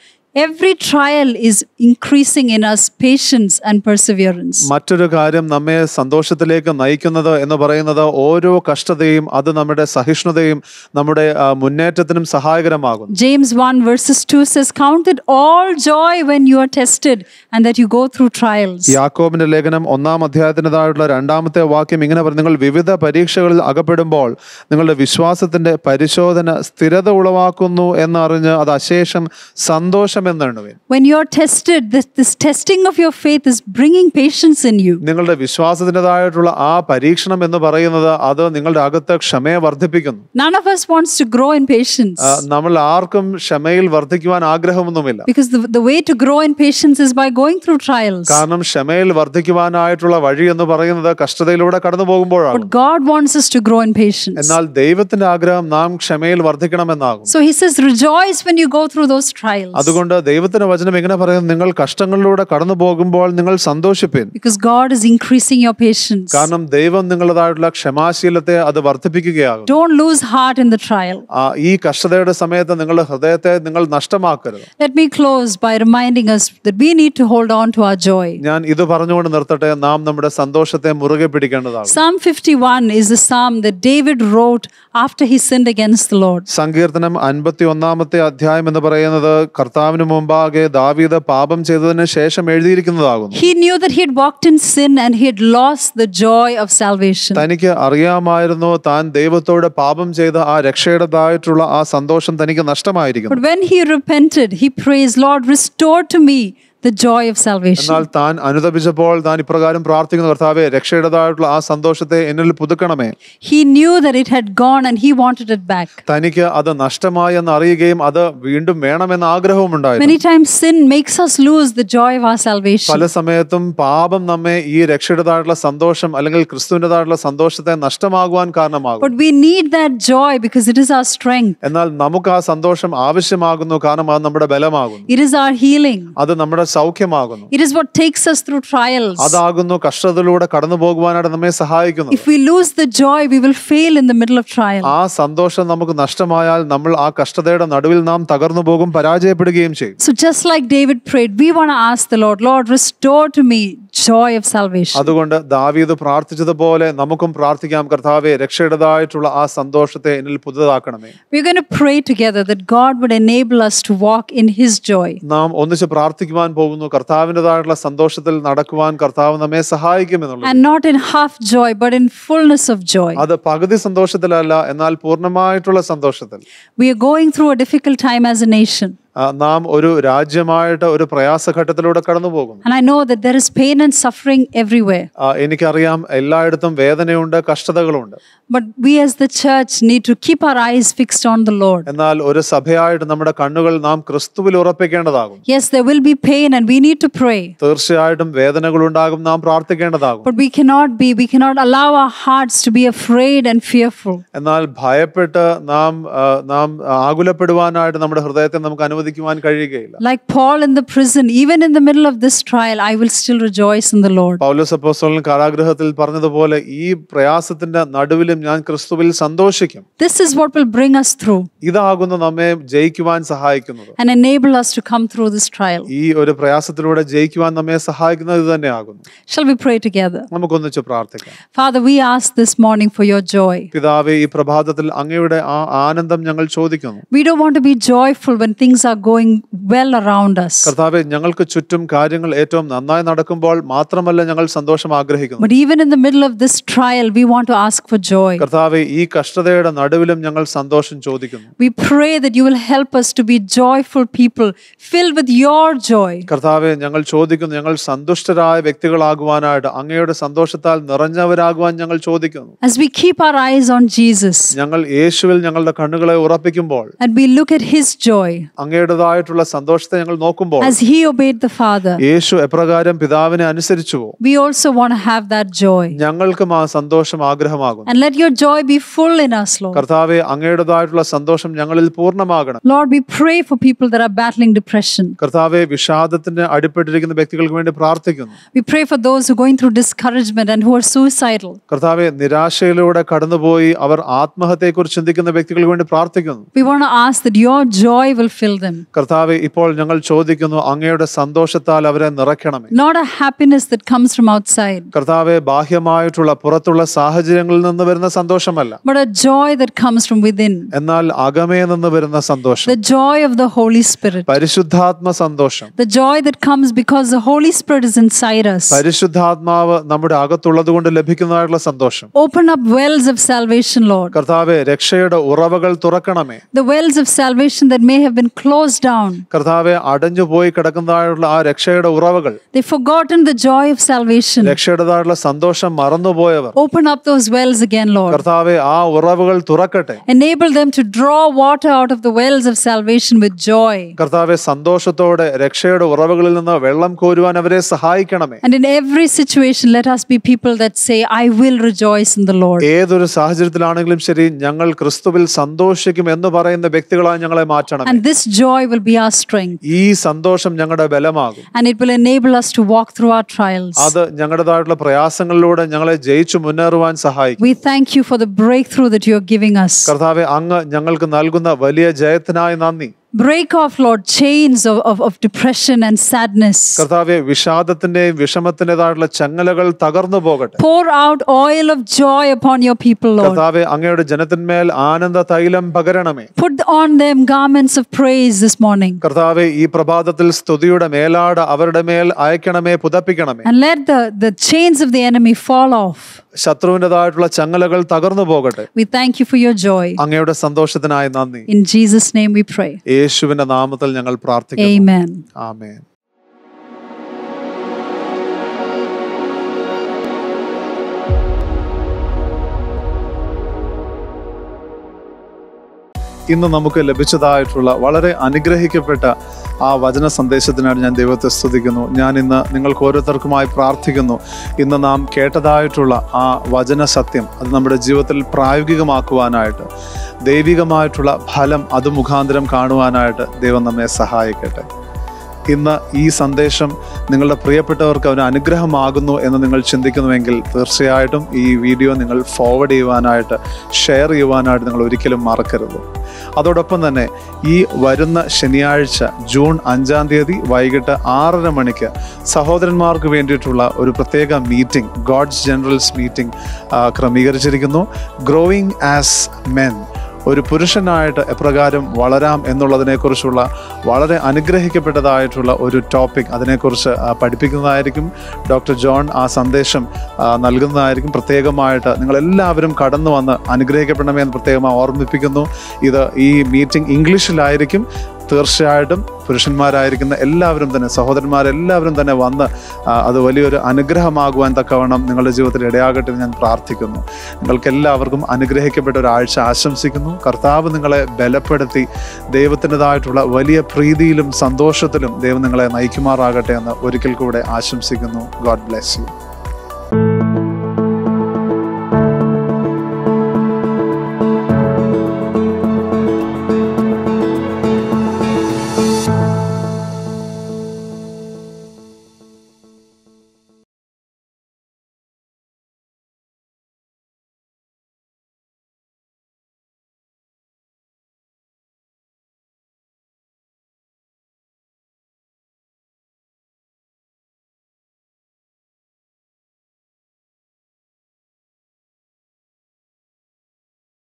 every trial is increasing in us patience and perseverance. മറ്റൊരു കാര്യം നമ്മെ സന്തോഷത്തിലേക്ക് നയിക്കുന്നത് എന്ന് പറയുന്നത് ഓരോ കഷ്ടതയും അത് നമ്മുടെ സഹിഷ്ണുതയും നമ്മുടെ മുന്നേറ്റത്തിനും സഹായകരമാകുന്നു. James 1 verses 2 says, count it all joy when you are tested and that you go through trials. യാക്കോബിന്റെ ലേഖനം 1-ാം അധ്യായത്തിൻ്റെതായിട്ടുള്ള 2-ാമത്തെ വാക്യം ഇങ്ങനെ പറയും, നിങ്ങൾ വിവിധ പരീക്ഷകളിൽ അകപ്പെടുമ്പോൾ നിങ്ങളുടെ വിശ്വാസത്തിന്റെ പരിശോധന സ്ഥിരത ഉളവാക്കുന്നു എന്നറിഞ്ഞ് അത് അശേഷം സന്തോഷം. When you are tested, this testing of your faith is bringing patience in you. നിങ്ങളുടെ വിശ്വാസത്തിൻ്റെതായിട്ടുള്ള ആ പരീക്ഷണം എന്ന് പറയുന്നത് അത് നിങ്ങളുടെ അകത്ത് ക്ഷമയെ വർദ്ധിപ്പിക്കുന്നു. None of us wants to grow in patience. നമ്മൾ ആർക്കും ക്ഷമയിൽ വർദ്ധിക്കുവാൻ ആഗ്രഹമൊന്നുമില്ല. Because the way to grow in patience is by going through trials. കാരണം ക്ഷമയിൽ വർദ്ധിക്കുവാനായിട്ടുള്ള വഴി എന്ന് പറയുന്നത് കഷ്ടതയിലൂടെ കടന്നു പോകുമ്പോഴാണ്. But God wants us to grow in patience. എന്നാൽ ദൈവത്തിന്റെ ആഗ്രഹം നാം ക്ഷമയിൽ വർദ്ധിക്കണമെന്നാകും. So he says, rejoice when you go through those trials. അതുകൊണ്ട് അതുകൊണ്ട് ദൈവത്തിന്റെ വചനം എങ്ങനെ പറയുന്നത്? നിങ്ങൾ കഷ്ടങ്ങളിലൂടെ കടന്നു പോകുമ്പോൾ നിങ്ങൾ സന്തോഷിപ്പിൻ. Because God is increasing your patience. കാരണം ദൈവം നിങ്ങളുടേതായിട്ടുള്ള ക്ഷമാശീലത്തെ അത് വർദ്ധിപ്പിക്കുകയാകും. Don't lose heart in the trial. ഈ കഷ്ടതയുടെ സമയത്ത് നിങ്ങളുടെ ഹൃദയത്തെ നിങ്ങൾ നഷ്ടമാക്കരുത്. Let me close by reminding us that we need to hold on to our joy. ഞാൻ ഇത് പറഞ്ഞുകൊണ്ട് നിർത്തട്ടെ. നാം നമ്മുടെ സന്തോഷത്തെ മുറുകെ പിടിക്കേണ്ടതാണ്. Psalm 51 is the psalm that David wrote after he sinned against the Lord. സങ്കീർത്തനം 51-ാമത്തെ അധ്യായം എന്ന് പറയുന്നത് കർത്താവിന് മുമ്പാകെ ദാവീദ് പാപം ചെയ്തതിന് ശേഷം എഴുതിയിരിക്കുന്നതാകുന്നു. He knew that he had walked in sin and he had lost the joy of salvation. തനിക്ക് അറിയാമായിരുന്നു താൻ ദൈവത്തോട് പാപം ചെയ്ത ആ രക്ഷയുടേതായിട്ടുള്ള ആ സന്തോഷം തനിക്ക് നഷ്ടമായിരിക്കുന്നു. But when he repented, he praised, Lord, restore to me the joy of salvation. എന്നാൽ താൻ അനുതപിച്ചപ്പോൾ താൻ ഇപ്രകാരം പ്രാർത്ഥിക്കുന്നു, കർത്താവേ രക്ഷയുടേതായിട്ടുള്ള ആ സന്തോഷത്തെ എന്നിൽ പുതുക്കണമേ. He knew that it had gone and he wanted it back. തനിക്ക് അത് നഷ്ടമായി എന്ന് അറിയുകയും അത് വീണ്ടും വേണമെന്ന ആഗ്രഹവും ഉണ്ടായിരുന്നു. Many times sin makes us lose the joy of our salvation. പല സമയത്തും പാപം നമ്മെ ഈ രക്ഷയുടേതായിട്ടുള്ള സന്തോഷം അല്ലെങ്കിൽ ക്രിസ്തുവിൻ്റെതായിട്ടുള്ള സന്തോഷത്തെ നഷ്ടമാകുവാൻ കാരണമാകും. But we need that joy because it is our strength. എന്നാൽ നമുക്ക് ആ സന്തോഷം ആവശ്യമാകുന്നു, കാരണം അത് നമ്മുടെ ബലമാകുന്നു. It is our healing. അത് നമ്മുടെ സൗഖ്യമാകുന്നു. It is what takes us through trials. അതാകുന്നു കഷ്ടതയിലൂടെ കടന്നു പോകുവാനായിട്ട് നമ്മെ സഹായിക്കുന്നു. If we lose the joy, we will fail in the middle of trial. ആ സന്തോഷം നമുക്ക് നഷ്ടമായാൽ നമ്മൾ ആ കഷ്ടതയുടെ നടുവിൽ നാം തകർന്നു പോകും, പരാജയപ്പെടുകയും ചെയ്യും. So just like David prayed, we want to ask the Lord, Lord, restore to me joy of salvation. അതുകൊണ്ട് ദാവീദ് പ്രാർത്ഥിച്ചതുപോലെ നമുക്കും പ്രാർത്ഥിക്കാം, കർത്താവേ രക്ഷയുടേതായിട്ടുള്ള ആ സന്തോഷത്തെ എന്നിൽ പുതുതാക്കണമേ. We're going to pray together that God would enable us to walk in His joy. നാം ഒന്നിച്ച് പ്രാർത്ഥിക്കുവാൻ പോകുന്നു, കർത്താവിൻ്റെതായിട്ടുള്ള സന്തോഷത്തിൽ നടക്കുവാൻ കർത്താവ് നമ്മെ സഹായിക്കുമെന്നുള്ളത്. And not in half joy, but in fullness of joy. അത് പകുതി സന്തോഷത്തിലല്ല, എന്നാൽ പൂർണ്ണമായിട്ടുള്ള സന്തോഷത്തിൽ. We are going through a difficult time as a nation. നാം ഒരു രാജ്യമായിട്ട് ഒരു പ്രയാസഘട്ടത്തിലൂടെ കടന്നു പോകും. And I know that there is pain and suffering everywhere. എനിക്കറിയാം എല്ലായിടത്തും വേദനയുണ്ട്, കഷ്ടതകളുണ്ട്. But we as the church need to keep our eyes fixed on the Lord. എന്നാൽ ഒരു സഭയായിട്ട് നമ്മുടെ കണ്ണുകൾ നാം ക്രിസ്തുവിൽ ഉറപ്പിക്കേണ്ടതാകും. Yes, there will be pain and we need to pray. തീർച്ചയായിട്ടും വേദനകളുണ്ടാകും, നാം പ്രാർത്ഥിക്കേണ്ടതാകും. But we cannot allow our hearts to be afraid and fearful. എന്നാൽ ഭയപ്പെട്ട് നാം ആകുലപ്പെടുവാനായിട്ട് നമ്മുടെ ഹൃദയത്തെ നമുക്ക് അനുവദിക്കുവാൻ കഴിയുകയില്ല. Like Paul in the prison, even in the middle of this trial, I will still rejoice in the Lord. പൗലോസ് അപ്പോസ്തലൻ കാരാഗൃഹത്തിൽ പറഞ്ഞതുപോലെ ഈ പ്രയാസത്തിന്റെ നടുവിലും ഞാൻ ക്രിസ്തുവിൽ സന്തോഷിക്കും. This is what will bring us through ഇതാകുന്നു നമ്മെ ജയിക്കുവാൻ സഹായിക്കുന്നത്. and enable us to come through this trial. ഈ ഒരു പ്രയാസത്തിലൂടെ ജയിക്കുവാൻ നമ്മെ സഹായിക്കുന്നത് ഇത് തന്നെയാകുന്നു. Shall we pray together? നമുക്കൊന്നിച്ച് പ്രാർത്ഥിക്കാം. Father, we ask this morning for your joy. പിതാവേ, ഈ പ്രഭാതത്തിൽ അങ്ങയുടെ ആ ആനന്ദം ഞങ്ങൾ ചോദിക്കുന്നു. We don't want to be joyful when things are going well around us. കർത്താവേ, ഞങ്ങൾക്ക് ചുറ്റും കാര്യങ്ങൾ ഏറ്റവും നന്നായി നടക്കുമ്പോൾ മാത്രമല്ല ഞങ്ങൾ സന്തോഷം ആഗ്രഹിക്കുന്നു. But even in the middle of this trial, we want to ask for joy. കർത്താവേ, ഈ കഷ്ടതയുടെ നടുവിലും ഞങ്ങൾ സന്തോഷം ചോദിക്കുന്നു. We pray that you will help us to be joyful people, filled with your joy. കർത്താവേ, ഞങ്ങൾ ചോദിക്കുന്നു, ഞങ്ങൾ സന്തുഷ്ടരായ വ്യക്തികളാകുവാനായിട്ട് അങ്ങയുടെ സന്തോഷത്താൽ നിറഞ്ഞവരാകുവാൻ ഞങ്ങൾ ചോദിക്കുന്നു. As we keep our eyes on Jesus ഞങ്ങൾ യേശുവിൽ ഞങ്ങളുടെ കണ്ണുകളെ ഉറപ്പിക്കുമ്പോൾ, and we look at his joy, അങ്ങയുടേതായിട്ടുള്ള സന്തോഷത്തെ ഞങ്ങൾ നോക്കുമ്പോൾ, as he obeyed the Father, യേശു എപ്രകാരം പിതാവിനെ അനുസരിച്ചുവോ we also want to have that joy. ഞങ്ങൾക്കും ആ സന്തോഷം ആഗ്രഹമാകുന്നു. And let your joy be full in us, Lord. കർത്താവേ, അങ്ങയുടേതായിട്ടുള്ള സന്തോഷം ഞങ്ങളിൽ പൂർണ്ണമാകണം. Lord, we pray for people that are battling depression. കർത്താവേ, വിഷാദത്തിന് അടിപ്പെട്ടിരിക്കുന്ന വ്യക്തികൾക്ക് വേണ്ടി പ്രാർത്ഥിക്കുന്നു. We pray for those who are going through discouragement and who are suicidal. കർത്താവേ, നിരാശയിലൂടെ കടന്നുപോയി അവർ ആത്മഹത്യയെക്കുറിച്ച് ചിന്തിക്കുന്ന വ്യക്തികൾക്ക് വേണ്ടി പ്രാർത്ഥിക്കുന്നു. We want to ask that your joy will fill them. കർത്താവേ, ഇപ്പോൾ ഞങ്ങൾ ചോദിക്കുന്നു, അങ്ങയുടെ സന്തോഷത്താൽ അവരെ നിറയ്ക്കണമേ. Not a happiness that comes from outside, കർത്താവേ, ബാഹ്യമായിട്ടുള്ള പുറത്തുള്ള സാഹചര്യങ്ങളിൽ നിന്ന് വരുന്ന സന്തോഷമല്ല, but a joy that comes from within. എന്നാൽ അകമേ നിന്ന് വരുന്ന സന്തോഷം, The joy of the Holy Spirit. പരിശുദ്ധാത്മ സന്തോഷം. The joy that comes because the Holy Spirit is inside us. പരിശുദ്ധാത്മാവ് നമ്മുടെ അകത്തുള്ളത് കൊണ്ട് ലഭിക്കുന്നതായിട്ടുള്ള സന്തോഷം. Open up wells of salvation, Lord. കർത്താവേ, രക്ഷയുടെ ഉറവകൾ തുറക്കണമേ. The wells of salvation that may have been closed down. കർത്താവേ, അടഞ്ഞുപോയി കിടക്കുന്നതായിട്ടുള്ള ആ രക്ഷയുടെ ഉറവകൾ, They've forgotten the joy of salvation. രക്ഷയുടേതായിട്ടുള്ള സന്തോഷം മറന്നുപോയവർ, Open up those wells again, Lord. കർത്താവേ, ആ ഉറവുകൾ തുറക്കട്ടെ. Enable them to draw water out of the wells of salvation with joy. കർത്താവേ, സന്തോഷത്തോടെ രക്ഷയുടെ ഉറവുകളിൽ നിന്ന് വെള്ളം കോരുവാൻ അവരെ സഹായിക്കണമേ. And in every situation, let us be people that say, I will rejoice in the Lord. ഏതൊരു സാഹചര്യത്തിലാണെങ്കിലും ശരി, ഞങ്ങൾ ക്രിസ്തുവിൽ സന്തോഷിക്കും എന്ന് പറയുന്ന വ്യക്തികളായി ഞങ്ങളെ മാറ്റണം. And this joy will be our strength. ഈ സന്തോഷം ഞങ്ങളുടെ ബലമാകും. And it will enable us to walk through our trials. അത് ഞങ്ങളുടേതായിട്ടുള്ള പ്രയാസങ്ങളിലൂടെ ഞങ്ങളെ ജയിച്ചു മുന്നേറുവാൻ സഹായിക്കും. We thank you for the breakthrough that you are giving us. കർത്താവേ, അങ്ങ് ഞങ്ങൾക്ക് നൽകുന്ന വലിയ ജയത്തിനായി നന്ദി. Break off, Lord, chains of depression and sadness. കർത്താവേ, വിഷാദത്തിന്റെയും വിഷമത്തിന്റേതായിട്ടുള്ള ചങ്ങലകൾ തകർന്നു പോകട്ടെ. Pour out oil of joy upon your people, Lord. കർത്താവേ, അങ്ങയുടെ ജനത്തിന്മേൽ ആനന്ദ തൈലം പകരണമേ. Put on them garments of praise this morning. കർത്താവേ, ഈ പ്രഭാതത്തിൽ സ്തുതിയുടെ മേലാട അവരുടെ മേൽ അയക്കണമേ, പുതപ്പിക്കണമേ. And let the chains of the enemy fall off. ശത്രുവിൻ്റെതായിട്ടുള്ള ചങ്ങലകൾ തകർന്നു പോകട്ടെ. We thank you for your joy. അങ്ങയുടെ സന്തോഷത്തിനായി നന്ദി. In Jesus' name we pray. യേശുവിന്റെ നാമത്തിൽ ഞങ്ങൾ പ്രാർത്ഥിക്കുന്നു. Amen. ആമേൻ. ഇന്ന് നമുക്ക് ലഭിച്ചതായിട്ടുള്ള വളരെ അനുഗ്രഹിക്കപ്പെട്ട ആ വചന സന്ദേശത്തിനാണ് ഞാൻ ദൈവത്തെ സ്തുതിക്കുന്നു. ഞാൻ ഇന്ന് നിങ്ങൾക്ക് ഓരോരുത്തർക്കുമായി പ്രാർത്ഥിക്കുന്നു. ഇന്ന് നാം കേട്ടതായിട്ടുള്ള ആ വചന സത്യം അത് നമ്മുടെ ജീവിതത്തിൽ പ്രായോഗികമാക്കുവാനായിട്ട്, ദൈവികമായിട്ടുള്ള ഫലം അത് മുഖാന്തരം കാണുവാനായിട്ട് ദൈവം നമ്മെ സഹായിക്കട്ടെ. ഇന്ന് ഈ സന്ദേശം നിങ്ങളുടെ പ്രിയപ്പെട്ടവർക്ക് ഒരു അനുഗ്രഹമാകുന്നു എന്ന് നിങ്ങൾ ചിന്തിക്കുന്നുവെങ്കിൽ തീർച്ചയായിട്ടും ഈ വീഡിയോ നിങ്ങൾ ഫോർവേഡ് ചെയ്യുവാനായിട്ട്, ഷെയർ ചെയ്യുവാനായിട്ട് നിങ്ങൾ ഒരിക്കലും മറക്കരുത്. അതോടൊപ്പം തന്നെ ഈ വരുന്ന ശനിയാഴ്ച ജൂൺ 5-ാം തീയതി വൈകിട്ട് 6:30 മണിക്ക് സഹോദരന്മാർക്ക് വേണ്ടിയിട്ടുള്ള ഒരു പ്രത്യേക മീറ്റിംഗ്, ഗോഡ്സ് ജനറൽസ് മീറ്റിംഗ് ക്രമീകരിച്ചിരിക്കുന്നു. ഗ്രോയിങ് ആസ് മെൻ, ഒരു പുരുഷനായിട്ട് എപ്രകാരം വളരാം എന്നുള്ളതിനെക്കുറിച്ചുള്ള വളരെ അനുഗ്രഹിക്കപ്പെട്ടതായിട്ടുള്ള ഒരു ടോപ്പിക്, അതിനെക്കുറിച്ച് പഠിപ്പിക്കുന്നതായിരിക്കും. ഡോക്ടർ ജോൺ ആ സന്ദേശം നൽകുന്നതായിരിക്കും. പ്രത്യേകമായിട്ട് നിങ്ങളെല്ലാവരും കടന്നു വന്ന് അനുഗ്രഹിക്കപ്പെടണമെന്ന് പ്രത്യേകമായി ഓർമ്മിപ്പിക്കുന്നു. ഇത് ഈ മീറ്റിംഗ് ഇംഗ്ലീഷിലായിരിക്കും. തീർച്ചയായിട്ടും പുരുഷന്മാരായിരിക്കുന്ന എല്ലാവരും തന്നെ, സഹോദരന്മാരെല്ലാവരും തന്നെ വന്ന് അത് വലിയൊരു അനുഗ്രഹമാകുവാൻ തക്കവണ്ണം നിങ്ങളുടെ ജീവിതത്തിൽ ഇടയാകട്ടെ എന്ന് ഞാൻ പ്രാർത്ഥിക്കുന്നു. നിങ്ങൾക്കെല്ലാവർക്കും അനുഗ്രഹിക്കപ്പെട്ട ഒരാഴ്ച ആശംസിക്കുന്നു. കർത്താവ് നിങ്ങളെ ബലപ്പെടുത്തി ദൈവത്തിൻ്റെതായിട്ടുള്ള വലിയ പ്രീതിയിലും സന്തോഷത്തിലും ദൈവം നിങ്ങളെ നയിക്കുമാറാകട്ടെ എന്ന് ഒരിക്കൽ കൂടെ ആശംസിക്കുന്നു. God bless you.